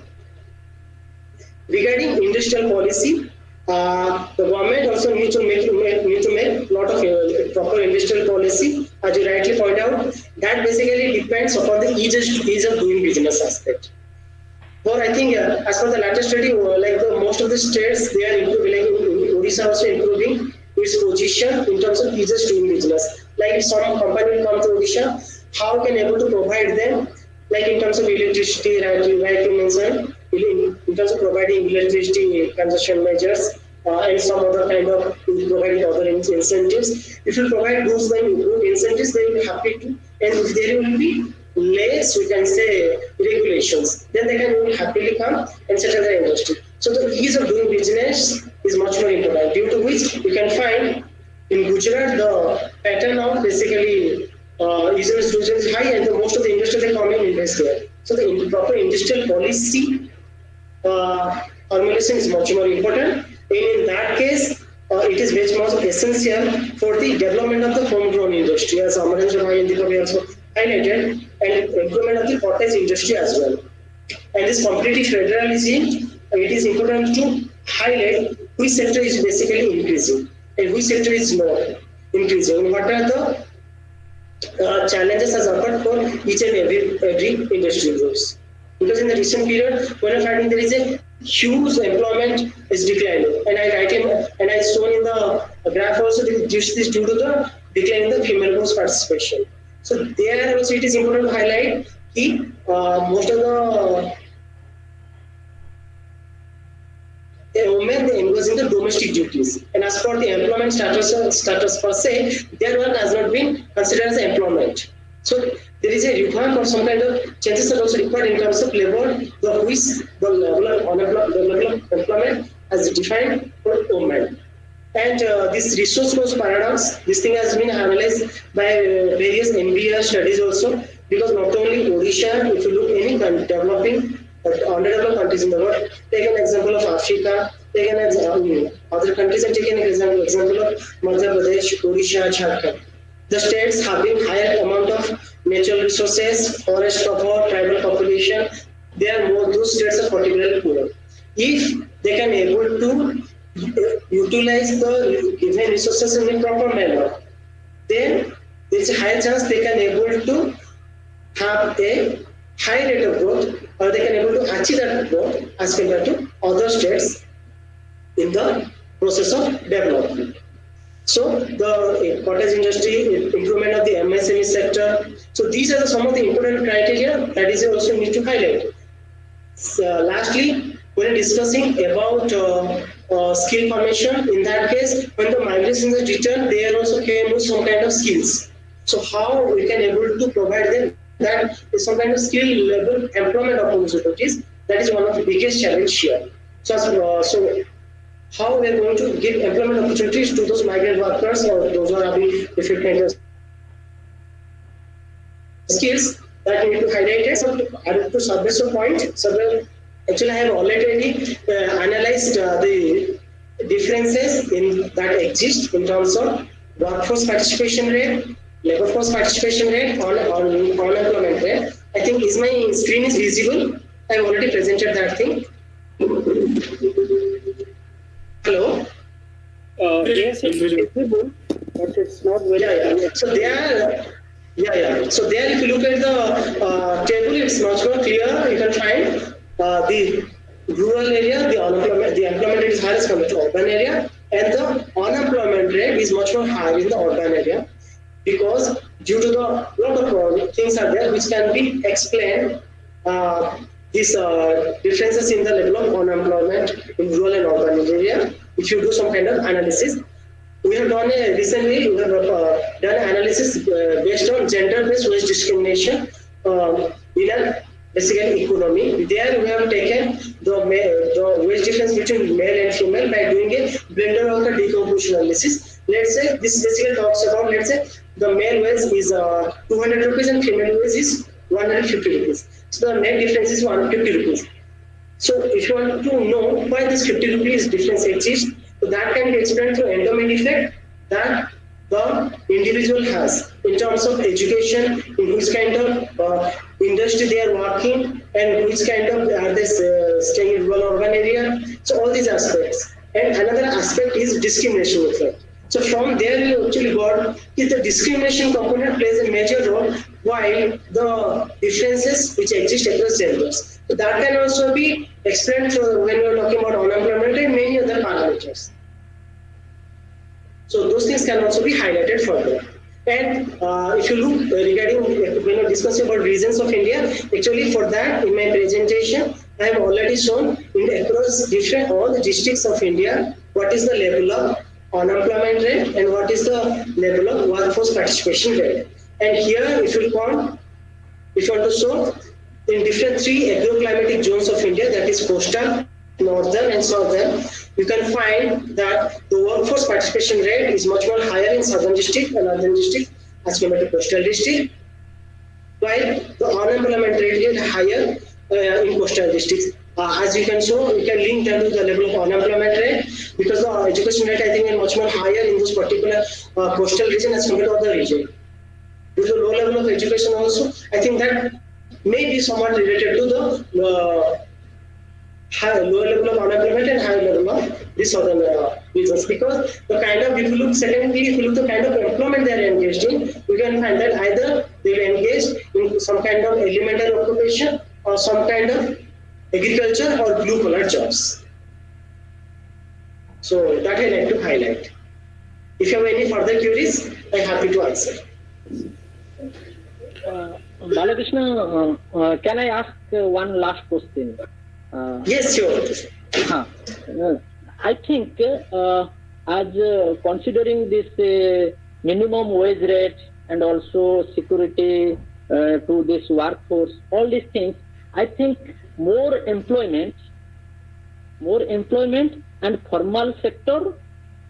C: Regarding industrial policy, the government also needs to make a lot of proper industrial policy. As you rightly point out, that basically depends upon the ease of doing business aspect. For I think as per the latest study, like most of the states, they are improving. Like Odisha also improving its position in terms of ease of doing business. Like if some company will come to Odisha, how can able to provide them, like in terms of electricity, right to mention, in terms of providing electricity consumption measures and some other kind of providing other incentives. If you provide those incentives, they will be happy to, and if there will be less, we can say, regulations, then they can happily come and settle their industry. So the ease of doing business is much more important, due to which you can find in Gujarat the pattern of basically ease of doing is high, and most of the industry they come and invest there. So the proper industrial policy formulation is much more important. In that case, it is very much essential for the development of the homegrown industry, as Amarendra Bhai and Deepak also highlighted, and improvement of the cottage industry as well. And this competitive federalism, it is important to highlight which sector is basically increasing and which sector is not increasing. What are the challenges as occurred for each and every industry groups? Because in the recent period, when I'm finding there is a huge employment is declining, and I write in, and I shown in the graph also this is due to the decline in the female force participation. So there also it is important to highlight that most of the women they engage in the domestic duties, and as for the employment status per se, their work has not been considered as employment. So there is a reform or some kind of changes are also required in terms of labor, the level of employment as defined for women. And this resource growth paradox, this thing has been analyzed by various MBA studies also, because not only Odisha, if you look any developing underdeveloped countries in the world, take an example of Africa, take an example other countries, and take an example of Madhya Pradesh, Odisha, Jharkhand. The states having higher amount of natural resources, forest cover, tribal population, they are more, those states are particularly poor. If they can able to utilize the given resources in a proper manner, then there is a high chance they can able to have a high rate of growth, or they can able to achieve that growth as compared to other states in the process of development. So the cottage industry, improvement of the MSME sector. So these are some of the important criteria that is also need to highlight. Lastly, when discussing about skill formation, in that case, when the migrants return, they are also came with some kind of skills. So how we can able to provide them that is some kind of skill level employment opportunities. That is one of the biggest challenge here. So how we are going to give employment opportunities to those migrant workers or those who are having different kinds of skills that we need to highlight it. So to surface a point, actually I have already analyzed the differences that exist in terms of workforce participation rate, labor force participation rate, on unemployment rate. I think my screen is visible. I have already presented that thing. Hello.
B: Yes, it's visible, but it's not very.
C: Yeah. So there. So there, if you look at the table, it's much more clear. You can find the rural area, the employment rate is higher as compared to urban area, and the unemployment rate is much more higher in the urban area, because due to the lot of things are there which can be explained. These differences in the level of unemployment in rural and urban area. If you do some kind of analysis. We have done recently done analysis based on gender-based wage discrimination in a basically economy. There we have taken the wage difference between male and female by doing a blended worker decomposition analysis. Let's say this basically talks about, let's say the male wage is 200 rupees and female wage is 150 rupees. So the net difference is 150 rupees. So if you want to know why this 50 rupees difference exists, so that can be explained through endowment effect that the individual has in terms of education, in which kind of industry they are working, and which kind of are they staying in rural urban area. So all these aspects. And another aspect is discrimination effect. So from there we actually got is the discrimination component plays a major role, while the differences which exist across genders. So that can also be explained when we are talking about unemployment and many other parameters. So those things can also be highlighted further. And if you look regarding when we are discussing about regions of India, actually for that in my presentation I have already shown across different all the districts of India what is the level of unemployment rate and what is the level of workforce participation rate. And here if you want to show in different three agroclimatic zones of India, that is coastal, northern and southern, you can find that the workforce participation rate is much more higher in southern district and northern district as compared to coastal district, while the unemployment rate is higher in coastal districts. As you can show, you can link them to the level of unemployment rate, because the education rate I think is much more higher in this particular coastal region as compared to other region. Due to low level of education also, I think that may be somewhat related to the lower level of unemployment and higher level of this other reasons. Because the kind of, if you look secondly, if you look the kind of employment they are engaged in, you can find that either they are engaged in some kind of elemental occupation or some kind of agriculture or blue collar jobs. So that I like to highlight. If you have any further queries, I am happy to answer.
E: Balakrushna, can I ask one last question?
C: Yes, sure.
E: I think as considering this minimum wage rate and also security to this workforce, all these things, I think more employment and formal sector,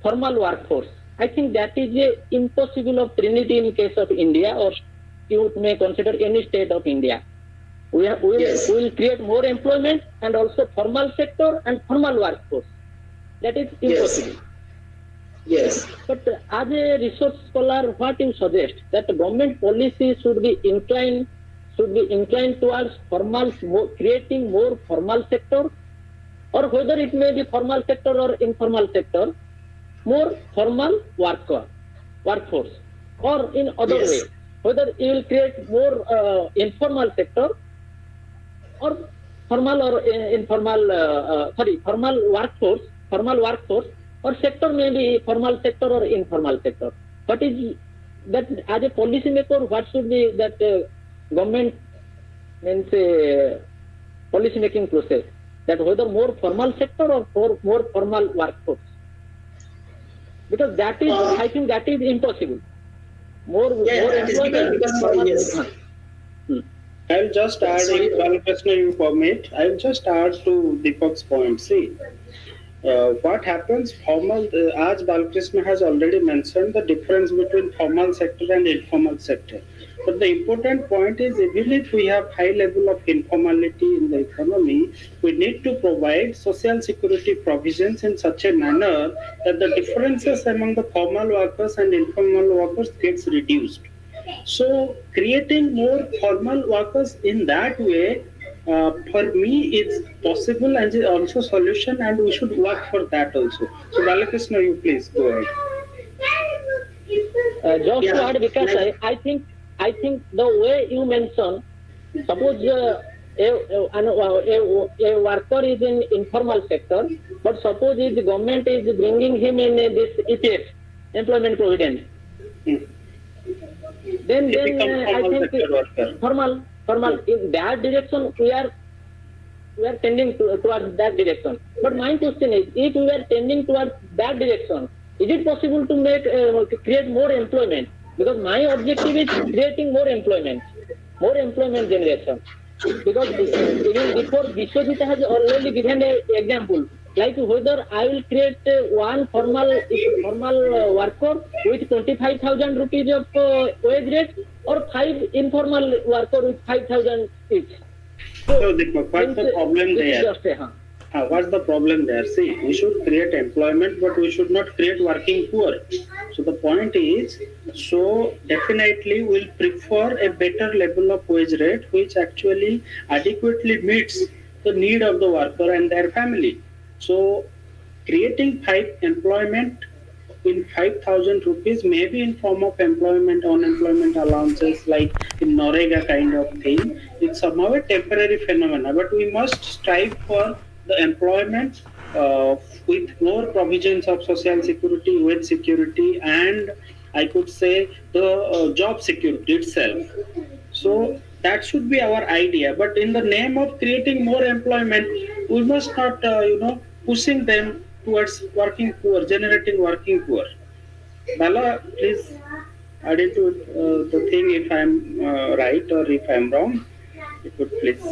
E: formal workforce. I think that is a impossible of trinity in case of India, or you may consider any state of India. We will create more employment and also formal sector and formal workforce. That is impossible.
C: Yes.
E: But as a research scholar, what you suggest that the government policy should be inclined towards creating more formal sector, or whether it may be formal sector or informal sector, more formal workforce, or in other way, whether you will create more informal sector or formal or informal, formal workforce, or sector may be formal sector or informal sector. But is that as a policy maker, what should be that government means policy making process? That whether more formal sector or more formal workforce? Because that is, I think that is impossible. More
C: that is because
E: formal,
C: yes.
B: I'll just add, if Balakrushna you permit, I'll just add to Deepak's point. See, what happens, as Balakrushna has already mentioned, the difference between formal sector and informal sector. But the important point is, even if we have high level of informality in the economy, we need to provide social security provisions in such a manner that the differences among the formal workers and informal workers gets reduced. So creating more formal workers in that way, for me, it's possible and is also solution, and we should work for that also. So Balakrushna, you please go ahead.
E: Just to add, because I think the way you mentioned, suppose a worker is in informal sector, but suppose if the government is bringing him in this EPF, employment provident, then I think formal in that direction we are tending towards that direction. But my question is, if we are tending towards that direction, is it possible to make create more employment? Because my objective is creating more employment generation. Because even before Vishwajit has already given an example, like whether I will create one formal worker with 25,000 rupees of wage rate, or 5 informal worker with 5,000 each.
B: So Deepak, what's the problem there? What's the problem there? See, we should create employment, but we should not create working poor. So the point is, so definitely we'll prefer a better level of wage rate, which actually adequately meets the need of the worker and their family. So creating 5 employment in 5,000 rupees, maybe in form of employment, unemployment allowances, like in Norega kind of thing, it's somehow a temporary phenomena. But we must strive for the employment with more provisions of social security, wage security, and I could say the job security itself. So that should be our idea. But in the name of creating more employment, we must not, pushing them towards working poor, generating working poor. Bala, please add into the thing if I'm right or if I'm wrong. If you could please.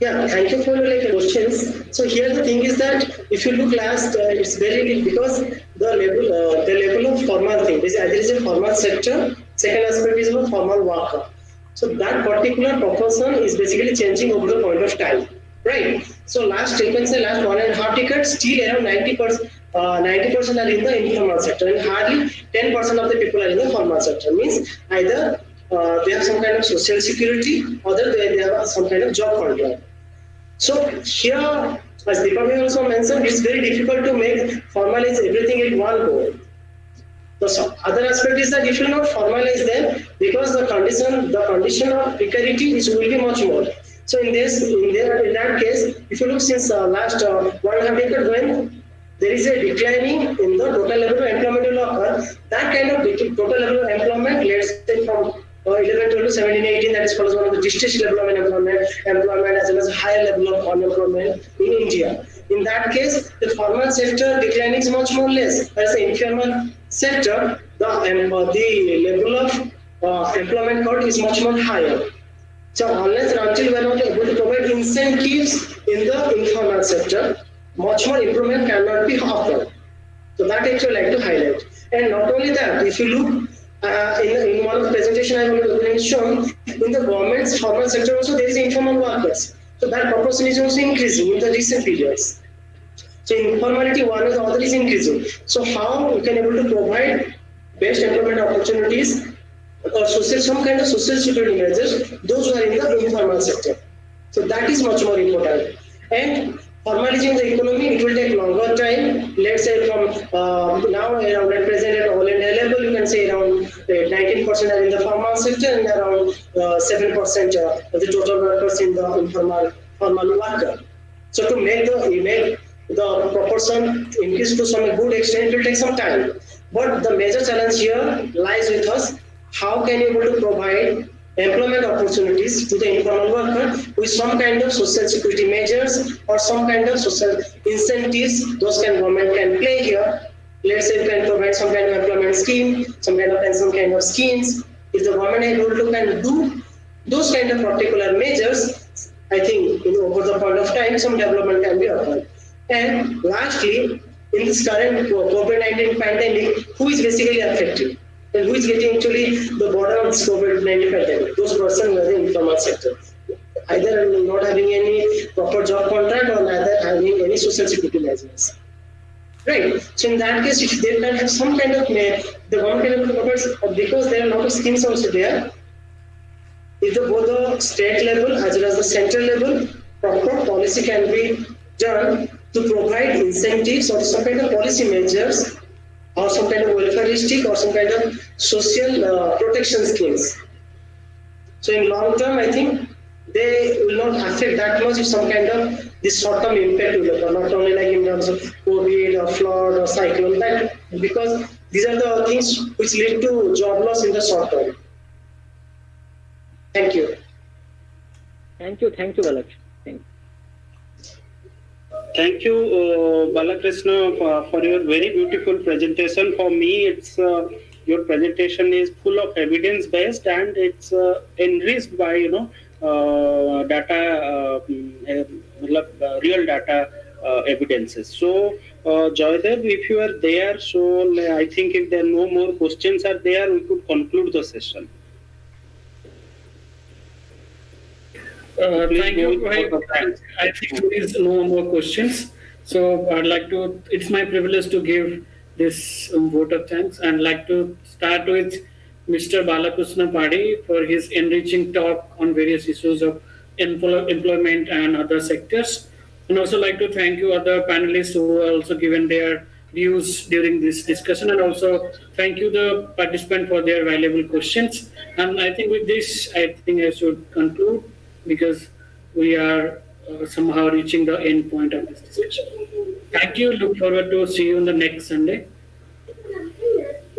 C: Yeah, thank you for your questions. So here the thing is that if you look last, it's very because the level of formal thing. There is a formal sector. Second aspect is a formal worker. So that particular proportion is basically changing over the point of time, right? So last 1.5 decades, still around 90%. 90% are in the informal sector, and hardly 10% of the people are in the formal sector. Means either they have some kind of social security, or they have some kind of job contract. So here, as Deepak also mentioned, it's very difficult to make formalize everything at one go. The other aspect is that if you not formalize them, because the condition of precarity will be much more. So in that case, if you look since last 1.5 decade, when there is a declining in the total level of employment will occur, that kind of total level of employment, let's say from 11, 12 to 17, 18, that is called one of the distressed level of employment as well as higher level of unemployment in India. In that case, the formal sector declining is much more less, whereas the informal sector, the level of employment curve is much more higher. So unless and until we are not able to provide incentives in the informal sector, much more improvement cannot be offered. So that actually I like to highlight. And not only that, if you look in one of the presentation I have shown, in the government's formal sector also there is informal workers. So that proportion is also increasing in the recent periods. So informality one or the other is increasing. So how we can able to provide best employment opportunities or some kind of social security measures, those who are in the informal sector. So that is much more important. And formalizing the economy, it will take longer time. Let's say from now around at present at all India level, you can say around 19% are in the formal sector and around 7% of the total workers in the formal worker. So to make the proportion increase to some good extent, it will take some time. But the major challenge here lies with us. How can you able to provide employment opportunities to the informal worker with some kind of social security measures or some kind of social incentives those can government can play here. Let's say you can provide some kind of employment scheme, some kind of pension kind of schemes. If the government is able to can do those kind of particular measures, I think over the point of time some development can be occurred. And lastly, in this current COVID-19 pandemic, who is basically affected? And who is getting actually the border of this COVID-19 pandemic? Those persons who are in the informal sector. Either not having any proper job contract or neither having any social security measures. Right. So in that case, if they can have some kind of the government can provide, because there are a lot of schemes also there. If both the state level as well as the central level, proper policy can be done to provide incentives or some kind of policy measures or some kind of welfareistic or some kind of social protection schemes. So in long term, I think they will not affect that much if some kind of this short-term impact will occur, not only like in terms of COVID or flood or cyclone, that because these are the things which lead to job loss in the short term. Thank you.
H: Thank you, Balakrushna. Thank you.
B: Thank you, Balakrushna, for your very beautiful presentation. For me, it's your presentation is full of evidence-based and it's enriched by data, real data evidences. So, Joydev, if you are there, so I think if there are no more questions are there, we could conclude the session.
A: Thank you. I think there is no more questions. So I'd like to, it's my privilege to give this vote of thanks. I'd like to start with Mr. Balakrushna Padhi for his enriching talk on various issues of employment and other sectors. And also like to thank you other panelists who have also given their views during this discussion, and also thank you the participant for their valuable questions. And I think with this, I think I should conclude, because we are somehow reaching the end point of this discussion. Thank you. Look forward to see you on the next Sunday.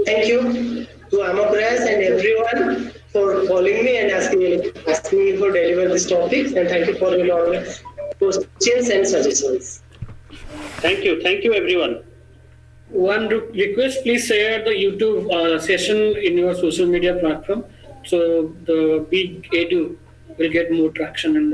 C: Thank you to Amaprayas and everyone for calling me and asking me for deliver these topics, and thank you for your questions and suggestions.
B: Thank you everyone.
A: One request, please share the YouTube session in your social media platform, so the big edu will get more traction in the